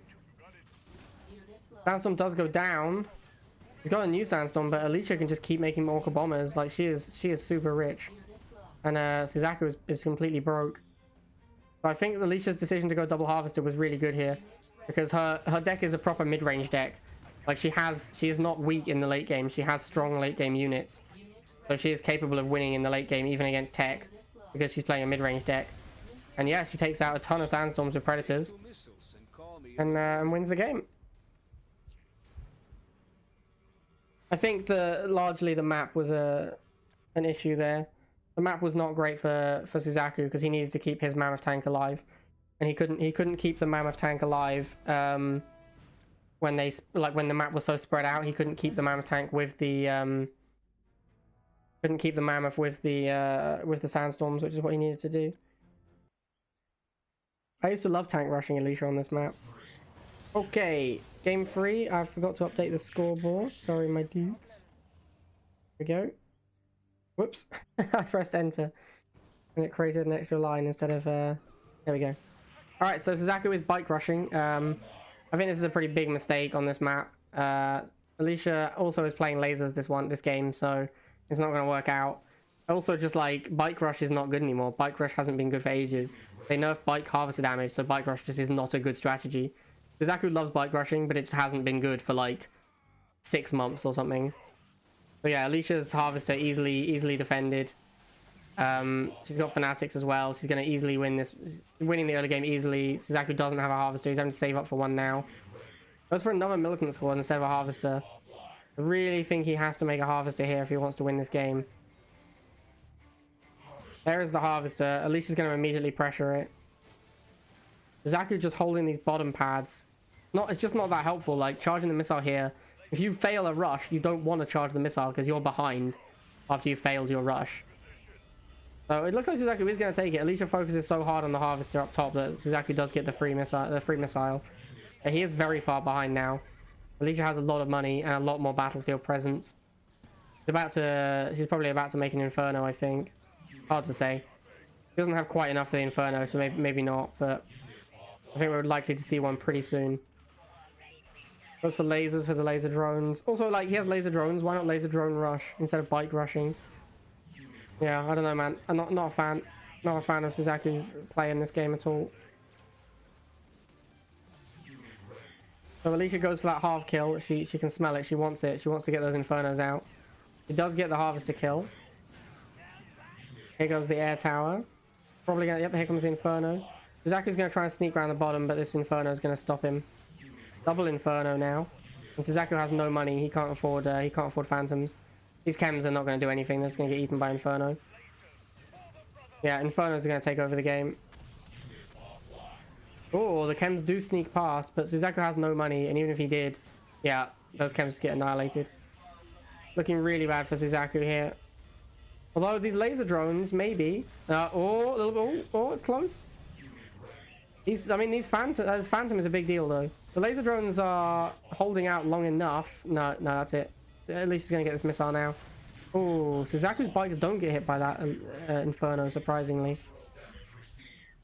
Sandstorm does go down. He's got a new Sandstorm, but Alicia can just keep making Orca Bombers. Like, she is super rich. And Suzaku is completely broke. So I think Alicia's decision to go double Harvester was really good here. Because her deck is a proper mid-range deck. Like, she is not weak in the late game. She has strong late game units. So she is capable of winning in the late game, even against tech. Because she's playing a mid-range deck. And yeah, she takes out a ton of Sandstorms with Predators. And wins the game. I think largely the map was an issue there. The map was not great for Suzaku because he needed to keep his mammoth tank alive, and he couldn't keep the mammoth tank alive when the map was so spread out. He couldn't keep the mammoth tank with the sandstorms, which is what he needed to do. I used to love tank rushing Alicia on this map. Okay, game 3. I forgot to update the scoreboard. Sorry, my dudes. Here we go. Whoops. I pressed enter. And it created an extra line instead of... There we go. Alright, so Suzaku is bike rushing. I think this is a pretty big mistake on this map. Alicia also is playing lasers this game, so it's not going to work out. Also, just like, bike rush is not good anymore. Bike rush hasn't been good for ages. They nerfed bike harvester damage, so bike rush just is not a good strategy. Suzaku loves bike rushing, but it just hasn't been good for like 6 months or something. So yeah, Alicia's harvester easily defended. She's got fanatics as well. She's going to easily win this, winning the early game easily. Suzaku doesn't have a harvester. He's having to save up for one now. Goes for another militant squad instead of a harvester. I really think he has to make a harvester here if he wants to win this game. There is the harvester. Alicia's going to immediately pressure it. Suzaku just holding these bottom pads. It's just not that helpful. Like, charging the missile here. If you fail a rush, you don't want to charge the missile because you're behind after you failed your rush. So it looks like Suzaku is going to take it. Alicia focuses so hard on the harvester up top that Suzaku does get the free missile. He is very far behind now. Alicia has a lot of money and a lot more battlefield presence. She's probably about to make an Inferno, I think. Hard to say. She doesn't have quite enough for the Inferno, so maybe not, but I think we're likely to see one pretty soon. Goes for lasers for the laser drones. Also, like, he has laser drones. Why not laser drone rush instead of bike rushing? Yeah, I don't know, man. I'm not a fan. Not a fan of Suzaku's play in this game at all. So Alicia goes for that half kill. She can smell it. She wants it. She wants to get those Infernos out. She does get the harvester kill. Here goes the air tower. Probably gonna... Yep, here comes the Inferno. Suzaku's going to try and sneak around the bottom, but this Inferno is going to stop him. Double Inferno now. And Suzaku has no money. He can't afford Phantoms. These chems are not going to do anything. They're just going to get eaten by Inferno. Yeah, Infernos are going to take over the game. Oh, the chems do sneak past, but Suzaku has no money, and even if he did, yeah, those chems just get annihilated. Looking really bad for Suzaku here. Although these laser drones, maybe. Oh, it's close. These Phantom is a big deal though. The laser drones are holding out long enough. No, that's it. At least he's gonna get this missile now. Oh, Suzaku's bikes don't get hit by that Inferno, surprisingly.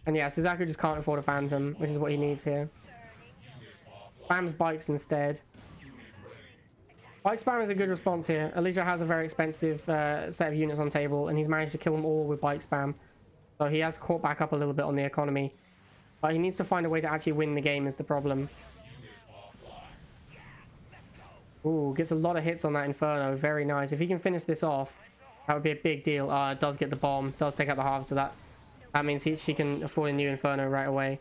And yeah, Suzaku just can't afford a Phantom, which is what he needs here. Spams bikes instead. Bike spam is a good response here. Alicia has a very expensive set of units on table, and he's managed to kill them all with bike spam. So he has caught back up a little bit on the economy. But he needs to find a way to actually win the game is the problem. Ooh, gets a lot of hits on that Inferno. Very nice. If he can finish this off, that would be a big deal. It does get the bomb. Does take out the harvester. That means she can afford a new Inferno right away.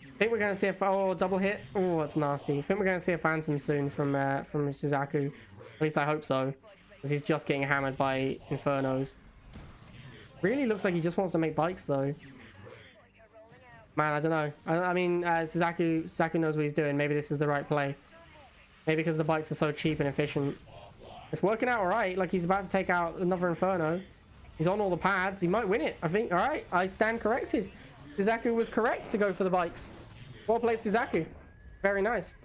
I think we're going to see a... double hit. Oh, that's nasty. I think we're going to see a Phantom soon from Suzaku. At least I hope so. Because he's just getting hammered by Infernos. Really looks like he just wants to make bikes, though. Man, I don't know. I mean, Suzaku knows what he's doing. Maybe this is the right play. Maybe because the bikes are so cheap and efficient. It's working out alright. Like, he's about to take out another Inferno. He's on all the pads. He might win it, I think. Alright, I stand corrected. Suzaku was correct to go for the bikes. Well played, Suzaku. Very nice.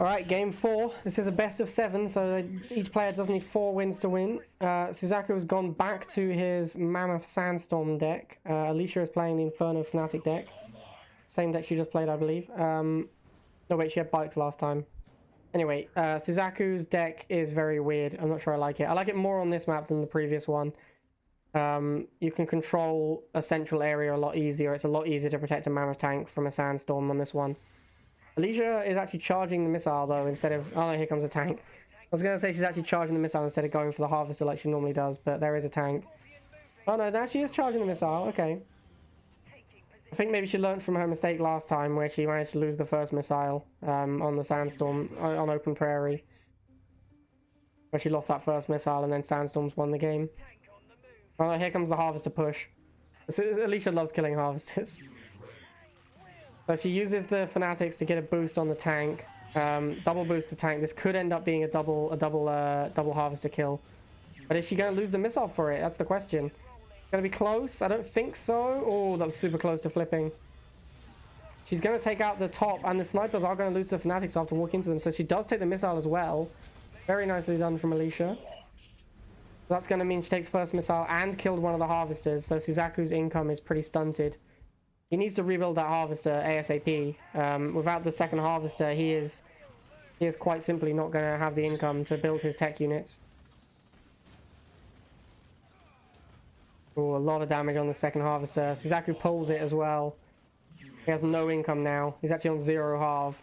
Alright, game 4. This is a best of 7, so each player does need 4 wins to win. Suzaku has gone back to his Mammoth Sandstorm deck. Alicia is playing the Inferno Fanatic deck. Same deck she just played, I believe. No, wait, she had bikes last time. Anyway, Suzaku's deck is very weird. I'm not sure I like it. I like it more on this map than the previous one. You can control a central area a lot easier. It's a lot easier to protect a Mammoth tank from a Sandstorm on this one. Alicia is actually charging the missile though instead of... Oh no, here comes a tank. I was going to say she's actually charging the missile instead of going for the harvester like she normally does, but there is a tank. Oh no, now she is charging the missile. Okay. I think maybe she learned from her mistake last time where she managed to lose the first missile on the sandstorm on open prairie. Where she lost that first missile and then sandstorms won the game. Oh, here comes the harvester push. So Alicia loves killing harvesters. So she uses the fanatics to get a boost on the tank. Double boost the tank. This could end up being a double harvester kill. But is she going to lose the missile for it? That's the question. Going to be close? I don't think so. Oh, that was super close to flipping. She's going to take out the top, and the snipers are going to lose the fanatics after walking into them. So she does take the missile as well. Very nicely done from Alicia. That's going to mean she takes first missile and killed one of the harvesters. So Suzaku's income is pretty stunted. He needs to rebuild that harvester ASAP. Without the second harvester, he is quite simply not going to have the income to build his tech units. Oh, a lot of damage on the second harvester. Suzaku pulls it as well. He has no income now. He's actually on 0 halve.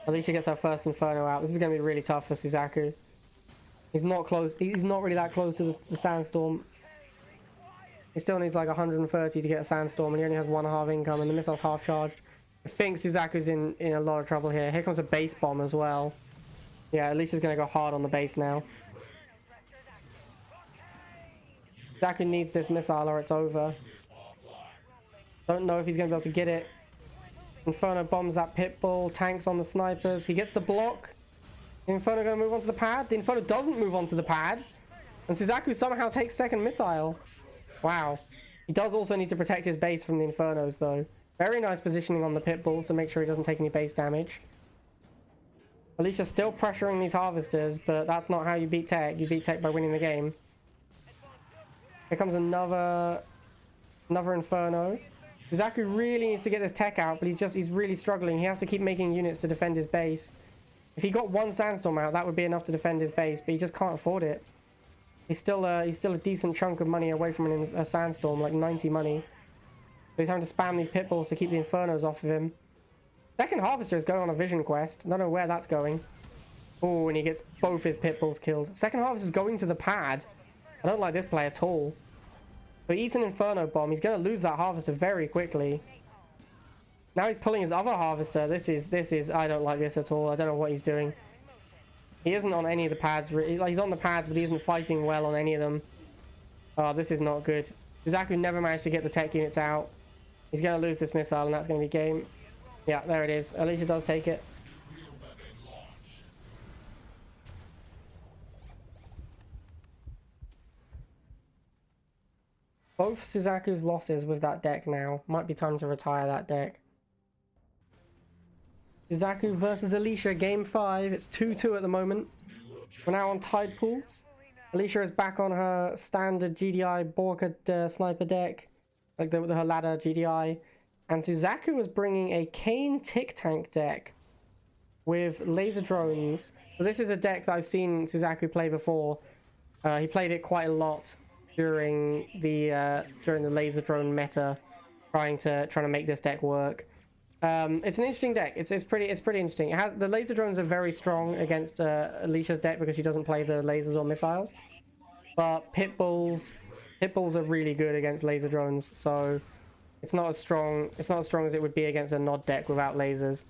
Alicia gets her first Inferno out. This is going to be really tough for Suzaku. He's not close. He's not really that close to the sandstorm. He still needs like 130 to get a sandstorm, and he only has 1/2 income, and the missile's half charged. I think Suzaku's in a lot of trouble here. Here comes a base bomb as well. Yeah, Alicia's going to go hard on the base now. Suzaku needs this missile or it's over. Don't know if he's going to be able to get it. Inferno bombs that pit bull. Tanks on the snipers. He gets the block. The Inferno going to move onto the pad. The Inferno doesn't move onto the pad. And Suzaku somehow takes second missile. Wow. He does also need to protect his base from the Infernos though. Very nice positioning on the pit bulls to make sure he doesn't take any base damage. Alicia's still pressuring these harvesters, but that's not how you beat tech. You beat tech by winning the game. Here comes another Inferno. Suzaku really needs to get this tech out, but he's really struggling. He has to keep making units to defend his base. If he got one sandstorm out, that would be enough to defend his base, but he just can't afford it. He's still a decent chunk of money away from a sandstorm, like 90 money. So he's having to spam these pit bulls to keep the Infernos off of him. Second harvester is going on a vision quest. I don't know where that's going. Oh, and he gets both his pit bulls killed. Second harvester is going to the pad. I don't like this play at all. But he eats an Inferno bomb. He's going to lose that harvester very quickly. Now he's pulling his other harvester. This is, I don't like this at all. I don't know what he's doing. He isn't on any of the pads. He's on the pads, but he isn't fighting well on any of them. Oh, this is not good. Suzaku never managed to get the tech units out. He's going to lose this missile, and that's going to be game. Yeah, there it is. Alicia does take it. Both Suzaku's losses with that deck now. Might be time to retire that deck. Suzaku versus Alicia, game 5. It's 2-2 at the moment. We're now on tied pools. Alicia is back on her standard GDI Borka sniper deck. Like her ladder GDI. And Suzaku is bringing a Kane Tick Tank deck with laser drones. So this is a deck that I've seen Suzaku play before. He played it quite a lot during the laser drone meta, trying to make this deck work. It's an interesting deck. It's pretty interesting. It has the laser drones are very strong against Alicia's deck because she doesn't play the lasers or missiles. But pit bulls are really good against laser drones. So it's not as strong as it would be against a Nod deck without lasers.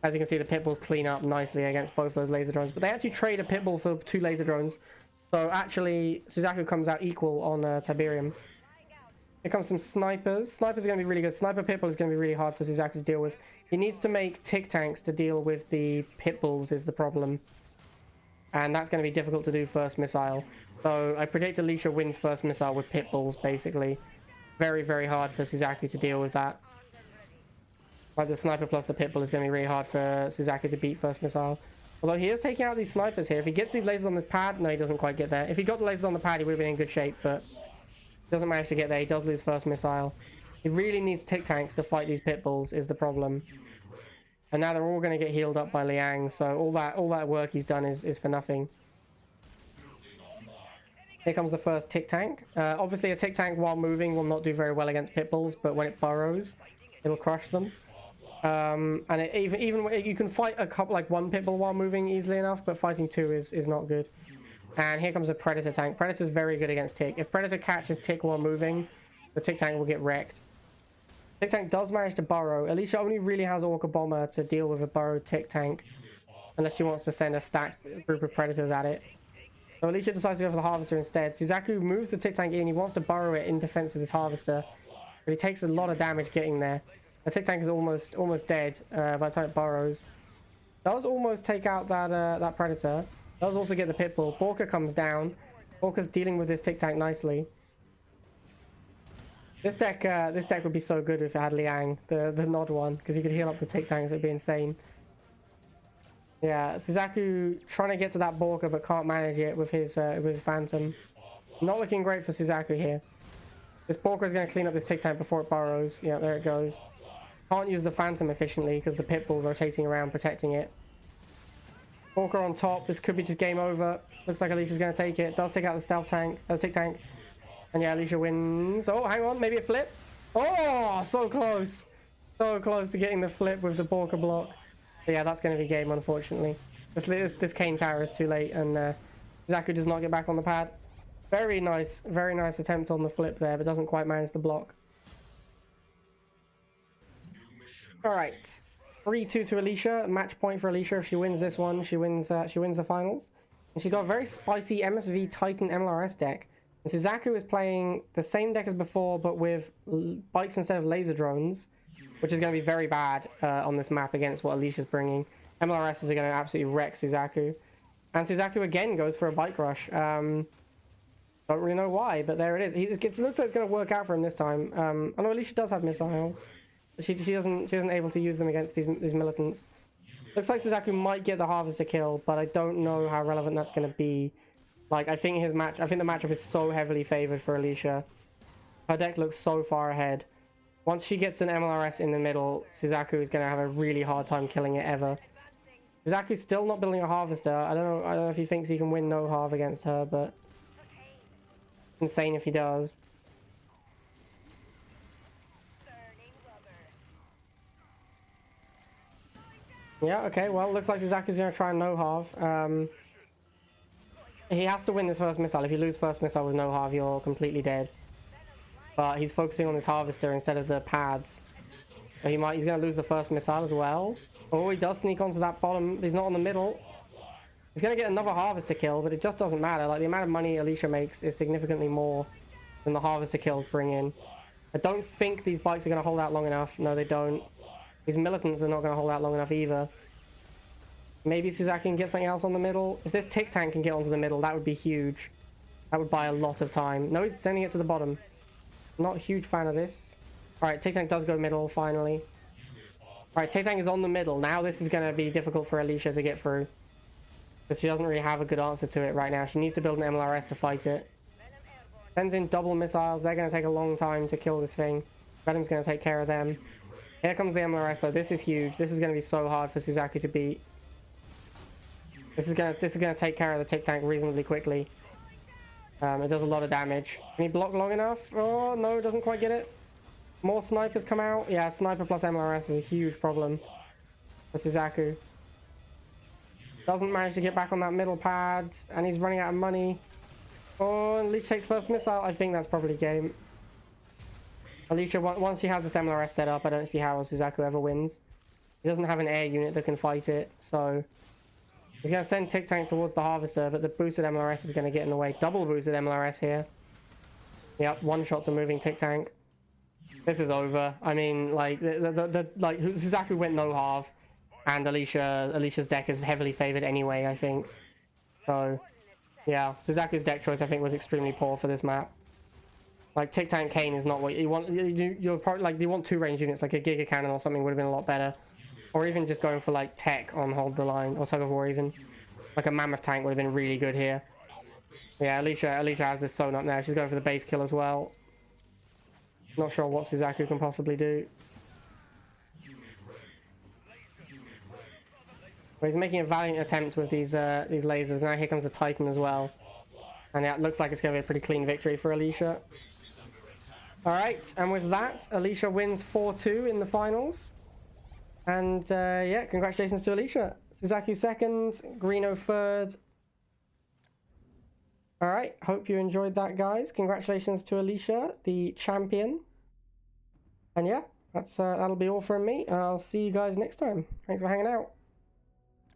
As you can see, the pit bulls clean up nicely against both those laser drones. But they actually trade a pit bull for 2 laser drones. So actually, Suzaku comes out equal on Tiberium. Here comes some snipers. Snipers are going to be really good. Sniper pit bull is going to be really hard for Suzaku to deal with. He needs to make tick tanks to deal with the pit bulls is the problem. And that's going to be difficult to do first missile. So I predict Alicia wins first missile with pit bulls, basically. Very, very hard for Suzaku to deal with that. Like the sniper plus the pit bull is going to be really hard for Suzaku to beat first missile. Although he is taking out these snipers here. If he gets these lasers on this pad, no, he doesn't quite get there. If he got the lasers on the pad, he would have been in good shape, but he doesn't manage to get there. He does lose first missile. He really needs tick tanks to fight these pit bulls is the problem. And now they're all going to get healed up by Liang, so all that work he's done is for nothing. Here comes the first tick tank. Obviously a tick tank while moving will not do very well against pit bulls, but when it burrows, it'll crush them. And even you can fight a couple, like one pit bull while moving easily enough, but fighting 2 is not good. And here comes a Predator tank. Predator's very good against tick. If Predator catches tick while moving, the tick tank will get wrecked. Tick Tank does manage to burrow. Alicia only really has Orca Bomber to deal with a burrowed Tick Tank, unless she wants to send a stacked group of Predators at it. So Alicia decides to go for the Harvester instead. Suzaku moves the Tick Tank in. He wants to burrow it in defense of this Harvester, but he takes a lot of damage getting there. The Tick Tank is almost dead by the time it burrows. Does almost take out that Predator. Does also get the Pitbull. Borka comes down. Borka's dealing with this Tick Tank nicely. This deck would be so good if it had Liang, the Nod one, because you could heal up the Tick Tanks. It'd be insane. Yeah, Suzaku trying to get to that Borka but can't manage it with his Phantom. Not looking great for Suzaku here. This Borka is going to clean up this Tick Tank before it burrows. Yeah, there it goes. Can't use the Phantom efficiently because the Pitbull rotating around protecting it. Borka on top. This could be just game over. Looks like Alicia's going to take it. Does take out the Stealth Tank, Tick Tank. And yeah, Alicia wins. Oh, hang on. Maybe a flip. Oh, so close. So close to getting the flip with the Borka block. But yeah, that's going to be game, unfortunately. This Kane Tower is too late, and Zaku does not get back on the pad. Very nice attempt on the flip there, but doesn't quite manage the block. Alright. 3-2 to Alicia. Match point for Alicia. If she wins this one, she wins the finals. And she's got a very spicy MSV Titan MLRS deck. And Suzaku is playing the same deck as before, but with bikes instead of laser drones, which is going to be very bad on this map against what Alicia's bringing. MLRS is going to absolutely wreck Suzaku. And Suzaku again goes for a bike rush. Don't really know why, but there it is. It looks like it's going to work out for him this time. I know Alicia does have missiles. But she isn't able to use them against these militants. Looks like Suzaku might get the Harvester kill, but I don't know how relevant that's going to be. Like, I think the matchup is so heavily favored for Alicia. Her deck looks so far ahead. Once she gets an MLRS in the middle, Suzaku is going to have a really hard time killing it ever. Suzaku's still not building a Harvester. I don't know if he thinks he can win no Harv against her, but insane if he does. Yeah, okay, well, looks like Suzaku's going to try and no Harv. He has to win this first missile. If you lose first missile with no Harv, you're completely dead. But he's focusing on his Harvester instead of the pads. So he's going to lose the first missile as well. Oh, he does sneak onto that bottom. He's not on the middle. He's going to get another Harvester kill, but it just doesn't matter. Like, the amount of money Alicia makes is significantly more than the Harvester kills bring in. I don't think these bikes are going to hold out long enough. No, they don't. These militants are not going to hold out long enough either. Maybe Suzaku can get something else on the middle. If this Tick Tank can get onto the middle, that would be huge. That would buy a lot of time. No, he's sending it to the bottom. Not a huge fan of this. Alright, Tick Tank does go middle, finally. Alright, Tick Tank is on the middle. Now this is going to be difficult for Alicia to get through. Because she doesn't really have a good answer to it right now. She needs to build an MLRS to fight it. Sends in double missiles. They're going to take a long time to kill this thing. Venom's going to take care of them. Here comes the MLRS though. This is huge. This is going to be so hard for Suzaku to beat. This is gonna take care of the Tick Tank reasonably quickly. It does a lot of damage. Can he block long enough? Oh no, doesn't quite get it. More snipers come out. Yeah, sniper plus MLRS is a huge problem for Suzaku. Doesn't manage to get back on that middle pad, and he's running out of money. Oh, and Alicia takes first missile. I think that's probably game. Alicia, once she has this MLRS set up, I don't see how Suzaku ever wins. He doesn't have an air unit that can fight it, so he's going to send Tick Tank towards the Harvester, but the boosted MLRS is going to get in the way. Double boosted MLRS here. Yep, one shots a moving Tick Tank. This is over. I mean, like, Suzaku went no Harv, and Alicia's deck is heavily favored anyway, I think. So, yeah, Suzaku's deck choice, I think, was extremely poor for this map. Like, Tick Tank Kane is not what you want. You're probably, like, you want two range units, like a Giga Cannon or something would have been a lot better. Or even just going for, like, tech on Hold the Line, or Tug of War even. Like a Mammoth Tank would have been really good here. Yeah, Alicia has this sewn up now. She's going for the base kill as well. Not sure what Suzaku can possibly do. But he's making a valiant attempt with these lasers. Now here comes a Titan as well. And yeah, it looks like it's going to be a pretty clean victory for Alicia. Alright, and with that, Alicia wins 4-2 in the finals. And yeah, congratulations to Alicia. Suzaku second, Greeno third. Alright, hope you enjoyed that, guys. Congratulations to Alicia, the champion. And yeah, That'll be all from me. I'll see you guys next time. Thanks for hanging out.